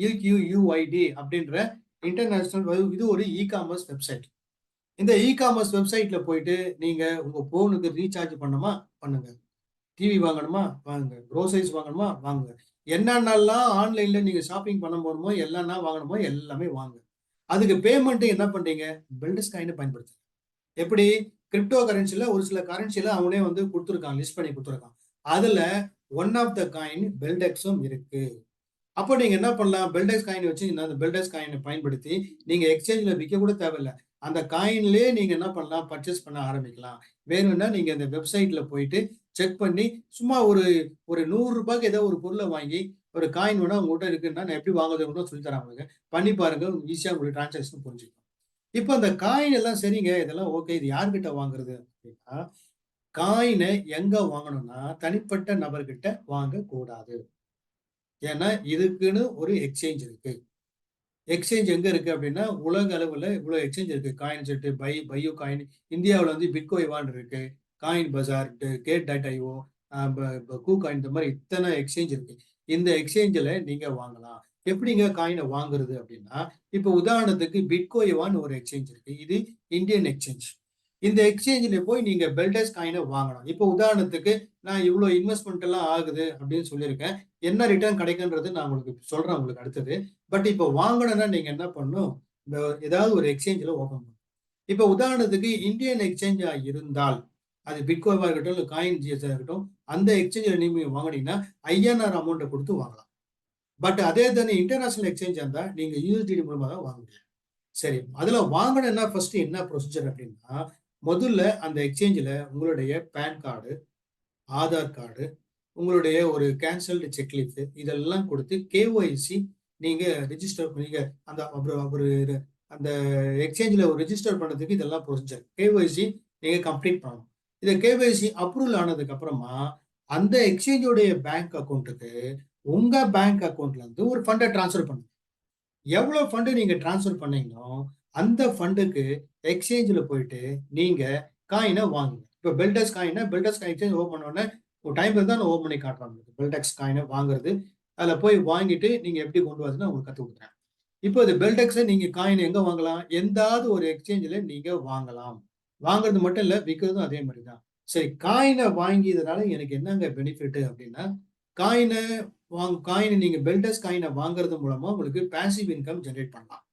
UQUID அப்படின்ற இன்டர்நேஷனல் இது ஒரு இ-காமர்ஸ் வெப்சைட். இந்த இ-காமர்ஸ் வெப்சைட்ல போயிட்டு நீங்க உங்க போனுக்கு ரீசார்ஜ் பண்ணுமா? பண்ணுங்க. டிவி வாங்கணுமா? வாங்குங்க. க்ரோசரிஸ் வாங்கணுமா? வாங்குங்க. என்னென்னலாம் ஆன்லைன்ல நீங்க ஷாப்பிங் பண்ண போறோமோ, எல்லாமே வாங்கணுமோ எல்லாமே வாங்குங்க. அதுக்கு பேமெண்ட் என்ன பண்றீங்க? பெல்டெக்ஸ் காயினை பயன்படுத்துங்க. எப்படி? கிரிப்டோ கரன்சில ஒரு சில கரன்சில அவனே வந்து கொடுத்துருக்கான், லிஸ்ட் பண்ணி கொடுத்துருக்கான். அதுல ஒன் ஆஃப் த காயின் பெல்டெக்ஸும் இருக்கு. அப்போ நீங்க என்ன பண்ணலாம்? பெல்டெக்ஸ் காயின் வச்சு அந்த பெல்டெக்ஸ் காயினை பயன்படுத்தி நீங்க எக்ஸ்சேஞ்சில் விற்க கூட தேவையில்லை. அந்த காயின்லேயே நீங்க என்ன பண்ணலாம்? பர்ச்சேஸ் பண்ண ஆரம்பிக்கலாம். வேணும்னா நீங்க இந்த வெப்சைட்ல போயிட்டு செக் பண்ணி சும்மா ஒரு ஒரு 100 ரூபாய்க்கு ஏதோ ஒரு பொருளை வாங்கி ஒரு காயின் வேணா உங்ககிட்ட இருக்குன்னா நான் எப்படி வாங்குறதுன்னு கூட சொல்லி தரேன் உங்களுக்கு. பண்ணி பாருங்க, ஈஸியா உங்களுக்கு டிரான்சாக்ஷன் புரிஞ்சுக்கும். இப்போ அந்த காயின் எல்லாம் சரிங்க, இதெல்லாம் ஓகே. இது யார்கிட்ட வாங்குறது அப்படின்னா, காயினை எங்க வாங்கணும்னா தனிப்பட்ட நபர்கிட்ட வாங்கக்கூடாது. ஏன்னா இதுக்குன்னு ஒரு எக்ஸ்சேஞ்ச் இருக்கு. எக்ஸ்சேஞ்ச் எங்க இருக்கு அப்படின்னா உலக அளவுல இவ்வளவு எக்ஸ்சேஞ்ச் இருக்கு. காயின் செட், பையோ காயின். இந்தியாவில் வந்து பிட்கோயின் இருக்கு, காயின் பஜார், கேட்.io, கூ காயின், இந்த மாதிரி இத்தனை எக்ஸ்சேஞ்ச் இருக்கு. இந்த எக்ஸ்சேஞ்சில் நீங்க வாங்கலாம். எப்படிங்க காயினை வாங்குறது அப்படின்னா, இப்போ உதாரணத்துக்கு பிட்கோயின் ஒரு எக்ஸ்சேஞ்ச் இருக்கு. இது இந்தியன் எக்ஸ்சேஞ்ச். இந்த எக்ஸ்சேஞ்சில் போய் நீங்க பெல்டெக்ஸ் காயினை வாங்கலாம். இப்போ உதாரணத்துக்கு நான் இவ்வளவு இன்வெஸ்ட்மெண்ட் எல்லாம் ஆகுது அப்படின்னு சொல்லியிருக்கேன். என்ன ரிட்டர்ன் கிடைக்குன்றது நான் உங்களுக்கு சொல்றேன் உங்களுக்கு அடுத்தது. பட் இப்போ வாங்கணும்னா நீங்க என்ன பண்ணணும்? இந்த ஏதாவது ஒரு எக்ஸ்சேஞ்சில் ஓபன் பண்ணணும். இப்போ உதாரணத்துக்கு இந்தியன் எக்ஸ்சேஞ்சா இருந்தால் அது பிட்கோயினா இருக்கட்டும், இல்லை காயின் ஜிஎஸ்ஆ இருக்கட்டும், அந்த எக்ஸ்சேஞ்சில் நீங்க வாங்கினீங்கன்னா INR அமௌண்ட்டை கொடுத்து வாங்கலாம். பட் அதே தானே இன்டர்நேஷனல் எக்ஸ்சேஞ்ச் இருந்தா நீங்க USDT மூலமா தான் வாங்க முடியும். சரி, அதுல வாங்கணும்னா ஃபர்ஸ்ட் என்ன ப்ரொசீஜர் அப்படின்னா, முதல்ல அந்த எக்ஸ்சேஞ்சில் உங்களுடைய பேன் கார்டு, ஆதார் கார்டு, உங்களுடைய ஒரு கேன்சல்டு செக்லீஃப் இதெல்லாம் கொடுத்து KYC நீங்க ரெஜிஸ்டர் நீங்க அந்த அந்த எக்ஸ்சேஞ்சில் ஒரு ரெஜிஸ்டர் பண்ணதுக்கு இதெல்லாம் ப்ரொசீஜர். KYC நீங்க கம்ப்ளீட் பண்ணணும். இதை KYC அப்ரூவல் ஆனதுக்கு அப்புறமா அந்த எக்ஸ்சேஞ்சோடைய பேங்க் அக்கௌண்ட்டுக்கு உங்க பேங்க் அக்கௌண்ட்ல இருந்து ஒரு ஃபண்டை டிரான்ஸ்ஃபர் பண்ணுங்க. எவ்வளவு ஃபண்டு நீங்க டிரான்ஸ்ஃபர் பண்ணீங்களோ அந்த ஃபண்டுக்கு எக்ஸ்சேஞ்சில் போயிட்டு நீங்க காயினை வாங்குங்க. இப்போ பெல்டெக்ஸ் காயின் எக்ஸ்சேஞ்ச் ஓப்பன் பண்ணோன்னே ஒரு டைம் இருந்தால் நான் ஓப்பன் பண்ணி காட்டுறேன். பெல்டெக்ஸ் காயினை வாங்குறது, அதில் போய் வாங்கிட்டு நீங்க எப்படி கொண்டு வரதுன்னு உங்களுக்கு கற்றுக் கொடுக்குறேன். இப்போ இது பெல்டெக்ஸை நீங்க காயின் எங்க வாங்கலாம்? எந்தாவது ஒரு எக்ஸ்சேஞ்சில் நீங்க வாங்கலாம். வாங்குறது மட்டும் இல்லை, விற்கிறதும் அதே மாதிரி தான். சரி, காயினை வாங்கியதுனால எனக்கு என்னங்க பெனிஃபிட் அப்படின்னா, காயினை நீங்க பெல்டெக்ஸ் காயினை வாங்குறது மூலமா உங்களுக்கு பாசிவ் இன்கம் ஜென்ரேட் பண்ணலாம்.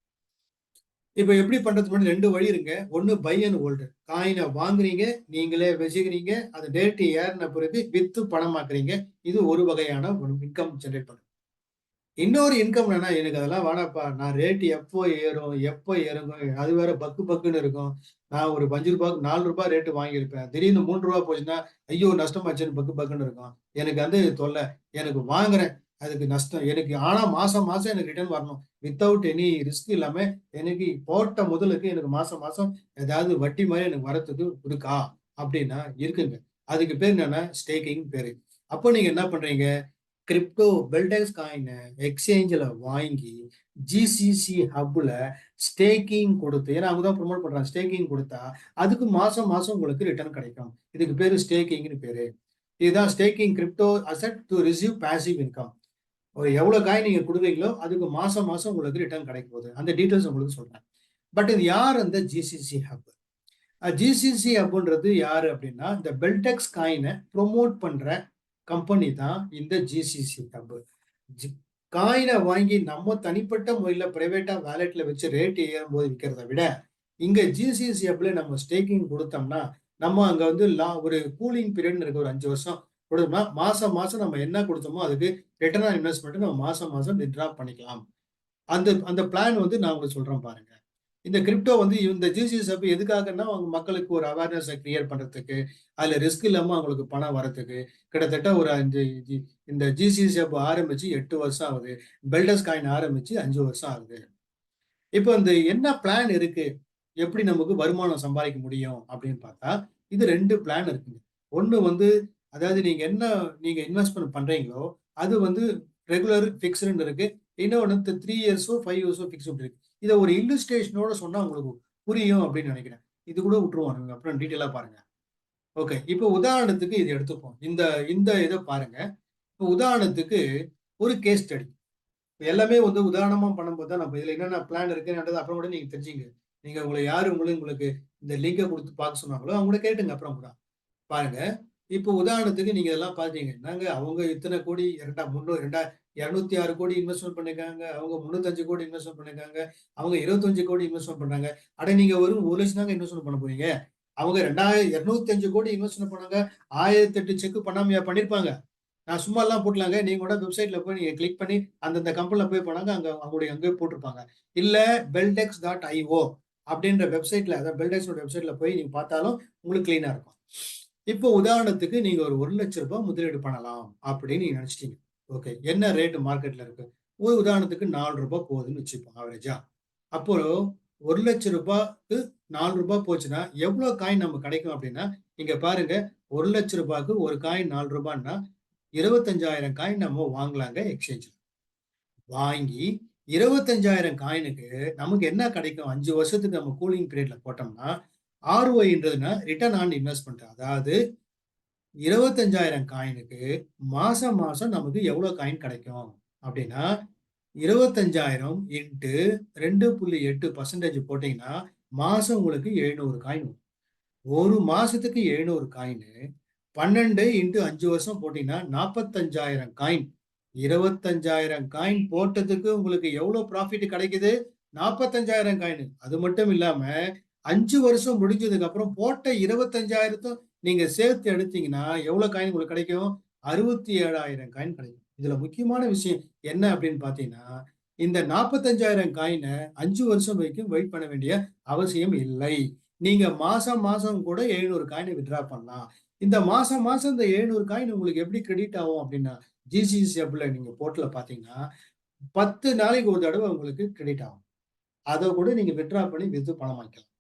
இப்போ எப்படி பண்றது? மட்டும் 2 வழி இருக்கு. ஒன்னு பை அண்ட் ஹோல்டு. காயினை வாங்குறீங்க, நீங்களே வச்சுக்கிறீங்க, அது டேட் ஏறின பிறகு வித்து பணமாக்குறீங்க. இது ஒரு வகையான ஒரு இன்கம் ஜென்ரேட் பண்ணும். இன்னொரு இன்கம் என்னன்னா, எனக்கு அதெல்லாம் வேணாப்பா, நான் ரேட் எப்போ ஏறும் எப்போ இறங்கும், அது வேற பக்குன்னு இருக்கும். நான் ஒரு 5 ரூபாய்க்கு 4 ரூபாய் ரேட்டு வாங்கியிருப்பேன், திடீர்னு 3 ரூபாய் போச்சுன்னா ஐயோ நஷ்டமாச்சுன்னு பக்குன்னு இருக்கும். எனக்கு வந்து தொல்லை. எனக்கு வாங்குறேன், அதுக்கு நஷ்டம் எனக்கு. ஆனா மாசம் மாசம் எனக்கு ரிட்டர்ன் வரணும், வித்தவுட் எனி ரிஸ்க் இல்லாம. எனக்கு போட்ட முதலுக்கு எனக்கு மாசம் மாசம் ஏதாவது வட்டி மாதிரி எனக்கு வரத்துக்கு இருக்கா அப்படின்னா இருக்குங்க. அதுக்கு பேர் என்னன்னா ஸ்டேக்கிங் பேரு. அப்போ நீங்க என்ன பண்றீங்க? கிரிப்டோ பெல்டெக்ஸ் காயினை எக்ஸ்சேஞ்சில் வாங்கி GCC ஹப்ல ஸ்டேக்கிங் கொடுத்து, ஏன்னா அவங்க தான் ப்ரொமோட் பண்றாங்க, ஸ்டேக்கிங் கொடுத்தா அதுக்கு மாசம் மாசம் உங்களுக்கு ரிட்டர்ன் கிடைக்கும். இதுக்கு பேரு ஸ்டேக்கிங்னு பேரு. இதுதான் staking crypto asset to receive passive income. ஒரு எவ்வளவு காயின் நீங்க கொடுக்குறீங்களோ அதுக்கு மாசம் மாசம் உங்களுக்கு ரிட்டர்ன் கிடைக்க போகுது. அந்த டீட்டெயில்ஸ் உங்களுக்கு சொல்றேன். பட் இது யார் அந்த GCC ஹப்? GCC ஹப்ன்றது யாரு அப்படின்னா, இந்த பெல்டெக்ஸ் காயினை ப்ரொமோட் பண்ற கம்பெனி தான் இந்த GCC ஹப். காயினை வாங்கி நம்ம தனிப்பட்ட முறையில் பிரைவேட்டா வேலெட்ல வச்சு ரேட் ஏறும் போது விற்கிறத விட இங்க GCC ஹப்ல நம்ம ஸ்டேக்கிங் கொடுத்தோம்னா, நம்ம அங்க வந்து ஒரு கூலிங் பீரியட் இருக்கு, ஒரு 5 வருஷம் கொடுத்தோம்னா மாசம் மாசம் நம்ம என்ன கொடுத்தோமோ அதுக்கு ரிட்டர்ன் ஆன் இன்வெஸ்ட்மெண்ட் நம்ம மாசம் மாசம் வித்ட்ரா பண்ணிக்கலாம். அந்த பிளான் வந்து நான் உங்களுக்கு சொல்றேன் பாருங்க. இந்த கிரிப்டோ வந்து இந்த GCC ஹப் எதுக்காகன்னா அவங்க மக்களுக்கு ஒரு அவேர்னஸை கிரியேட் பண்றதுக்கு, அதுல ரிஸ்க் இல்லாம அவங்களுக்கு பணம் வரதுக்கு. கிட்டத்தட்ட ஒரு 5 இந்த GCC ஹப் ஆரம்பிச்சு 8 வருஷம் ஆகுது. பெல்டெக்ஸ் காயின் ஆரம்பிச்சு 5 வருஷம் ஆகுது. இப்போ இந்த என்ன பிளான் இருக்கு, எப்படி நமக்கு வருமானம் சம்பாதிக்க முடியும் அப்படின்னு பார்த்தா, இது 2 பிளான் இருக்குங்க. ஒண்ணு வந்து அதாவது நீங்க இன்வெஸ்ட்மென்ட் பண்றீங்களோ அது வந்து ரெகுலர் ஃபிக்ஸ்டுன்னு இருக்கு. இன்னொன்னு 3 இயர்ஸோ 5 இயர்ஸோ ஃபிக்ஸ்டு இருக்கு. இதை ஒரு இல்லுஸ்ட்ரேஷனோட சொன்னா உங்களுக்கு புரியும் அப்படின்னு நினைக்கிறேன். இது கூட விட்டுருவோம், நீங்க அப்புறம் டீட்டெயிலா பாருங்க. ஓகே, இப்போ உதாரணத்துக்கு இது எடுத்துப்போம். இந்த இந்த இதை பாருங்க. இப்போ உதாரணத்துக்கு ஒரு கேஸ் ஸ்டடி. எல்லாமே வந்து உதாரணமா பண்ணும்போது தான் நம்ம இதுல என்னென்ன பிளான் இருக்குன்றது அப்புறம் கூட நீங்க தெரிஞ்சுங்க. நீங்க உங்களுக்கு இந்த லிங்கை கொடுத்து பார்க்க சொன்னாங்களோ அவங்க கூட கேட்டுங்க அப்புறம் கூட. பாருங்க, இப்போ உதாரணத்துக்கு நீங்க இதெல்லாம் பாத்தீங்க. நாங்க அவங்க இத்தனை கோடி 206 கோடி இன்வெஸ்ட்மெண்ட் பண்ணிருக்காங்க. அவங்க 305 கோடி இன்வெஸ்ட்மெண்ட் பண்ணிருக்காங்க. அவங்க 25 கோடி இன்வெஸ்ட்மெண்ட் பண்றாங்க. அட நீங்க வெறும் 1 லட்சம் தாங்க இன்வெஸ்ட்மெண்ட் பண்ண போறீங்க. அவங்க 205 கோடி இன்வெஸ்ட்மெண்ட் பண்ணாங்க. 1008 செக் பண்ணாமையா பண்ணிருப்பாங்க. நான் சும்மா எல்லாம் போட்டலாங்க. நீங்க கூட வெப்சைட்ல போய் நீங்க கிளிக் பண்ணி அந்தந்த கம்பெனில போய் போனாங்க. அங்கே போட்டிருப்பாங்க. இல்ல beldex.io அப்படின்ற வெப்சைட்ல, அதாவது பெல்டெக்ஸோட வெப்சைட்ல போய் நீங்க பார்த்தாலும் உங்களுக்கு கிளீனா இருக்கும். இப்போ உதாரணத்துக்கு நீங்க ஒரு 1 லட்சம் ரூபாய் முதலீடு பண்ணலாம் அப்படின்னு நீங்க நினைச்சிட்டீங்க. ஓகே, என்ன ரேட் மார்க்கெட்ல இருக்கு? ஒரு உதாரணத்துக்கு 4 ரூபாய் போகுதுன்னு வச்சுப்போம் ஆவரேஜா. அப்போ 1 லட்சம் ரூபாய்க்கு 4 ரூபாய் போச்சுன்னா எவ்வளவு காயின் நமக்கு கிடைக்கும் அப்படின்னா, இங்க பாருங்க, 1 லட்சம் ரூபாய்க்கு ஒரு காயின் 4 ரூபாய்னா 25,000 காயின் நம்ம வாங்கலாங்க எக்ஸ்சேஞ்சில். வாங்கி 25,000 காயினுக்கு நமக்கு என்ன கிடைக்கும்? 5 வருஷத்துக்கு நம்ம கூலிங் பீரியட்ல போட்டோம்னா ROIன்றதுன்னா ரிட்டர்ன் ஆன் இன்வெஸ்ட்மெண்ட். அதாவது 25,000 காயினுக்கு மாசம் மாசம் நமக்கு எவ்வளவு காயின் கிடைக்கும் அப்படின்னா 25,000 இன்ட்டு 2.8% போட்டீங்கன்னா மாசம் உங்களுக்கு 700 காயின். ஒரு மாசத்துக்கு 700 காயின் 12 இன்ட்டு 5 வருஷம் போட்டீங்கன்னா 45,000 காயின். 25,000 காயின் போட்டதுக்கு உங்களுக்கு எவ்வளவு ப்ராஃபிட் கிடைக்குது? 45,000 காயின். அது மட்டும் இல்லாம 5 வருஷம் முடிஞ்சதுக்கு அப்புறம் போட்ட 25,000 நீங்க சேர்த்து எடுத்தீங்கன்னா எவ்வளவு காயின் உங்களுக்கு கிடைக்கும்? 67,000 காயின் கிடைக்கும். இதுல முக்கியமான விஷயம் என்ன அப்படின்னு பாத்தீங்கன்னா, இந்த 45,000 காயினை 5 வருஷம் வரைக்கும் வெயிட் பண்ண வேண்டிய அவசியம் இல்லை. நீங்க மாசம் மாசம் கூட 700 காயினை வித்ட்ரா பண்ணலாம். இந்த மாசம் மாசம் இந்த 700 காயின் உங்களுக்கு எப்படி கிரெடிட் ஆகும் அப்படின்னா, GCCFல நீங்க போர்ட்டல பாத்தீங்கன்னா 10 நாளைக்கு ஒரு தடவை உங்களுக்கு கிரெடிட் ஆகும். அதை கூட நீங்க வித்ட்ரா பண்ணி வித்து பணம் வாங்கிக்கலாம்.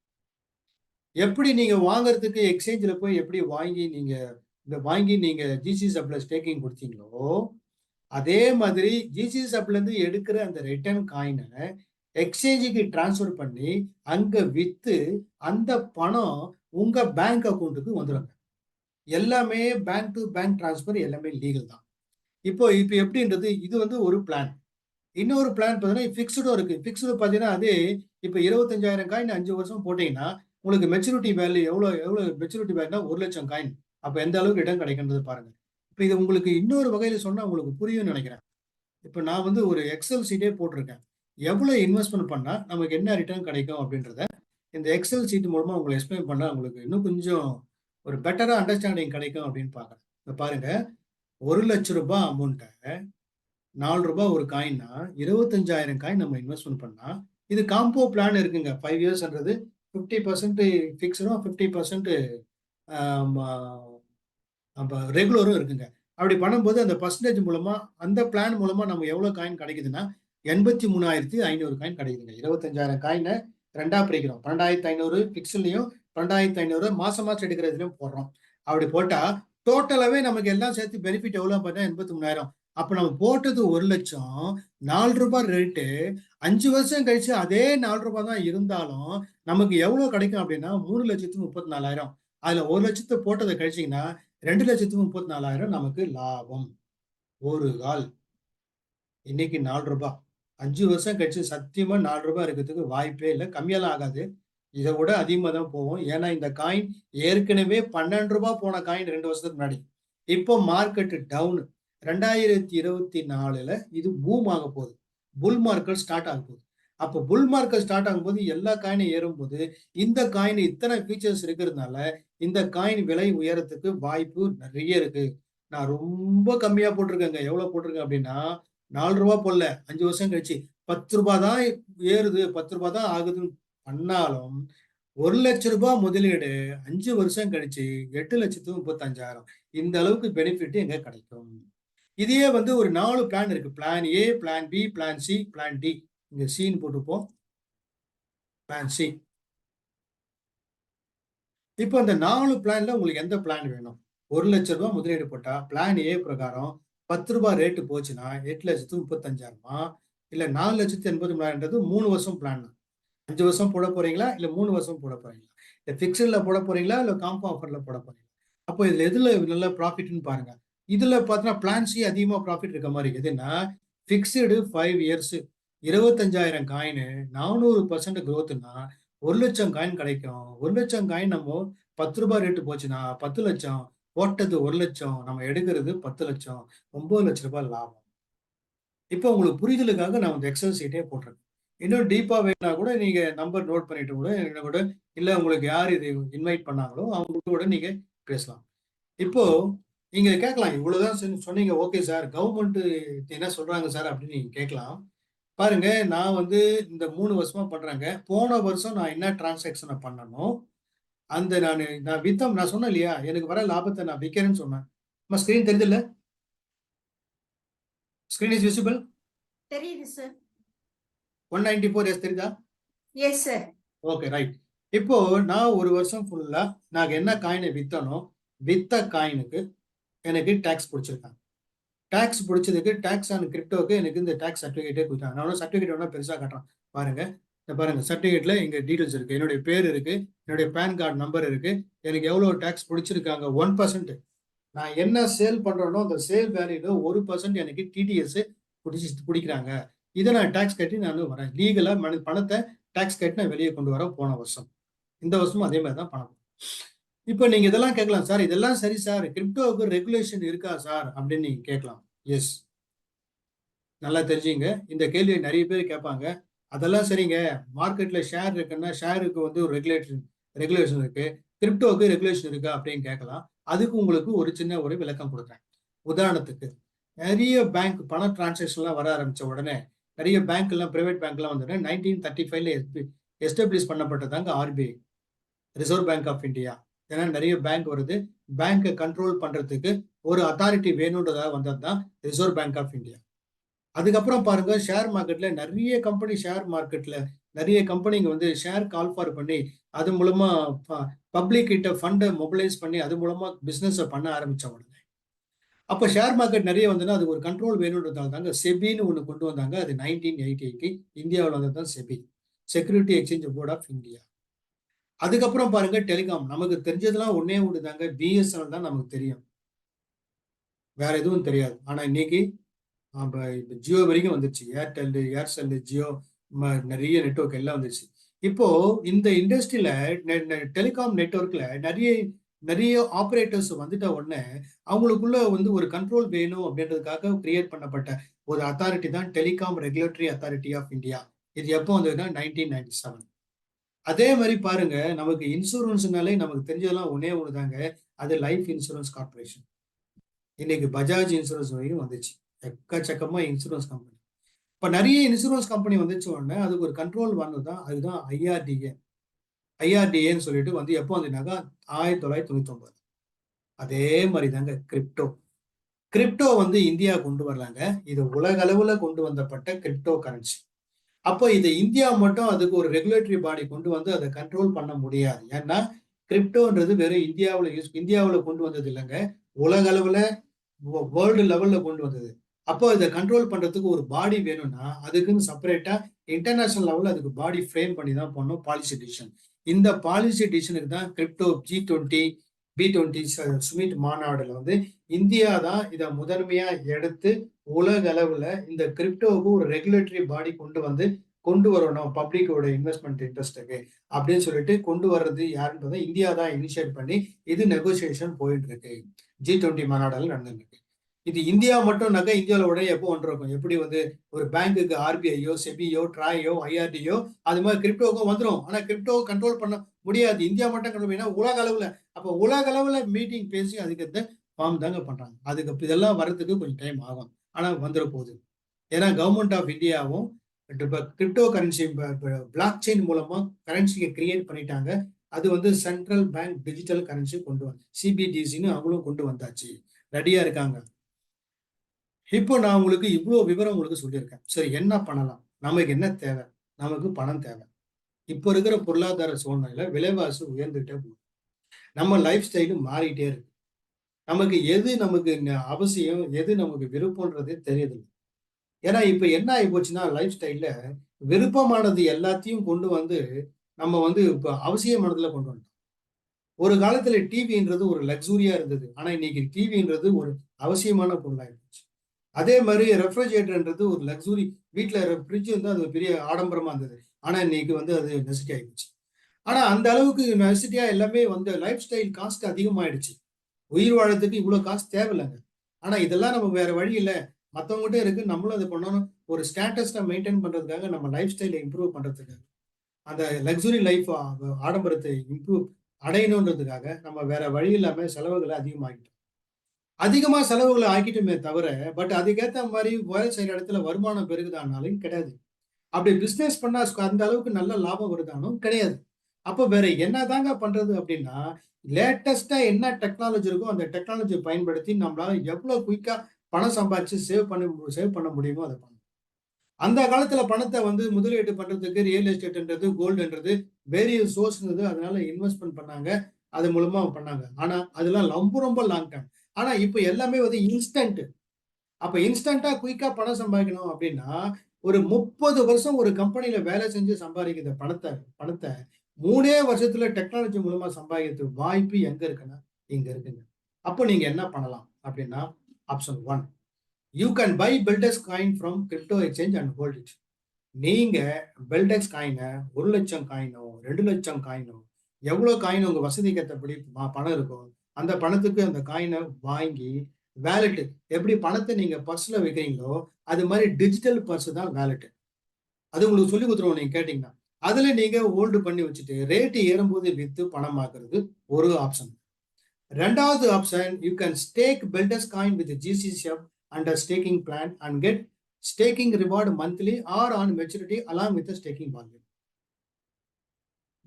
எப்படி நீங்க வாங்குறதுக்கு எக்ஸ்சேஞ்சில் போய் எப்படி வாங்கி நீங்க GCCFல ஸ்டேக்கிங் கொடுத்தீங்களோ அதே மாதிரி GCCFல இருந்து எடுக்கிற அந்த ரிட்டர்ன் காயினை எக்ஸ்சேஞ்சுக்கு டிரான்ஸ்ஃபர் பண்ணி அங்க வித்து அந்த பணம் உங்க பேங்க் அக்கௌண்ட்டுக்கு வந்துடுங்க. எல்லாமே பேங்க் டு பேங்க் டிரான்ஸ்ஃபர் எல்லாமே லீகல் தான். இப்போ எப்படின்றது இது வந்து ஒரு பிளான். இன்னொரு பிளான் பார்த்தீங்கன்னா ஃபிக்ஸ்டும் இருக்கு. ஃபிக்ஸ்டு பார்த்தீங்கன்னா அது இப்போ 25,000 காயின் 5 வருஷம் போட்டீங்கன்னா உங்களுக்கு மெச்சூரிட்டி வேல்யூ எவ்வளவு மெச்சூரிட்டி வேல்யூனா 1 லட்சம் காயின். அப்போ எந்த அளவுக்கு இடம் கிடைக்கின்றது பாருங்க. இப்போ இது உங்களுக்கு இன்னொரு வகையில சொன்னா உங்களுக்கு புரியும்னு நினைக்கிறேன். இப்போ நான் வந்து ஒரு எக்ஸல் சீட்டே போட்டிருக்கேன். எவ்வளவு இன்வெஸ்ட்மெண்ட் பண்ணா நமக்கு என்ன ரிட்டர்ன் கிடைக்கும் அப்படின்றத இந்த எக்ஸல் சீட் மூலமா உங்களுக்கு எக்ஸ்பிளைன் பண்ணா உங்களுக்கு இன்னும் கொஞ்சம் ஒரு பெட்டரா அண்டர்ஸ்டாண்டிங் கிடைக்கும் அப்படின்னு பாக்குறேன். இப்போ பாருங்க, 1 லட்சம் ரூபாய் அமௌண்ட்டை 4 ரூபாய் ஒரு காயின்னா 25,000 காயின் நம்ம இன்வெஸ்ட்மெண்ட் பண்ணா இது காம்போ பிளான் இருக்குங்க. 5 இயர்ஸ்ன்றது 50% ஃபிக்ஸ்டும் 50% ரெகுலரும் இருக்குங்க. அப்படி பண்ணும்போது அந்த பர்சன்டேஜ் மூலமா அந்த பிளான் மூலமா நம்ம எவ்வளவு காயின் கிடைக்குதுன்னா 83,500 காயின் கிடைக்குதுங்க. 25,000 காயினை 2ஆ பிரிக்கிறோம். 12,500 பிக்ஸ்லயும் 12,500 மாசம் மாசம் எடுக்கிறதுலயும் போடுறோம். அப்படி போட்டா டோட்டலாவே நமக்கு எல்லாம் சேர்த்து பெனிஃபிட் எவ்வளவு பார்த்தா 83,000. அப்ப நம்ம போட்டது 1 லட்சம், 4 ரூபாய் ரேட்டு. 5 வருஷம் கழிச்சு அதே 4 ரூபாய் தான் இருந்தாலும் நமக்கு எவ்வளவு கிடைக்கும் அப்படின்னா 3,34,000. அதுல 1 லட்சத்தை போட்டதை கழிச்சீங்கன்னா 2,34,000 நமக்கு லாபம். ஒரு கால். இன்னைக்கு 4 ரூபாய். 5 வருஷம் கழிச்சு சத்தியமா 4 ரூபாய் இருக்கிறதுக்கு வாய்ப்பே இல்லை. கம்மியெல்லாம் ஆகாது. இதை விட அதிகமா தான் போகும். ஏன்னா இந்த காயின் ஏற்கனவே 12 ரூபாய் போன காயின் 2 வருஷத்துக்கு முன்னாடி. இப்போ மார்க்கெட் டவுன். 2024ல இது பூம் ஆக போகுது. புல் மார்க்கெட் ஸ்டார்ட் ஆக போகுது. அப்போ புல் மார்க்கெட் ஸ்டார்ட் ஆகும்போது எல்லா காயினும் ஏறும்போது இந்த காயின் இத்தனை ஃபீச்சர்ஸ் இருக்கிறதுனால இந்த காயின் விலை உயரத்துக்கு வாய்ப்பு நிறைய இருக்கு. நான் ரொம்ப கம்மியா போட்டிருக்கேங்க. எவ்வளவு போட்டிருக்கேன் அப்படின்னா 4 ரூபாய் போடல. 5 வருஷம் கழிச்சு 10 ரூபாய் தான் ஏறுது, 10 ரூபாய் தான் ஆகுதுன்னு பண்ணாலும் 1 லட்சம் ரூபாய் முதலீடு 5 வருஷம் கழிச்சு 8,35,000. இந்த அளவுக்கு பெனிஃபிட் எங்க கிடைக்கும். இதே வந்து ஒரு 4 பிளான் இருக்கு. Plan A, plan B, plan C, plan D. இங்க சீன் போட்டுப்போம். Plan C. இப்போ அந்த 4 பிளான்ல உங்களுக்கு எந்த பிளான் வேணும்? 1,00,000 முதலீடு போட்டா பிளான் ஏ பிரகாரம் ரூ. 10 ரேட்டு போச்சுன்னா 8,35,000 இல்ல 4,80,000 3 வருஷம் பிளான். 5 வருஷம் போட போறீங்களா? இல்ல 3 வருஷம் போட போறீங்களா? இல்ல பிக்ஸ்ட்ல போட போறீங்களா? இல்ல காம்போ ஆஃபர்ல போட போறீங்களா? அப்போ இதுல எதுல நல்ல ப்ராஃபிட்னு பாருங்க. இதுல பார்த்தீங்கன்னா பிளான் சி அதிகமா ப்ராஃபிட் இருக்க மாதிரி எதுன்னா பிக்ஸ்டு 5 இயர்ஸ் 25,000 காயின் 400% growthனா 1,00,000 காயின் கிடைக்கும். 1,00,000 காயின் நம்ம ரூ. 10 ரேட்டு போச்சுன்னா 10,00,000 போட்டது 1,00,000 நம்ம எடுக்கிறது 10,00,000 9,00,000 லாபம். இப்போ உங்களுக்கு புரிதலுக்காக நான் இந்த எக்ஸல் சீட்டே போட்டிருக்கேன். இன்னும் டீப்பா வேணா கூட நீங்க நம்பர் நோட் பண்ணிட்டு கூட என்ன கூட இல்ல உங்களுக்கு யார் இது இன்வைட் பண்ணாங்களோ அவங்க கூட நீங்க பேசலாம். இப்போ நீங்க கேட்கலாம் இவ்வளவுதான் சொன்னீங்க ஓகே சார் கவர்மெண்ட் என்ன சொல்றாங்க சார் அப்படின்னு நீங்க கேட்கலாம். பாருங்க நான் வந்து இந்த 3 வருஷமா பண்றேங்க. போன வருஷம் நான் என்ன டிரான்சாக்ஷனை பண்ணணும் அந்த நான் வித்தம் நான் சொன்னேன் இல்லையா எனக்கு வர லாபத்தை நான் விற்கிறேன்னு சொன்னேன். ஸ்கிரீன் தெரியுது இல்ல? Screen is visible? தெரியுது சார். 194 எஸ் தெரியுதா? Yes sir. Okay right. இப்போ நான் ஒரு வருஷம் ஃபுல்லா நான் என்ன காயினை வித்தனோ வித்த காயினுக்கு எனக்கு டாக்ஸ் பிடிச்சிருக்காங்க. டாக்ஸ் பிடிச்சதுக்கு டாக்ஸ் ஆன் கிரிப்டோக்கு எனக்கு இந்த டாக்ஸ் சர்டிஃபிகேட்டே கொடுத்தாங்க. நான் சர்டிஃபிகேட் வேணா பெருசா காட்டுறேன் பாருங்க. இந்த பாருங்க சர்டிஃபிகேட்ல இங்க டீடைல்ஸ் இருக்கு. என்னுடைய பேர் இருக்கு, என்னுடைய பேன் கார்டு நம்பர் இருக்கு, எனக்கு எவ்வளவு டாக்ஸ் பிடிச்சிருக்காங்க 1%. நான் என்ன சேல் பண்றேனோ அந்த சேல் வேல்யூல 1% எனக்கு டிடிஎஸ் பிடிக்கிறாங்க. இதை நான் டாக்ஸ் கட்டி நான் வரேன் லீகலா பணத்தை டாக்ஸ் கட்டி நான் வெளியே கொண்டு வரேன் போன வருஷம். இந்த வருஷமும் அதே மாதிரி தான் பணம். இப்போ நீங்க இதெல்லாம் கேட்கலாம் சார் இதெல்லாம் சரி சார் கிரிப்டோவுக்கு ரெகுலேஷன் இருக்கா சார் அப்படின்னு நீங்க கேட்கலாம். எஸ், நல்லா தெரிஞ்சுங்க. இந்த கேள்வியை நிறைய பேர் கேட்பாங்க. அதெல்லாம் சரிங்க மார்க்கெட்ல ஷேர் இருக்குன்னா ஷேருக்கு வந்து ஒரு ரெகுலேஷன் இருக்கு, கிரிப்டோவுக்கு ரெகுலேஷன் இருக்கா அப்படின்னு கேட்கலாம். அதுக்கு உங்களுக்கு ஒரு சின்ன ஒரு விளக்கம் கொடுக்குறேன். உதாரணத்துக்கு நிறைய பேங்க் பண டிரான்சாக்ஷன்லாம் வர ஆரம்பிச்ச உடனே நிறைய பேங்க் எல்லாம் பிரைவேட் பேங்க் எல்லாம் வந்து 1935 எஸ்டாப்ளிஷ் பண்ணப்பட்டதாங்க RBI, reserve bank of India. ஏன்னா நிறைய பேங்க் வருது, பேங்கை கண்ட்ரோல் பண்றதுக்கு ஒரு அத்தாரிட்டி வேணுன்றதாக வந்தது தான் ரிசர்வ் பேங்க் ஆஃப் இந்தியா. அதுக்கப்புறம் பாருங்க ஷேர் மார்க்கெட்ல நிறைய கம்பெனி ஷேர் மார்க்கெட்ல நிறைய கம்பெனிங்க வந்து ஷேர் கால்ஃபார் பண்ணி அது மூலமா பப்ளிக் கிட்ட ஃபண்டை மொபிலைஸ் பண்ணி அது மூலமா பிசினஸ் பண்ண ஆரம்பிச்ச உடனே அப்ப ஷேர் மார்க்கெட் நிறைய வந்ததுன்னா அது ஒரு கண்ட்ரோல் வேணுன்றதால தாங்க செபின்னு ஒண்ணு கொண்டு வந்தாங்க. அது 1988 இந்தியாவில் வந்ததுதான் SEBI, security exchange board of India. அதுக்கப்புறம் பாருங்க டெலிகாம் நமக்கு தெரிஞ்சதெல்லாம் ஒன்னே ஒன்று தாங்க, பிஎஸ்என்எல் தான் நமக்கு தெரியும், வேற எதுவும் தெரியாது. ஆனா இன்னைக்கு ஜியோ வரைக்கும் வந்துருச்சு, ஏர்செல் ஜியோ நிறைய நெட்வொர்க் எல்லாம் வந்துருச்சு. இப்போ இந்த இண்டஸ்ட்ரியில டெலிகாம் நெட்வொர்க்ல நிறைய ஆப்ரேட்டர்ஸ் வந்துட்ட உடனே அவங்களுக்குள்ள வந்து ஒரு கண்ட்ரோல் வேணும் அப்படின்றதுக்காக கிரியேட் பண்ணப்பட்ட ஒரு அத்தாரிட்டி தான் telecom regulatory authority of India. இது எப்போ வந்ததுன்னா 1997. அதே மாதிரி பாருங்க நமக்கு இன்சூரன்ஸ்னாலே நமக்கு தெரிஞ்சதெல்லாம் ஒன்னே ஒண்ணுதாங்க, அது லைஃப் இன்சூரன்ஸ் கார்பரேஷன். இன்னைக்கு பஜாஜ் இன்சூரன்ஸ் வரைக்கும் வந்துச்சு, எக்கச்சக்கமா இன்சூரன்ஸ் கம்பெனி. இப்ப நிறைய இன்சூரன்ஸ் கம்பெனி வந்துச்சு உடனே அதுக்கு ஒரு கண்ட்ரோல் தான், அதுதான் ஐஆர்டிஏன்னு சொல்லிட்டு வந்து எப்போ வந்ததுனாக்கா 1999. அதே மாதிரி தாங்க கிரிப்டோ வந்து இந்தியா கொண்டு வரலாங்க. இது உலக அளவுல கொண்டு வந்தப்பட்ட கிரிப்டோ கரன்சி. அப்போ இது இந்தியா மட்டும் அதுக்கு ஒரு ரெகுலேட்டரி பாடி கொண்டு வந்து அதை கண்ட்ரோல் பண்ண முடியாது. ஏன்னா கிரிப்டோன்றது வெறும் இந்தியாவில் கொண்டு வந்தது இல்லைங்க, உலக அளவுல வேர்ல்டு லெவல்ல கொண்டு வந்தது. அப்போ இதை கண்ட்ரோல் பண்றதுக்கு ஒரு பாடி வேணும்னா அதுக்குன்னு செப்பரேட்டா இன்டர்நேஷனல் லெவல்ல அதுக்கு பாடி ஃப்ரேம் பண்ணி தான் பண்ணணும் பாலிசி டிசிஷன். இந்த பாலிசி டிசிஷனுக்கு தான் கிரிப்டோ G20 B20 சுமிட் மாநாடுல வந்து இந்தியா தான் இதை முதன்மையா எடுத்து உலக அளவுல இந்த கிரிப்டோவுக்கு ஒரு ரெகுலேட்டரி பாடி கொண்டு வரணும் பப்ளிக்கோட இன்வெஸ்ட்மெண்ட் இன்ட்ரெஸ்ட்டுக்கு அப்படின்னு சொல்லிட்டு கொண்டு வர்றது யாருன்றதை இந்தியா தான் இனிஷியேட் பண்ணி இது நெகோசியேஷன் போயிட்டு இருக்கு. G20 மாநாடுல நடந்துருக்கு. இது இந்தியா மட்டும்னாக்கா இந்தியாவில் உடனே எப்போ வந்துருக்கும், எப்படி வந்து ஒரு பேங்குக்கு ஆர்பிஐயோ செபியோ ட்ராயோ ஐஆர்டியோ அது மாதிரி கிரிப்டோவுக்கும் வந்துடும். ஆனா கிரிப்டோ கண்ட்ரோல் பண்ண முடியாது, இந்தியா மட்டும் கண்ட்ரோல் பண்ணா உலக அளவுல. அப்போ உலக அளவுல மீட்டிங் பேசி அதுக்கு ஃபார்ம் தாங்க பண்றாங்க. அதுக்கு இதெல்லாம் வர்றதுக்கு கொஞ்சம் டைம் ஆகும், ஆனா வந்துட போகுது. ஏன்னா கவர்மெண்ட் ஆஃப் இந்தியாவும் கிரிப்டோ கரன்சி பிளாக் செயின் மூலமா கரன்சியை கிரியேட் பண்ணிட்டாங்க. அது வந்து சென்ட்ரல் பேங்க் டிஜிட்டல் கரன்சி கொண்டு வந்து சிபிடிசின்னு அவங்களும் கொண்டு வந்தாச்சு, ரெடியா இருக்காங்க. இப்போ நான் உங்களுக்கு இவ்வளவு விவரம் உங்களுக்கு சொல்லியிருக்கேன். சரி என்ன பண்ணலாம், நமக்கு என்ன தேவை, நமக்கு பணம் தேவை. இப்போ இருக்கிற பொருளாதார சூழ்நிலையில விலைவாசி உயர்ந்துகிட்டே போகுது. நம்ம லைஃப் ஸ்டைலும் மாறிட்டே இருக்கு. நமக்கு எது நமக்கு அவசியம், எது நமக்கு விருப்பம்ன்றதே தெரியுது. ஏன்னா இப்ப என்ன ஆகி போச்சுன்னா லைஃப் ஸ்டைல்ல விருப்பமானது எல்லாத்தையும் கொண்டு வந்து நம்ம வந்து இப்ப அவசியமானதுல கொண்டு வந்துட்டோம். ஒரு காலத்துல டிவின்றது ஒரு லக்ஸூரியா இருந்தது. ஆனா இன்னைக்கு டிவின்றது ஒரு அவசியமான பொருளாயிருச்சு. அதே மாதிரி ரெஃப்ரிஜரேட்டர்ன்றது ஒரு லக்ஸூரி. வீட்ல ஃப்ரிட்ஜ் வந்து அது ஒரு பெரிய ஆடம்பரமா இருந்தது. ஆனா இன்னைக்கு வந்து அது நெசசிட்டி ஆயிடுச்சு. ஆனா அந்த அளவுக்கு நெசசிட்டியா எல்லாமே வந்து லைஃப் ஸ்டைல் காஸ்ட் அதிகமாயிடுச்சு. உயிர் வாழறதுக்கு இவ்வளவு காசு தேவையில்லைங்க. ஆனா இதெல்லாம் நம்ம வேற வழி இல்ல. மத்தவங்ககிட்ட இருக்கு. நம்மளும் அதை பண்ணணும். ஒரு ஸ்டேட்டஸ மெயின்டைன் பண்றதுக்காக, நம்ம லைஃப் ஸ்டைல இம்ப்ரூவ் பண்றதுக்காக, அந்த லக்ஸுரி லைஃப் ஆடம்பரத்தை இம்ப்ரூவ் அடையணுன்றதுக்காக நம்ம வேற வழி இல்லாம செலவுகளை அதிகமாக்கிட்டோம். அதிகமா செலவுகளை ஆக்கிட்டோமே தவிர, பட் அதுக்கேத்த மாதிரி வேலை செய்யற இடத்துல வருமானம் பெருகுதானாலும் கிடையாது. அப்படி பிசினஸ் பண்ணா அந்த அளவுக்கு நல்ல லாபம் வருதானும் கிடையாது. அப்போ வேற என்னதாங்க பண்றது அப்படின்னா, லேட்டஸ்டா என்ன டெக்னாலஜி இருக்கோ அந்த டெக்னாலஜியை பயன்படுத்தி நம்மளால எவ்வளவு குயிக்கா பணம் சம்பாதிச்சு சேவ் பண்ண முடியுமோ அதை பண்ணணும். அந்த காலத்துல பணத்தை வந்து முதலீடு பண்றதுக்கு ரியல் எஸ்டேட்ன்றது, கோல்டுன்றது, வேரியஸ் சோர்ஸ் இருந்தது. அதனால இன்வெஸ்ட்மெண்ட் பண்ணாங்க. அது மூலமா பண்ணாங்க. ஆனா அதெல்லாம் ரொம்ப ரொம்ப லாங் டர்ம். ஆனா இப்ப எல்லாமே வந்து இன்ஸ்டன்ட். அப்ப இன்ஸ்டன்டா குயிக்கா பணம் சம்பாதிக்கணும் அப்படின்னா, ஒரு 30 வருஷம் ஒரு கம்பெனில வேலை செஞ்சு சம்பாதிக்கிற பணத்தை பணத்தை 3 வருஷத்துல டெக்னாலஜி மூலமா சம்பாதிக்கிறதுக்கு வாய்ப்பு எங்க இருக்குன்னா, இங்க இருக்குங்க. அப்போ நீங்க என்ன பண்ணலாம் அப்படின்னா, option 1, you can buy builders coin from crypto exchange and hold it. நீங்க பெல்டெக்ஸ் காயினை 1,00,000 காயினோ 2,00,000 காயினோ எவ்வளவு காயின் உங்க வசதிக்கு ஏற்றபடி பணம் இருக்கும் அந்த பணத்துக்கு அந்த காயினை வாங்கி வேலெட், எப்படி பணத்தை நீங்க பர்ஸ்ல வைக்கிறீங்களோ அது மாதிரி டிஜிட்டல் பர்ஸ் தான் வேலெட். அது உங்களுக்கு சொல்லி கொடுத்துருவோம் நீங்க கேட்டீங்கன்னா. அதுல நீங்க ஹோல்டு பண்ணி வச்சுட்டு ரேட் ஏறும்போது வித்து பணமாக்குறது ஒரு ஆப்ஷன். ரெண்டாவது option, you can stake Beldex coin with GCCF under staking plan and get staking reward monthly or on maturity along with staking volume.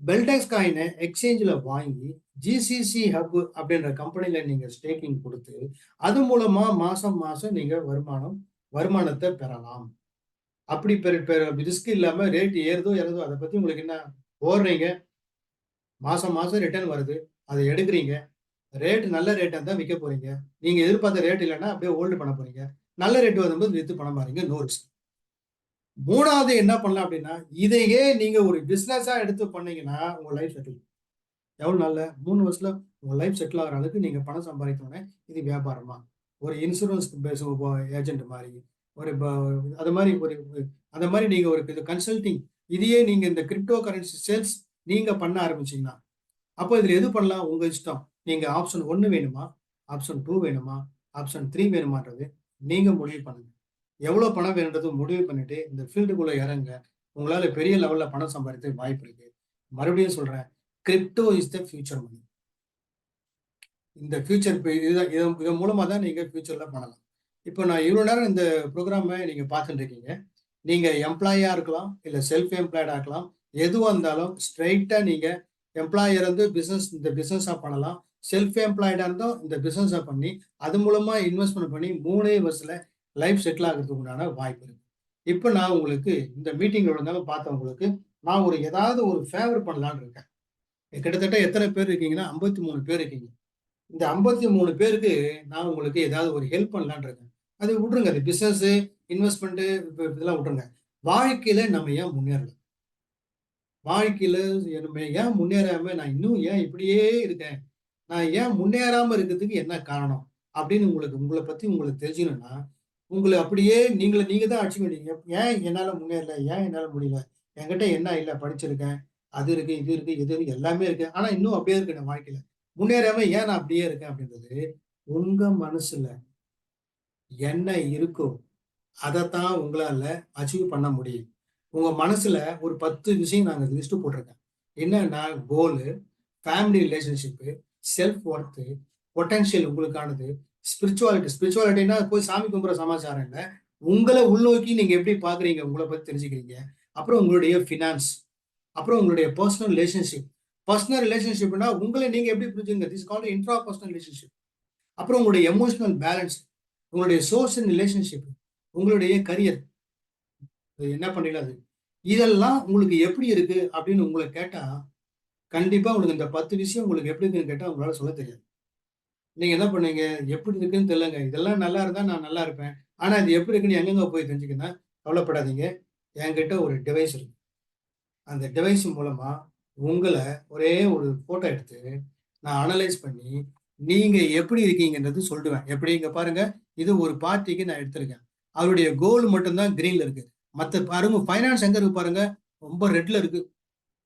Beldex காயினை எக்ஸ்சேஞ்சில் வாங்கி ஜிசிசி ஹப் அப்படின்ற கம்பெனில நீங்க ஸ்டேக்கிங் கொடுத்து அது மூலமா மாசம் மாசம் நீங்க வருமானத்தை பெறலாம். அப்படி ரிஸ்க் இல்லாம ரேட் ஏறுதோ இறதோ அதை பத்தி உங்களுக்கு என்ன, ஓடுறீங்க, மாசம் மாசம் ரிட்டர்ன் வருது, அதை எடுக்கிறீங்க. ரேட் நல்ல ரேட்டா தான் விற்க போறீங்க. நீங்க எதிர்பார்த்த ரேட் இல்லைன்னா அப்படியே ஹோல்டு பண்ண போறீங்க. நல்ல ரேட் வரும்போது வித்து பணம் பாருங்க, நோ ரிஸ்க். மூணாவது என்ன பண்ணலாம் அப்படின்னா, இதையே நீங்க ஒரு பிசினஸா எடுத்து பண்ணீங்கன்னா உங்க லைஃப் செட்டில். எவ்வளவு நாள்ல? 3 வருஷத்துல உங்க லைஃப் செட்டில் ஆகிற அளவுக்கு நீங்க பணம் சம்பாதிக்கணும்னே. இது வியாபாரமா, ஒரு இன்சூரன்ஸ் ஏஜென்ட் மாதிரி, ஒரு அது மாதிரி ஒரு அந்த மாதிரி நீங்க ஒரு கன்சல்டிங், இதையே நீங்க இந்த கிரிப்டோ கரன்சி சேல்ஸ் நீங்க பண்ண ஆரம்பிச்சீங்கன்னா, அப்போ இதுல எது பண்ணலாம் உங்க இஷ்டம். நீங்க ஆப்ஷன் 1 வேணுமா, ஆப்ஷன் 2 வேணுமா, ஆப்ஷன் 3 வேணுமான்றது நீங்க முடிவு பண்ணுங்க. எவ்வளவு பணம் வேணுன்றது முடிவு பண்ணிட்டு இந்த ஃபீல்டுக்குள்ள இறங்க. உங்களால பெரிய லெவல்ல பணம் சம்பாதிக்க வாய்ப்பு இருக்கு. மறுபடியும் சொல்றேன், கிரிப்டோ இஸ் த ஃபியூச்சர் மணி. இந்த ஃபியூச்சர் இதன் மூலமா தான் நீங்க ஃபியூச்சர்ல பண்ணலாம். இப்போ நான் இவ்வளவு நேரம் இந்த ப்ரோக்ராமை நீங்க பார்த்துட்டு இருக்கீங்க. நீங்க எம்ப்ளாயா இருக்கலாம், இல்ல செல்ஃப் எம்ப்ளாய்டா இருக்கலாம். எதுவா இருந்தாலும் ஸ்ட்ரைட்டா நீங்க எம்ப்ளாயர் வந்து இந்த பிசினஸா பண்ணலாம். செல்ஃப் எம்ப்ளாய்டா இருந்தும் இந்த பிசினஸா பண்ணி அது மூலமா இன்வெஸ்ட்மெண்ட் பண்ணி 3 வருஷத்துல லைஃப் செட்டில் ஆகிறதுக்கு உண்டான வாய்ப்பு இருக்கு. இப்போ நான் உங்களுக்கு இந்த மீட்டிங் இருந்தாலும் பார்த்தவங்களுக்கு நான் ஏதாவது ஒரு ஃபேவர் பண்ணலான்னு இருக்கேன். கிட்டத்தட்ட எத்தனை பேர் இருக்கீங்கன்னா 53 பேர் இருக்கீங்க. இந்த 53 பேருக்கு நான் உங்களுக்கு ஏதாவது ஒரு ஹெல்ப் பண்ணலான்னு இருக்கேன். அது விட்டுருங்க, அது பிசினஸ், இன்வெஸ்ட்மெண்ட், இதெல்லாம் விட்டுருங்க. வாழ்க்கையில நம்ம ஏன் முன்னேறல? வாழ்க்கையில நம்ம ஏன் முன்னேறாம நான் இன்னும் ஏன் இப்படியே இருக்கேன்? நான் ஏன் முன்னேறாம இருக்கிறதுக்கு என்ன காரணம் அப்படின்னு உங்களை பத்தி உங்களுக்கு தெரிஞ்சுக்கணும்னா, உங்களை அப்படியே நீங்க தான் அடிச்சுக்க வேண்டியது. ஏன் என்னால முன்னேறல, ஏன் என்னால முடியல, என்கிட்ட என்ன இல்லை, படிச்சிருக்கேன், அது இருக்கு, இது இருக்கு, இது இருக்கு, எல்லாமே இருக்கு, ஆனா இன்னும் அப்படியே இருக்கு என் வாழ்க்கையில முன்னேறாம ஏன் நான் அப்படியே இருக்கேன் அப்படின்றது உங்க மனசுல என்ன இருக்கோ அதைத்தான் உங்களால அச்சீவ் பண்ண முடியும். உங்க மனசுல ஒரு 10 விஷயம் நாங்க லிஸ்ட் போட்டிருக்கேன். என்னன்னா, goal, family relationship, self worth, potential உங்களுக்கானது, ஸ்பிரிச்சுவாலிட்டினா போய் சாமி கும்பிட்ற சமாச்சாரம் இல்லை. உங்களை உள்நோக்கி நீங்க எப்படி பாக்குறீங்க, உங்களை பத்தி தெரிஞ்சுக்கிறீங்க. அப்புறம் உங்களுடைய ஃபினான்ஸ், அப்புறம் உங்களுடைய பர்சனல் ரிலேஷன்ஷிப். பர்சனல் ரிலேஷன்ஷிப்னா உங்களை நீங்க எப்படி புரிஞ்சுங்க, this called intra personal relationship. அப்புறம் உங்களுடைய எமோஷனல் பேலன்ஸ், உங்களுடைய சோஷியல் ரிலேஷன்ஷிப், உங்களுடைய கரியர், என்ன பண்ணீங்களா அது, இதெல்லாம் உங்களுக்கு எப்படி இருக்கு அப்படின்னு உங்களை கேட்டா கண்டிப்பா உங்களுக்கு இந்த 10 விஷயம் உங்களுக்கு எப்படி இருக்குன்னு கேட்டா உங்களால சொல்ல தெரியாது. நீங்க என்ன பண்ணீங்க? எப்படி இருக்குன்னு தெரியலங்க. இதெல்லாம் நல்லா இருந்தா நான் நல்லா இருப்பேன். ஆனா இது எப்படி இருக்குன்னு எங்கெங்க போய் தெரிஞ்சுக்கன்னா, கவலைப்படாதீங்க. என்கிட்ட ஒரு டிவைஸ் இருக்கு. அந்த டிவைஸ் மூலமா உங்கள ஒரே ஒரு ஃபோட்டோ எடுத்து, நான் அனலைஸ் பண்ணி, நீங்க எப்படி இருக்கீங்கன்றது சொல்லிடுவேன். எப்படி இங்க பாருங்க, இது ஒரு பார்ட்டிக்கு நான் எடுத்திருக்கேன். அவருடைய கோல் மட்டும் தான் கிரீன்ல இருக்கு. மத்த பாருங்க ஃபைனான்ஸ் எங்க இருக்கு பாருங்க, ரொம்ப ரெட்ல இருக்கு.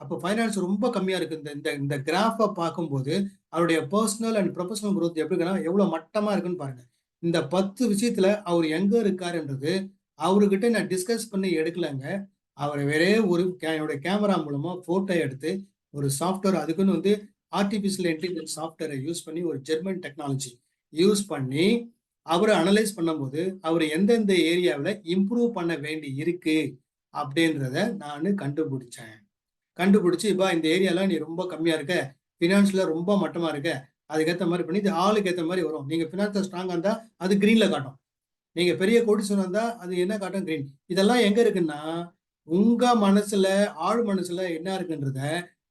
அப்ப ஃபைனான்ஸ் ரொம்ப கம்மியா இருக்கு. இந்த இந்த இந்த கிராஃப பார்க்கும்போது, அவருடைய பெர்சனல் அண்ட் புரொஃபஷனல் குரோத் எப்படி இருக்குன்னா, எவ்வளவு மட்டமா இருக்குன்னு பாருங்க. இந்த 10 விஷயத்துல அவர் எங்க இருக்காருன்றது, அவருகிட்ட நான் டிஸ்கஸ் பண்ணி எடுக்கலங்க. அவர ஒரே ஒரு என்னுடைய கேமரா மூலமா ஃபோட்டோ எடுத்து, ஒரு சாஃப்ட்வேர் அதுக்குன்னு வந்து ஆர்டிபிஷியல் இன்டெலிஜென்ஸ் சாஃப்ட்வேர யூஸ் பண்ணி ஒரு ஜெர்மன் டெக்னாலஜி யூஸ் பண்ணி, அவர அனலைஸ் பண்ணும்போது, அவரு எந்தெந்த ஏரியாவுல இம்ப்ரூவ் பண்ண வேண்டி இருக்கு, அப்படின்றத நானு கண்டுபிடிச்சேன். கண்டுபிடிச்சு, "இப்பா இந்த ஏரியால நீ ரொம்ப கம்மியா இருக்க. ஃபினான்ஸ்ல ரொம்ப மட்டமா இருக்க. அதுக்கேத்த மாரி பண்ணி, இது ஆளுக்கு ஏத்த மாரி வரும். நீங்க ஃபினான்ஸ்ல ஸ்ட்ராங்கா இருந்தா, அது கிரீன்ல காட்டும். நீங்க பெரிய கோடீஸ்வரனா இருந்தா, அது என்ன காட்டும்? கிரீன். இதெல்லாம் எங்க இருக்குன்னா, உங்க மனசுல, ஆழ் மனசுல என்ன இருக்குன்றத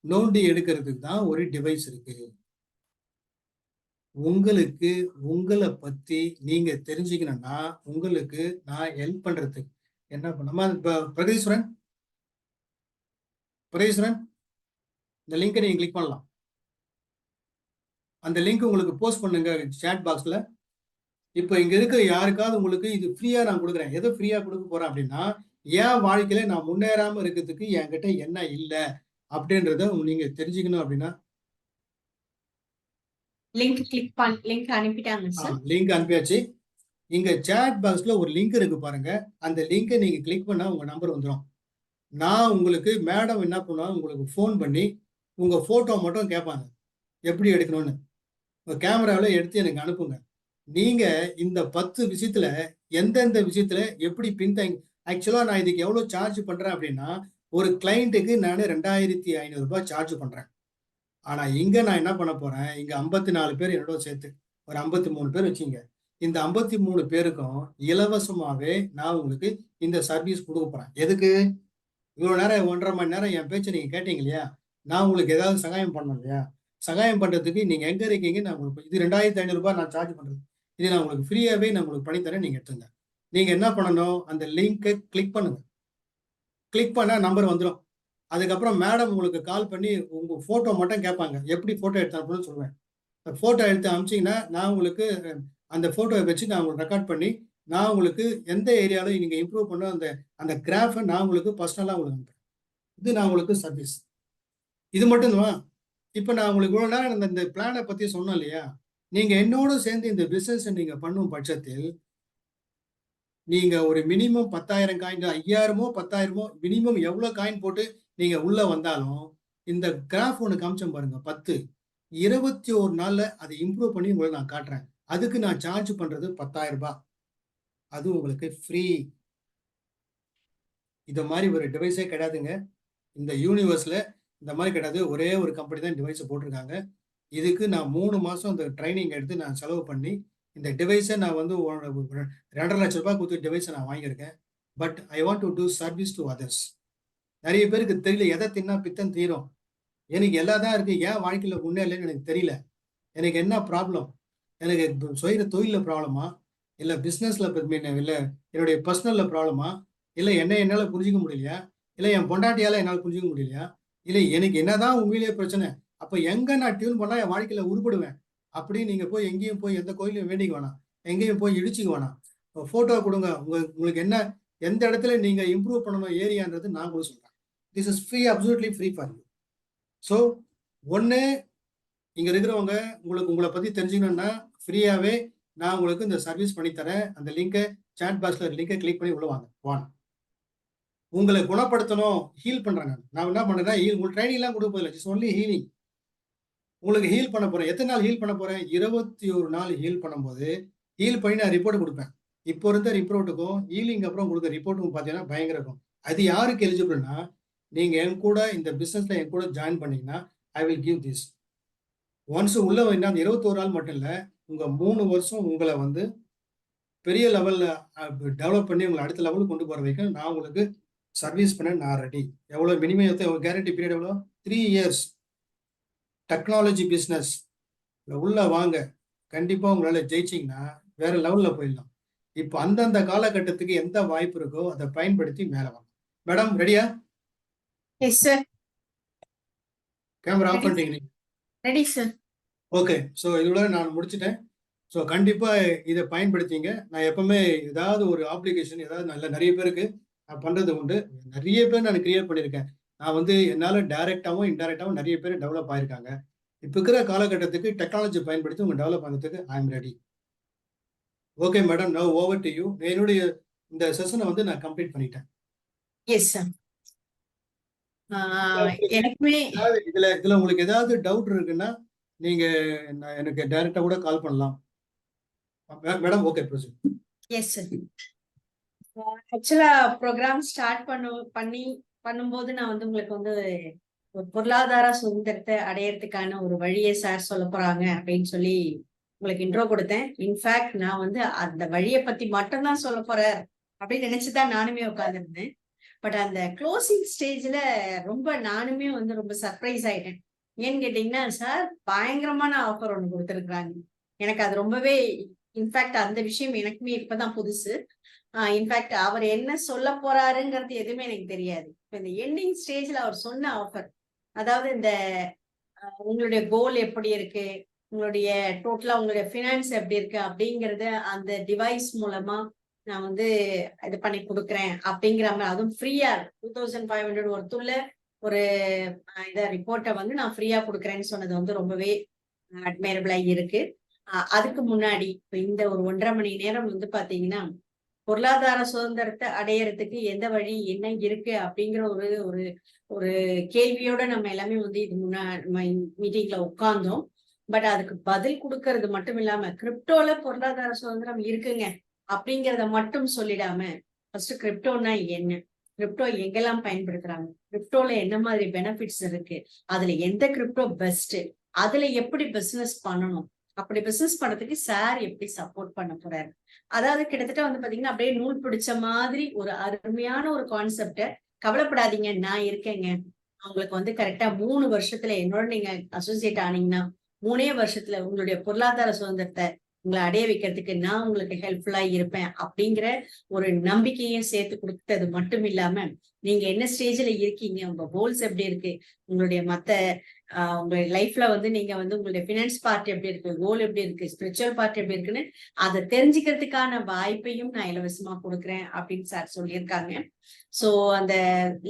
நோண்டி எடுக்கிறதுக்கு தான் ஒரு டிவைஸ் இருக்கு. உங்களுக்கு உங்கள பத்தி நீங்க தெரிஞ்சுக்கணும்னா, உங்களுக்கு நான் ஹெல்ப் பண்றதுக்கு என்ன பண்ண இப்ப பிரகதீஸ்வரன், பிரகதீஸ்வரன் இந்த லிங்க்க நீங்க கிளிக் பண்ணலாம். அந்த லிங்க் உங்களுக்கு போஸ்ட் பண்ணுங்க சாட் பாக்ஸ்ல. இப்ப இங்க இருக்கிற யாருக்காவது உங்களுக்கு இது ஃப்ரீயா நான் குடுக்குறேன். எத ஃப்ரீயா குடுக்க போறேன் அப்டின்னா, என் வாழ்க்கையில நான் முன்னேறாம இருக்கிறதுக்கு என்கிட்ட என்ன இல்ல அப்டின்றத நீங்க தெரிஞ்சுக்கணும் அப்டின்னா, லிங்க் அனுப்பிட்டாங்க சார். லிங்க் அனுப்பியாச்சு. இங்க சாட் பாக்ஸ்ல ஒரு லிங்க் இருக்கு பாருங்க. அந்த லிங்க நீங்க கிளிக் பண்ணா உங்க நம்பர் வந்துரும். நான் உங்களுக்கு மேடம் என்ன பண்ணுவாங்க, உங்களுக்கு ஃபோன் பண்ணி உங்க ஃபோட்டோ மட்டும் கேட்பாங்க. எப்படி எடுக்கணும்னு. உங்க கேமராவுல எடுத்து எனக்கு அனுப்புங்க. நீங்க இந்த 10 விஷயத்துல எந்தெந்த விஷயத்துல எப்படி பின்தங்கி ஆக்சுவலா நான் இதுக்கு எவ்வளவு சார்ஜ் பண்றேன் அப்படின்னா, ஒரு கிளையண்ட்டுக்கு நானு ரூ. 2,500 சார்ஜ் பண்றேன். ஆனா இங்க நான் என்ன பண்ண போறேன், இங்க 54 பேர் என்னோட சேர்த்து ஒரு 53 பேர் வச்சுக்கங்க. இந்த 53 பேருக்கும் இலவசமாவே நான் உங்களுக்கு இந்த சர்வீஸ் குடுக்க போறேன். எதுக்கு? இவ்வளவு நேரம் 1 1/2 மணி நேரம் என் பேச்ச நீங்க கேட்டீங்க இல்லையா? நான் உங்களுக்கு ஏதாவது சகாயம் பண்ணணும் இல்லையா? சகாயம் பண்றதுக்கு நீங்க எங்க இருக்கீங்க? நான் உங்களுக்கு இது ரூ. 2,500 நான் சார்ஜ் பண்றது. இது நான் உங்களுக்கு ஃப்ரீயாவே நான் உங்களுக்கு பண்ணி தரேன். நீங்க எடுத்துங்க. நீங்க என்ன பண்ணணும்? அந்த லிங்க கிளிக் பண்ணுங்க. கிளிக் பண்ணா நம்பர் வந்துரும். அதுக்கப்புறம் மேடம் உங்களுக்கு கால் பண்ணி உங்க ஃபோட்டோ மட்டும் கேட்பாங்க. எப்படி ஃபோட்டோ எடுத்து அனுப்பணும்னு சொல்லுவேன். ஃபோட்டோ எடுத்து அனுப்பிச்சீங்கன்னா, நான் உங்களுக்கு அந்த ஃபோட்டோவ வச்சு நான் உங்களுக்கு ரெக்கார்ட் பண்ணி, நான் உங்களுக்கு எந்த ஏரியால நீங்க இம்ப்ரூவ் பண்ணணும் அந்த அந்த கிராஃப நான் உங்களுக்கு பர்சனலா உங்களுக்கு அனுப்புறேன். இது நான் உங்களுக்கு சர்வீஸ். இது மட்டும் தான். இப்ப நான் உங்களுக்கு இவ்வளவு நேரம் இந்த இந்த பிளான பத்தி சொன்னேன் இல்லையா? நீங்க என்னோட சேர்ந்து இந்த பிசினஸ நீங்க பண்ணும் பட்சத்தில், நீங்க ஒரு மினிமம் 10,000 காயின் 5,000மோ, 10,000மோ மினிமம் எவ்வளவு காயின் போட்டு நீங்க உள்ள வந்தாலும், இந்த கிராஃப் ஒண்ணு காமிச்சேன் பாருங்க 10. 21 நாள்ல அத இம்ப்ரூவ் பண்ணி உங்களுக்கு நான் காட்டுறேன். அதுக்கு நான் சார்ஜ் பண்றது ரூ. 10,000. அது உங்களுக்கு ஃப்ரீ. இத மாரி ஒரு டிவைஸே கிடையாதுங்க. இந்த யூனிவர்ஸ்ல இந்த மாரி கிடையாது. ஒரே ஒரு கம்பெனி தான் டிவைஸ போட்டிருக்காங்க. இதுக்கு நான் 3 மாசம் இந்த ட்ரெய்னிங் எடுத்து நான் செலவு பண்ணி, இந்த டிவைஸ நான் வந்து ரூ. 2,50,000 குடுத்து டிவைஸ நான் வாங்கியிருக்கேன். But I want to do service to others. நெறைய பேருக்கு தெரியல. எத தின்னா பித்தம் தீரும். எனக்கு எல்லாம் தான் இருக்கு. ஏன் வாழ்க்கையில முன்னேறலன்னு எனக்கு தெரியல. எனக்கு என்ன ப்ராப்ளம்? எனக்கு செய்ற தொழில்ல ப்ராப்ளமா? இல்ல பிசினஸ்ல இல்ல என்னுடைய பெர்சனல்ல ப்ராப்ளமா? இல்ல என்ன என்னால புரிஞ்சுக்க முடியலையா? இல்ல என் பொண்டாட்டியால என்னால புரிஞ்சுக்க முடியலையா? இல்ல எனக்கு என்னதான் உண்மையிலேயே பிரச்சனை? அப்ப எங்க நான் டியூன் பண்ணா என் வாழ்க்கையில உருப்படுவேன்? அப்படின்னு நீங்க போய் எங்கேயும் போய் எந்த கோயிலையும் வேண்டிக்க வேணாம். எங்கேயும் போய் இடிச்சுக்க வேணாம். ஃபோட்டோ குடுங்க. உங்களுக்கு என்ன எந்த இடத்துல நீங்க இம்ப்ரூவ் பண்ணணும் ஏரியான்றது நான் உங்களுக்கு சொல்றேன். This is free absolutely free for you. So, ஒண்ணு இங்க இருக்கிறவங்க உங்களுக்கு உங்கள பத்தி தெரிஞ்சுக்கணும்னா, ஃப்ரீயாவே நான் உங்களுக்கு இந்த சர்வீஸ் பண்ணி தரேன். அந்த லிங்க சாட் பாக்ஸ்ல லிங்க கிளிக் பண்ணி உள்ள வாங்க. 1 உங்கள குணப்படுத்தணும், ஹீல் பண்றேன் நான். நான் என்ன பண்றேன்னா, உங்களுக்கு ட்ரெய்னிங்லாம் குடுக்க போறதில்ல. It's only healing. உங்களுக்கு ஹீல் பண்ண போறேன். எத்தன நாள் ஹீல் பண்ண போறேன்? 21 நாள் ஹீல் பண்ணும்போது, ஹீல் பண்ணி நான் ரிப்போர்ட் குடுப்பேன். இப்போ இருந்த ரிப்போர்ட்டுக்கும், ஹீலிங் அப்புறம் குடுக்குற ரிப்போர்ட்டுக்கும் பார்த்தீங்கன்னா பயங்கர இருக்கும். அது யாருக்கு எலிஜிபிள்னா, நீங்க என் கூட இந்த பிசினஸ்ல என் கூட ஜாயின் பண்ணீங்கன்னா, I will give this. Once உள்ள வந்தா அந்த 21 நாள் மட்டும் இல்ல, உங்க 3 வருஷம் உங்கள வந்து பெரிய லெவல்ல டெவலப் பண்ணி உங்கள அடுத்த லெவலுக்கு கொண்டு போற வரைக்கும் நான் உங்களுக்கு சர்வீஸ் பண்ண நான் ரெடி. எவ்வளவு மினிமம் கேரண்டி பீரியட் எவ்வளோ? 3 இயர்ஸ். டெக்னாலஜி பிஸ்னஸ் உள்ள வாங்க. கண்டிப்பா உங்களால ஜெயிச்சிங்கன்னா வேற லெவல்ல போயிடலாம். இப்போ அந்தந்த காலகட்டத்துக்கு எந்த வாய்ப்பு இருக்கோ அதை பயன்படுத்தி மேல வாங்க. மேடம் ரெடியா? Yes sir. Camera off ready பண்ணிட்டீங்க நீங்க? Ready sir. ஓகே. ஸோ இதோட நான் முடிச்சிட்டேன். ஸோ கண்டிப்பா இதை பயன்படுத்திங்க. நான் எப்பவுமே ஏதாவது ஒரு அப்ளிகேஷன் ஏதாவது நிறைய பேருக்கு நான் பண்றது உண்டு. நிறைய பேர் நான் கிரியேட் பண்ணியிருக்கேன். நான் வந்து என்னால டைரக்டாவும் இன்டைரக்டாவும் நிறைய பேர் டெவலப் ஆயிருக்காங்க. இப்போ இருக்கிற காலகட்டத்துக்கு டெக்னாலஜி பயன்படுத்தி உங்க டெவலப் ஆகிறதுக்கு I am ready. Okay madam, now over to you. என்னுடைய இந்த செஷனை வந்து நான் கம்ப்ளீட் பண்ணிட்டேன். Yes sir. எனக்குமே இதுல உங்களுக்கு ஏதாவது டவுட் இருக்குன்னா நீங்க எனக்கு டைரக்டா கூட கால் பண்ணலாம். Madam okay proceed. Yes sir. ஆக்சுவலா ப்ரோக்ராம் ஸ்டார்ட் பண்ணும்போது நான் வந்து உங்களுக்கு வந்து ஒரு பொருளாதார சுதந்திரத்தை அடையறதுக்கான ஒரு வழியை சார் சொல்ல போறாங்க அப்படின்னு சொல்லி உங்களுக்கு இன்ட்ரோ கொடுத்தேன். இன்ஃபேக்ட் நான் வந்து அந்த வழியை பத்தி மட்டும்தான் சொல்ல போறேன் அப்படின்னு நினைச்சுதான் நானுமே உட்கார்ந்துருந்தேன். பட் அந்த க்ளோசிங் ஸ்டேஜ்ல நானுமே வந்து ரொம்ப சர்ப்ரைஸ் ஆயிட்டேன். ஏன்னு கேட்டீங்கன்னா சார் பயங்கரமான ஆஃபர் ஒண்ணு கொடுத்துருக்காங்க. எனக்கு அது ரொம்பவே இன்ஃபேக்ட் அந்த விஷயம் எனக்குமே இப்பதான் புதுசு. இன்ஃபேக்ட் அவர் என்ன சொல்ல போறாருங்கிறது எதுவுமே எனக்கு தெரியாது. இப்ப இந்த எண்டிங் ஸ்டேஜ்ல அவர் சொன்ன ஆஃபர், அதாவது இந்த உங்களுடைய கோல் எப்படி இருக்கு, உங்களுடைய டோட்டலா உங்களுடைய ஃபினான்ஸ் எப்படி இருக்கு அப்படிங்கறத அந்த டிவைஸ் மூலமா நான் வந்து இது பண்ணி கொடுக்குறேன் அப்படிங்கிற மாதிரி, அதுவும் ஃப்ரீயா 2500 ஒரு இத ரிப்போர்ட்டை வந்து நான் ஃப்ரீயா கொடுக்குறேன்னு சொன்னது வந்து ரொம்பவே அட்மைரபிளா இருக்கு. அதுக்கு முன்னாடி இப்ப இந்த ஒரு 1.5 மணி நேரம் வந்து பாத்தீங்கன்னா பொருளாதார சுதந்திரத்தை அடையறதுக்கு எந்த வழி என்ன இருக்கு அப்படிங்கிற ஒரு ஒரு ஒரு கேள்வியோட நம்ம எல்லாமே வந்து இது மீட்டிங்ல உட்கார்ந்தோம். பட் அதுக்கு பதில் கொடுக்கறது மட்டும் இல்லாம கிரிப்டோல பொருளாதார சுதந்திரம் இருக்குங்க அப்படிங்கிறத மட்டும் சொல்லிடாம ஃபர்ஸ்ட் கிரிப்டோனா என்ன, கிரிப்டோ எங்கெல்லாம் பயன்படுத்துறாங்க, கிரிப்டோல என்ன மாதிரி பெனிஃபிட்ஸ் இருக்கு, அதுல எந்த கிரிப்டோ பெஸ்ட், அதுல எப்படி பிசினஸ் பண்ணணும், அப்படி பிசினஸ் பண்றதுக்கு சார் எப்படி சப்போர்ட் பண்ண போறாரு. அதாவது கிட்டத்தட்ட வந்து பாத்தீங்கன்னா அப்படியே நூல் பிடிச்ச மாதிரி ஒரு அருமையான ஒரு கான்செப்ட. கவலைப்படாதீங்க, நான் இருக்கேங்க. அவங்களுக்கு வந்து கரெக்டா 3 வருஷத்துல என்னோட நீங்க அசோசியேட் ஆனீங்கன்னா 3 வருஷத்துல உங்களுடைய பொருளாதார சுதந்திரத்தை உங்களை அடைய வைக்கிறதுக்கு நான் உங்களுக்கு ஹெல்ப்ஃபுல்லா இருப்பேன் அப்படிங்கிற ஒரு நம்பிக்கையும் சேர்த்து கொடுத்தது மட்டும் இல்லாம, நீங்க என்ன ஸ்டேஜ்ல இருக்கீங்க, உங்க கோல்ஸ் எப்படி இருக்கு, உங்களுடைய உங்க லைஃப்ல வந்து நீங்க வந்து உங்களுடைய பினான்ஸ் பார்ட் எப்படி இருக்கு, கோல் எப்படி இருக்கு, ஸ்பிரிச்சுவல் பார்ட் எப்படி இருக்குன்னு அதை தெரிஞ்சுக்கிறதுக்கான வாய்ப்பையும் நான் இலவசமா கொடுக்குறேன் அப்படின்னு சார் சொல்லியிருக்காங்க. சோ அந்த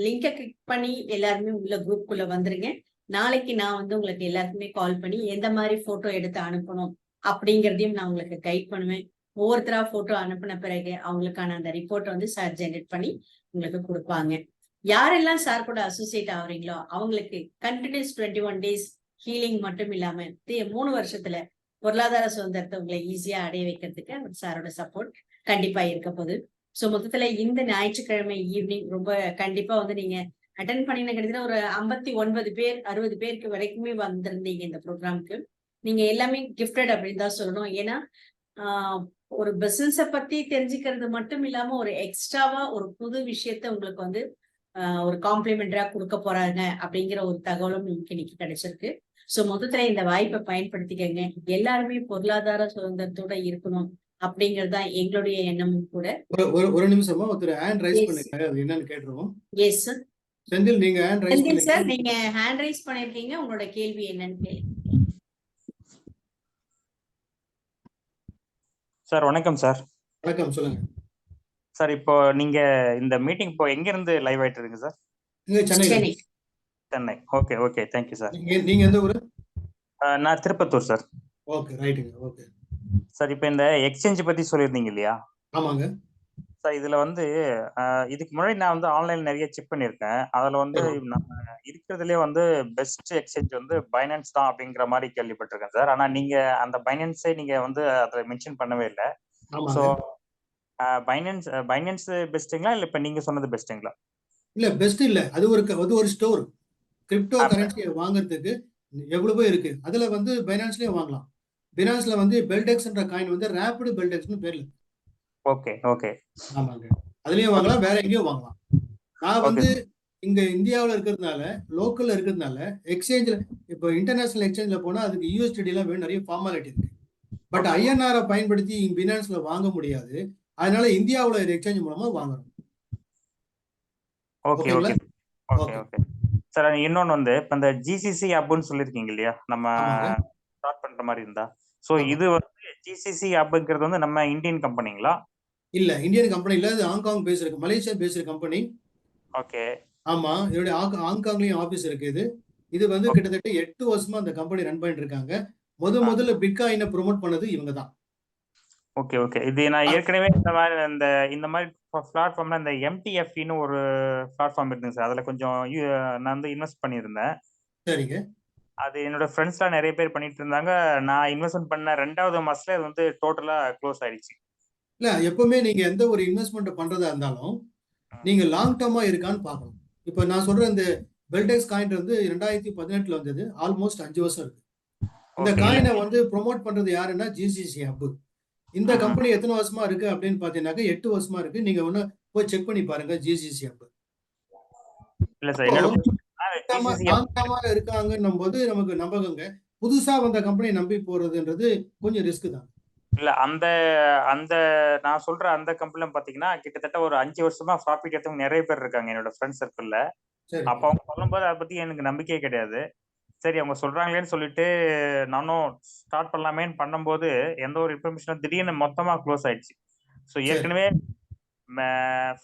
லிங்கை கிளிக் பண்ணி எல்லாருமே உள்ள குரூப்புக்குள்ள வந்துருங்க. நாளைக்கு நான் வந்து உங்களுக்கு எல்லாருக்குமே கால் பண்ணி எந்த மாதிரி போட்டோ எடுத்து அனுப்பணும் அப்படிங்கிறதையும் நான் உங்களுக்கு கைட் பண்ணுவேன். ஒவ்வொருத்தரா போட்டோ அனுப்பின பிறகு அவங்களுக்கான அந்த ரிப்போர்ட் வந்து சார் ஜெனரேட் பண்ணி உங்களுக்கு கொடுப்பாங்க. யாரெல்லாம் சார் கூட அசோசியேட் ஆகுறீங்களோ அவங்களுக்கு கண்டினியூஸ் 21 days ஹீலிங் மட்டும் இல்லாம 3 வருஷத்துல பொருளாதார சுதந்திரத்தை உங்களை ஈஸியா அடைய வைக்கிறதுக்கு அவர் சாரோட சப்போர்ட் கண்டிப்பா இருக்க போகுது. சோ மொத்தத்துல இந்த ஞாயிற்றுக்கிழமை ஈவினிங் ரொம்ப கண்டிப்பா வந்து நீங்க அட்டன் பண்ணின கிட்டத்தட்ட ஒரு 59 பேர் 60 பேருக்கு வரைக்குமே வந்திருந்தீங்க இந்த ப்ரோக்ராமுக்கு. நீங்க எல்லாமே கிஃப்டட் அப்படின்னு தான் சொல்லணும். ஏன்னா ஒரு பிசினஸ பத்தி தெரிஞ்சுக்கிறது மட்டும் இல்லாம ஒரு எக்ஸ்ட்ராவா ஒரு புது விஷயத்த உங்களுக்கு வந்து ஒரு காம்ப்ளிமெண்டரா கொடுக்க போறாங்க அப்படிங்கிற ஒரு தகவலும் இன்னைக்கு கிடைச்சிருக்கு. சோ மொத்தத்துல இந்த வாய்ப்பை பயன்படுத்திக்கங்க. எல்லாருமே பொருளாதார சுதந்திரத்தோட இருக்கணும் அப்படிங்கறதுதான் எங்களுடைய எண்ணமும் கூட. ஒரு நிமிஷமா ஒருத்தர் ஹேண்ட் ரைஸ் பண்ணிருக்காரு, அது என்னன்னு கேட்டுருவோம். S sir. செந்தில், நீங்க ஹேண்ட் ரைஸ் செந்தில் சார், நீங்க ஹேண்ட் ரைஸ் பண்ணிருக்கீங்க, உங்களோட கேள்வி என்னன்னு கேளுங்க. சார் வணக்கம் சார். வணக்கம், சொல்லுங்க சார். இப்போ நீங்க இந்த மீட்டிங் இப்போ எங்க இருந்து லைவ் ஆயிட்டு இருக்கு sir? Chennai. Chennai. Okay okay, thank you sir. நீங்க எந்த ஊரு? நான் திருப்பத்தூர் சார். ஓகே, ரைட்டுங்க. ஓகே சார், இப்போ இந்த எக்ஸ்சேஞ்ச் பத்தி சொல்லியிருந்தீங்க இல்லையா? ஆமாங்க சார். இதுல வந்து இதுக்கு முன்னாடி நான் வந்து ஆன்லைன் நிறைய செக் பண்ணியிருக்கேன். அதுல வந்து நம்ம இருக்கிறதுலே வந்து பெஸ்ட் எக்ஸ்சேஞ்ச் வந்து பைனான்ஸ் தான் அப்படிங்கிற மாதிரி கேள்விப்பட்டிருக்கேன் சார். ஆனா நீங்க அந்த பைனான்ஸே நீங்க வந்து அதை மென்ஷன் பண்ணவே இல்லை. ஸோ பைனான்ஸ் பெஸ்ட்டுங்களா இல்லை இப்போ நீங்க சொன்னது பெஸ்ட்டுங்களா? இல்ல, பெஸ்ட் இல்ல. அது ஒரு ஸ்டோர். கிரிப்டோ கரன்சியை வாங்குறதுக்கு எவ்வளவோ இருக்கு. அதுல வந்து பைனான்ஸ்லயும் வாங்கலாம். பைனான்ஸ்ல வந்து பெல்டெக்ஸ்ன்ற காயின் வந்து ரேபிட் பெல்டெக்ஸ்னு பேர்ல. Okay okay. ஆமாங்க, அதுலயும் வாங்கலாம், வேற எங்கேயும் வாங்கலாம். நான் வந்து இங்க இந்தியாவுல இருக்கிறதுனால, லோக்கல்ல இருக்கிறதுனால, எக்ஸ்சேஞ்சில இப்போ இன்டர்நேஷனல் எக்ஸ்சேஞ்சில போனா அதுக்கு USDT எல்லாம் வேணும், நிறைய ஃபார்மாலிட்டி இருக்கு. But Okay. INR பயன்படுத்தி பினான்ஸ்ல வாங்க முடியாது. அதனால இந்தியாவுல எக்ஸ்சேஞ்ச் மூலமா வாங்குறோம். ஓகே ஓகேங்களா? Okay okay okay. Okay sir. இன்னொன்னு வந்து இப்ப இந்த GCC ஆப்னு சொல்லியிருக்கீங்க இல்லையா, நம்ம ஆமாங்க. ஸ்டார்ட் பண்ற மாதிரி இருந்தா, ஸோ ஆமா. இது வந்து GCC ஆப்ங்கிறது வந்து நம்ம இந்தியன் கம்பெனிங்களா? இல்ல, இந்தியன் கம்பெனி இல்ல. இது ஹாங்காங் பேஸ்ட் இருக்கு. Malaysia based company. ஓகே ஆமா. இதோட ஹாங்காங்லயும் ஆபீஸ் இருக்கு இது. இது வந்து ஓகே கிட்டத்தட்ட 8 வருஷமா அந்த கம்பெனி ரன் பண்ணிட்டு இருக்காங்க. முதல்ல பிட்காயினை ப்ரோமோட் பண்ணது இவங்க தான். ஓகே ஓகே இது நான் ஏற்கனவே இந்த மாதிரி பிளாட்ஃபார்ம்ல இந்த MTFன்னு ஒரு பிளாட்ஃபார்ம் இருக்குங்க சார். அதுல கொஞ்சம் நான் வந்து இன்வெஸ்ட் பண்ணியிருந்தேன். சரிங்க. அது என்னோட ஃப்ரெண்ட்ஸ்லாம் நிறைய பேர் பண்ணிட்டு இருந்தாங்க. நான் இன்வெஸ்ட்மெண்ட் பண்ண 2வது மாசத்துல அது வந்து டோட்டலா க்ளோஸ் ஆயிடுச்சு. இல்ல, எப்பவுமே நீங்க எந்த ஒரு இன்வெஸ்ட்மெண்ட் பண்றதா இருந்தாலும் நீங்க லாங் டர்மா இருக்கான்னு பார்க்கணும். இப்போ நான் சொல்ற இந்த பெல்டெக்ஸ் காயின் வந்து 2018ல வந்தது. ஆல்மோஸ்ட் 5 வருஷம் இருக்கு. இந்த ஓகே. காயினை வந்து ப்ரோமோட் பண்றது யாருன்னா GCC ஹப். இந்த கம்பெனி எத்தனை வருஷமா இருக்கு அப்படின்னு பாத்தீங்கன்னாக்க 8 வருஷமா இருக்கு. நீங்க ஒண்ணு போய் செக் பண்ணி பாருங்க GCC ஹப். இல்ல சார், என்னோட GCC லாங் டர்மா இருக்காங்கன்னும் போது நமக்கு நம்பகங்க. புதுசா வந்த கம்பெனி நம்பி போறதுன்றது கொஞ்சம் ரிஸ்க் தான். இல்ல அந்த அந்த நான் சொல்ற அந்த கம்பெனில பாத்தீங்கன்னா கிட்டத்தட்ட ஒரு 5 வருஷமா ப்ராஃபிட் எடுத்தவங்க நிறைய பேர் இருக்காங்க என்னோட ஃப்ரெண்ட் சர்க்கிள்ல. சரி. அப்ப அவங்க சொல்லும்போது அதை பத்தி எனக்கு நம்பிக்கையே கிடையாது. சரி, அவங்க சொல்றாங்களேன்னு சொல்லிட்டு நானும் ஸ்டார்ட் பண்ணலாமேன்னு பண்ணும்போது எந்த ஒரு இன்ஃபர்மேஷனும் திடீர்னு மொத்தமா க்ளோஸ் ஆயிடுச்சு. ஸோ சரி. ஏற்கனவே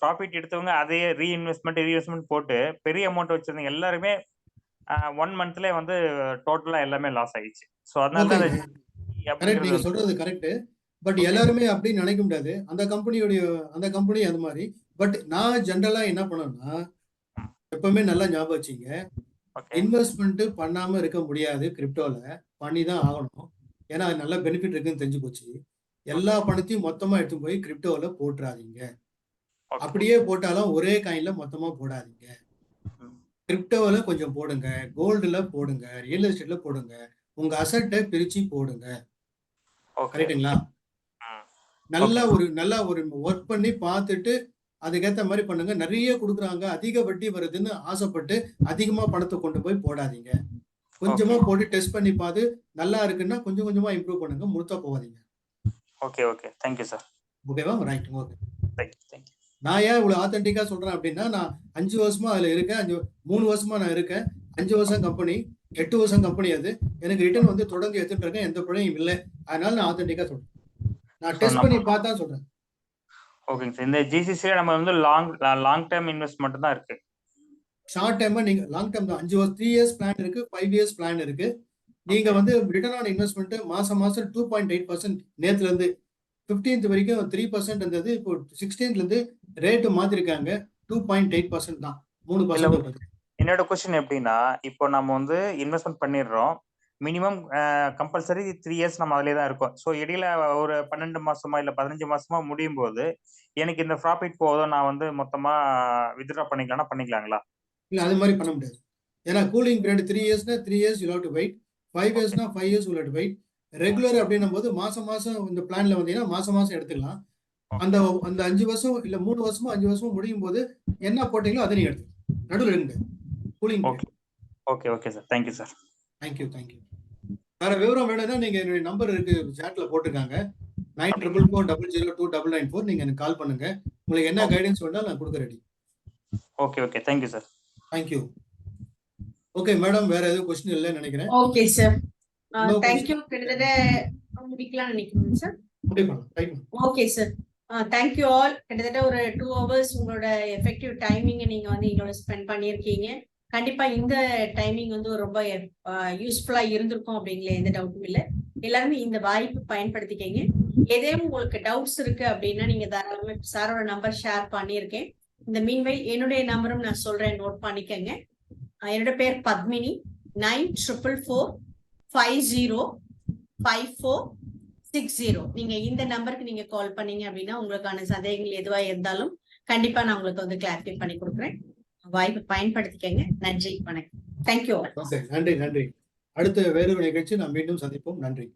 ப்ராஃபிட் எடுத்தவங்க அதையே ரீஇன்வெஸ்ட்மெண்ட் போட்டு பெரிய அமௌண்ட் வச்சிருந்தவங்க எல்லாருமே 1 மந்த்ல வந்து டோட்டலா எல்லாமே லாஸ் ஆயிடுச்சு. ஸோ அதனால தான் ஓகேங்க. கரெக்ட், நீங்க சொல்றது கரெக்ட். பட் எல்லாருமே அப்படின்னு நினைக்க முடியாது. அந்த கம்பெனி அது மாதிரி. பட் நான் ஜென்ரலா என்ன பண்ணேன்னா, எப்பவுமே நல்லா ஞாபகம் வச்சுங்க, இன்வெஸ்ட்மெண்ட் பண்ணாம இருக்க முடியாது. கிரிப்டோல பண்ணி தான் ஆகணும். ஏன்னா அது நல்ல பெனிஃபிட் இருக்குன்னு தெரிஞ்சு போச்சு. எல்லா பணத்தையும் மொத்தமா எடுத்து போய் கிரிப்டோல போட்டுறாதீங்க. அப்படியே போட்டாலும் ஒரே காயின்ல மொத்தமா போடாதீங்க. கிரிப்டோல கொஞ்சம் போடுங்க, கோல்டுல போடுங்க, ரியல் எஸ்டேட்ல போடுங்க. உங்க அசட்டை பிரிச்சு போடுங்க. கரெக்ட்டுங்களா? நல்லா ஒரு ஒர்க் பண்ணி பார்த்துட்டு அதுக்கேத்த மாதிரி பண்ணுங்க. நிறைய கொடுக்குறாங்க, அதிக வட்டி வருதுன்னு ஆசைப்பட்டு அதிகமா பணத்தை கொண்டு போய் போடாதீங்க. கொஞ்சமா போட்டு டெஸ்ட் பண்ணி பார்த்து நல்லா இருக்குன்னா கொஞ்சம் கொஞ்சமா இம்ப்ரூவ் பண்ணுங்க. முழுத்தா போகாதீங்க. Okay okay thank you sir. ஓகேவா? ரைட். ஓகே. தேங்க்யூ. நான் ஏன் இவ்வளவு ஆத்தென்டிக்கா சொல்றேன் அப்படின்னா, நான் 5 வருஷமா அதுல இருக்கேன். 3 வருஷமா நான் இருக்கேன். 5 வருஷம் கம்பெனி, 8 வருஷம் கம்பெனி அது. எனக்கு ரிட்டர்ன் வந்து தொடர்ந்து எடுத்துட்டு இருக்கேன். எந்த பிழையும் இல்லை. அதனால நான் ஆத்தென்டிக்கா சொல்றேன். நான் டெஸ்ட் பண்ணி பார்த்தா சொல்றேன். ஓகேங்க சார். இந்த GCC நம்ம வந்து லாங் டேர்ம் இன்வெஸ்ட்மெண்ட் தான் இருக்கு. ஷார்ட் டைமா நீங்க லாங் டேர்ம் தான். 5 வருஷம் 3 இயர்ஸ் பிளான் இருக்கு, 5 இயர்ஸ் பிளான் இருக்கு. நீங்க வந்து ரிட்டர்ன் ஆன் இன்வெஸ்ட்மெண்ட் மாசம் 2.8% நேத்துல இருந்து 15th வரைக்கும் 3% இருந்தது. இப்போ 16th இருந்து ரேட் மாத்திருக்காங்க. 2.8% தான். 3%. என்னோட கொஸ்டின் எப்படின்னா, இப்போ நம்ம வந்து இன்வெஸ்ட்மெண்ட் பண்ணிடுறோம். மினிமம் கம்பல்சரி 3 இயர்ஸ் நம்ம அதிலே தான் இருக்கோம். ஸோ இடையில ஒரு 12 மாசமா இல்ல 15 மாசமா முடியும் போது எனக்கு இந்த ப்ராஃபிட் போதும், நான் வந்து மொத்தமா வித்ட்ரா பண்ணிக்கலாங்களா? இல்ல, அது மாதிரி பண்ண முடியாது. ஏன்னா கூலிங் பீரியட் 3 இயர்ஸ்னா 3 years you have to wait. 5 இயர்ஸ்னா 5 years you have to wait. Regular அப்படின்னும் போது மாசம் இந்த பிளான்ல வந்தீங்கன்னா மாசம் எடுத்துக்கலாம். அந்த 5 வருஷம் இல்ல 3 வருஷமோ 5 வருஷமோ முடியும் போது என்ன போட்டீங்களோ அதை நீங்க எடுத்துக்கலாம். நடுவில் இருங்க. Cooling. Okay sir. Thank you sir. Thank you. வேற விவரம் வேணும்னா நீங்க என்னுடைய நம்பர் இருக்கு, சாட்ல போட்டிருக்காங்க. 9444002994. நீங்க எனக்கு கால் பண்ணுங்க. உங்களுக்கு என்ன கைடன்ஸ் வேணாலும் நான் கொடுக்க ready. Okay thank you sir. Thank you. Okay madam, வேற எதுவும் கொஸ்டின் இல்லைன்னு நினைக்கிறேன். Okay sir, thank you. கிட்டத்தட்ட முடிக்கலாம்னு நினைக்கிறேன் sir. Okay sir, thank you all. கிட்டத்தட்ட ஒரு 2 hours உங்களோட எஃபெக்டிவ் டைமிங்கை நீங்க வந்து எங்களோட ஸ்பெண்ட் பண்ணியிருக்கீங்க. கண்டிப்பா இந்த டைமிங் வந்து ரொம்ப யூஸ்ஃபுல்லா இருந்திருக்கும் அப்படிங்கிற எந்த டவுட்டும் இல்லை. எல்லாருமே இந்த வாய்ப்பு பயன்படுத்திக்கங்க. ஏதேனும் உங்களுக்கு டவுட்ஸ் இருக்கு அப்படின்னா நீங்க தாராளமா சாரோட நம்பர் ஷேர் பண்ணியிருக்கேன். இந்த மீன்வைல் என்னுடைய நம்பரும் நான் சொல்றேன், நோட் பண்ணிக்கங்க. என்னோட பேர் பத்மினி. 9450505460. நீங்க இந்த நம்பருக்கு நீங்க கால் பண்ணீங்க அப்படின்னா உங்களுக்கான சந்தேகங்கள் எதுவா இருந்தாலும் கண்டிப்பா நான் உங்களுக்கு வந்து கிளாரிஃபை பண்ணி கொடுக்குறேன். வாய்ப்பு பயன்படுத்திக்கங்க. நன்றி, வணக்கம். தேங்க்யூ. நன்றி. அடுத்த வேறு நிகழ்ச்சி நாம் மீண்டும் சந்திப்போம். நன்றி.